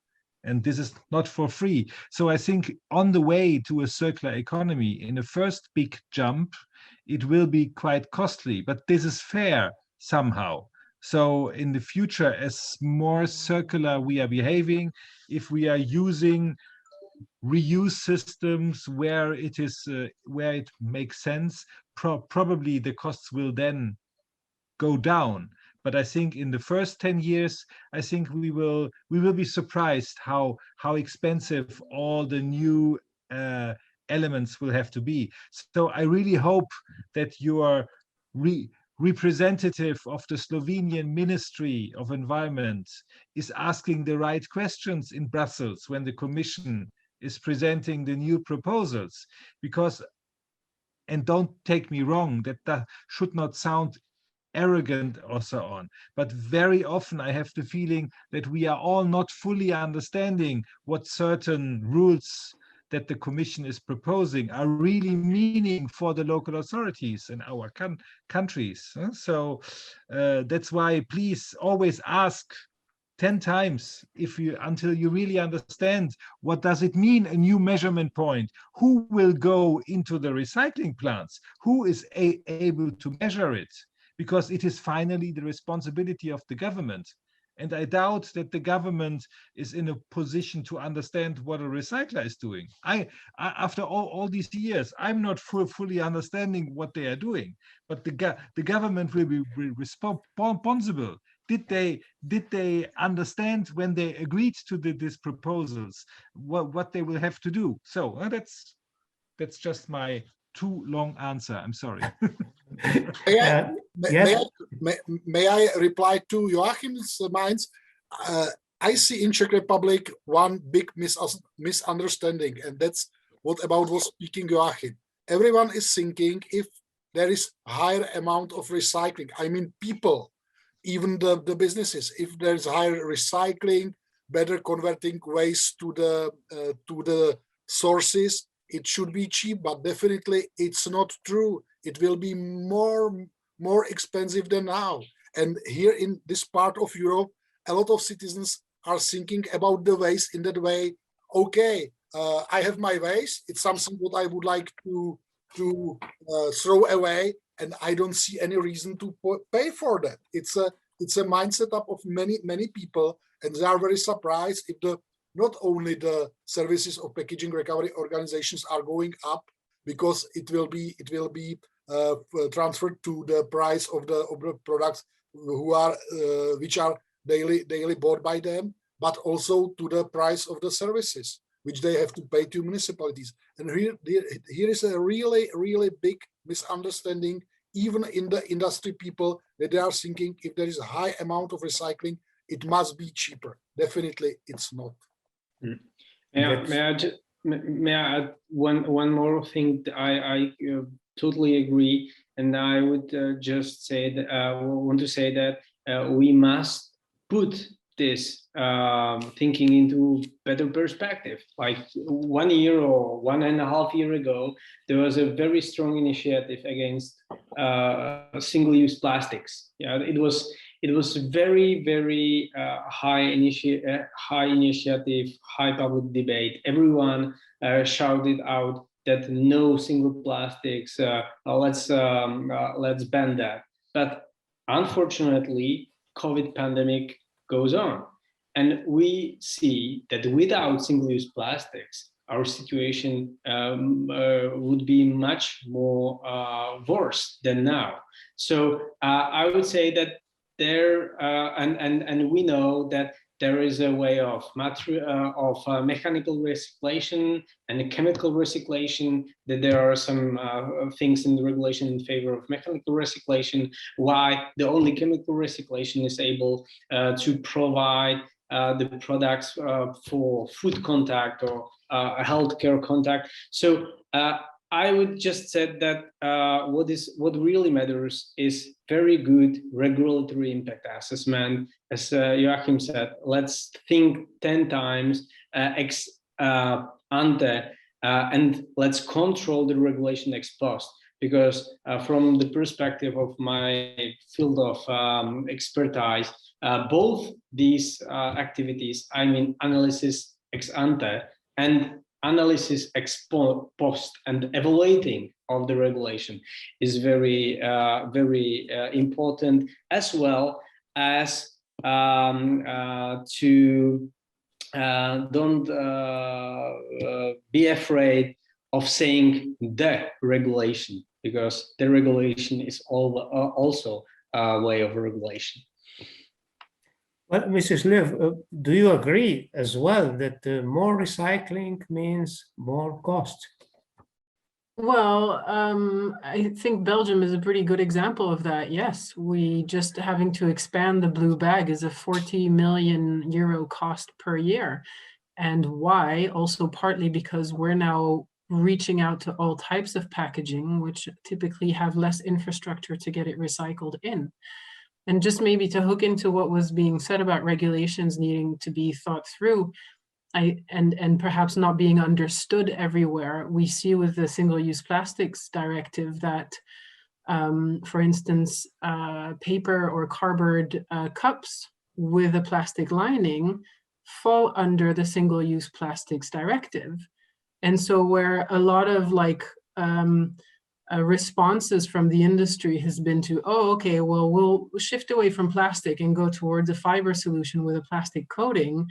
And this is not for free. So I think on the way to a circular economy, in the first big jump, it will be quite costly, but this is fair somehow. So in the future, as more circular we are behaving, if we are using reuse systems where it makes sense, probably the costs will then go down. But I think in the first 10 years, I think we will be surprised how expensive all the new elements will have to be. So I really hope that your representative of the Slovenian Ministry of Environment is asking the right questions in Brussels when the Commission is presenting the new proposals. Because, and don't take me wrong, that should not sound arrogant or so on, but very often I have the feeling that we are all not fully understanding what certain rules that the Commission is proposing are really meaning for the local authorities in our countries. So that's why please always ask 10 times until you really understand what does it mean, a new measurement point, who will go into the recycling plants, who is able to measure it, because it is finally the responsibility of the government. And I doubt that the government is in a position to understand what a recycler is doing. After all these years, I'm not fully understanding what they are doing, but the government will be responsible. Did they understand when they agreed to these proposals what they will have to do? So that's just my too long answer. I'm sorry. May I reply to Joachim's minds? I see in Czech Republic one big misunderstanding, and that's what about was speaking Joachim. Everyone is thinking if there is higher amount of recycling, I mean people, even the businesses, if there's higher recycling, better converting waste to the sources, it should be cheap, but definitely it's not true. It will be more expensive than now. And here in this part of Europe, a lot of citizens are thinking about the waste in that way. Okay, I have my waste. It's something that I would like to throw away, and I don't see any reason to pay for that. It's a mindset up of many people, and they are very surprised if not only the services of packaging recovery organizations are going up, because it will be transferred to the price of the products which are daily bought by them, but also to the price of the services which they have to pay to municipalities. And here is a really big misunderstanding, even in the industry people, that they are thinking if there is a high amount of recycling, it must be cheaper. Definitely, it's not. May I add one more thing? I totally agree, and I would just say that want to say that we must put this thinking into better perspective. Like 1 year or 1.5 years ago, there was a very strong initiative against single-use plastics. Yeah, it was very high initiative, high public debate. Everyone shouted out that no single plastics. Let's ban that. But unfortunately, COVID pandemic goes on, and we see that without single-use plastics, our situation would be much more worse than now. So I would say that there, and we know that there is a way of mechanical recyclation and chemical recyclation, that there are some things in the regulation in favor of mechanical recyclation, why the only chemical recyclation is able to provide the products for food contact or healthcare contact. So I would just say that what really matters is very good regulatory impact assessment. As Joachim said, let's think 10 times ex ante, and let's control the regulation ex post. Because from the perspective of my field of expertise, both these activities, I mean analysis ex ante and analysis ex post and evaluating of the regulation, is very important, as well as to don't be afraid of saying the regulation, because the regulation is also a way of regulation. Well, Mrs. Leeuw, do you agree as well that more recycling means more cost? Well, I think Belgium is a pretty good example of that. Yes, we just having to expand the blue bag is a 40 million euro cost per year. And why? Also partly because we're now reaching out to all types of packaging, which typically have less infrastructure to get it recycled in. And just maybe to hook into what was being said about regulations needing to be thought through, and perhaps not being understood everywhere, we see with the single-use plastics directive that, for instance, paper or cardboard cups with a plastic lining fall under the Single-Use Plastics Directive. And so where a lot of responses from the industry has been to, oh, okay, well, we'll shift away from plastic and go towards a fiber solution with a plastic coating,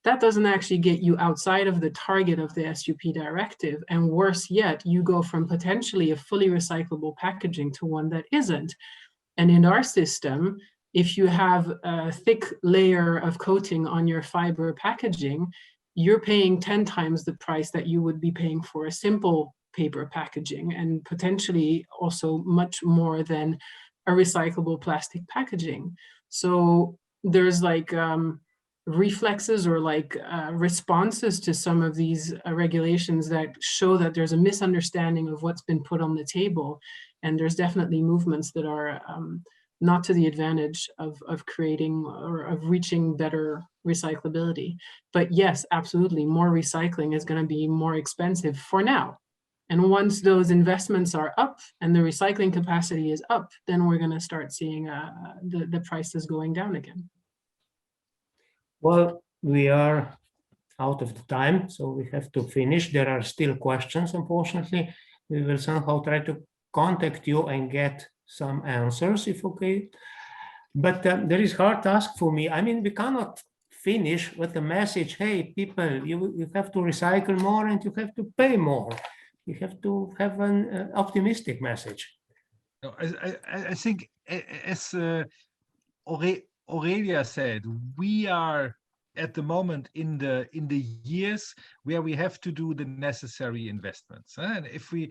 that doesn't actually get you outside of the target of the SUP directive. And worse yet, you go from potentially a fully recyclable packaging to one that isn't. And in our system, if you have a thick layer of coating on your fiber packaging, you're paying 10 times the price that you would be paying for a simple paper packaging, and potentially also much more than a recyclable plastic packaging. So there's reflexes or responses to some of these regulations that show that there's a misunderstanding of what's been put on the table. And there's definitely movements that are not to the advantage of creating or of reaching better recyclability. But yes, absolutely, more recycling is going to be more expensive for now. And once those investments are up and the recycling capacity is up, then we're going to start seeing the prices going down again. Well, we are out of the time, so we have to finish. There are still questions, unfortunately. We will somehow try to contact you and get some answers, if okay. But there is hard task for me. I mean, we cannot finish with the message, hey, people, you have to recycle more and you have to pay more. You have to have an optimistic message. No, I think, as Aurelia said, we are at the moment in the years where we have to do the necessary investments. And if we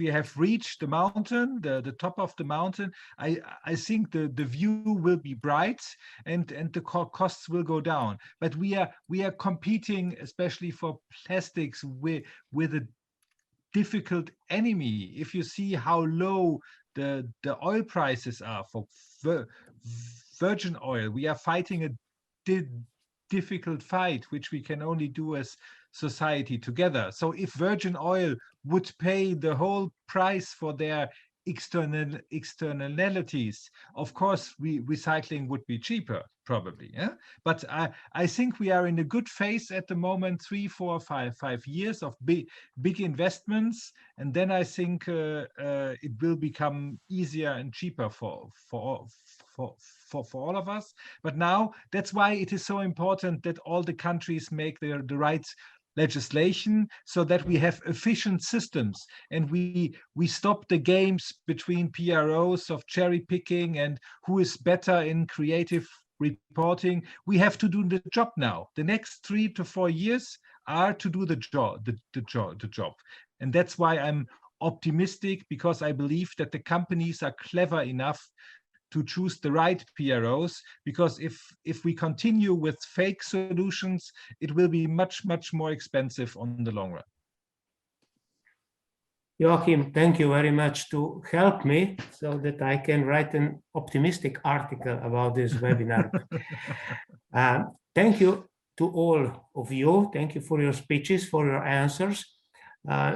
have reached the mountain, the top of the mountain, I think the view will be bright and the costs will go down. But we are competing, especially for plastics, with a difficult enemy. If you see how low the oil prices are for virgin oil, we are fighting a difficult fight, which we can only do as society together. So if virgin oil would pay the whole price for their externalities, of course, recycling would be cheaper, probably. Yeah? But I think we are in a good phase at the moment, 3, 4, 5 years of big investments, and then I think it will become easier and cheaper for all of us. But now that's why it is so important that all the countries make the right legislation, so that we have efficient systems and we stop the games between PROs of cherry picking and who is better in creative reporting. We have to do the job now. The next 3 to 4 years are to do the job. And that's why I'm optimistic, because I believe that the companies are clever enough to choose the right PROs, because if we continue with fake solutions, it will be much more expensive on the long run. Joachim, thank you very much to help me so that I can write an optimistic article about this webinar. Thank you to all of you. Thank you for your speeches, for your answers.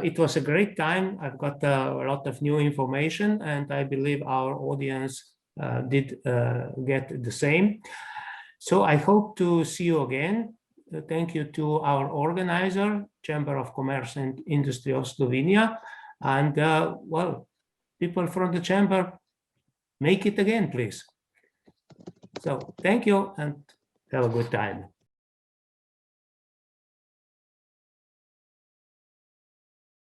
It was a great time. I've got a lot of new information, and I believe our audience did get the same. So I hope to see you again. Thank you to our organizer, Chamber of Commerce and Industry of Slovenia. And well, people from the chamber, make it again, please. So thank you and have a good time.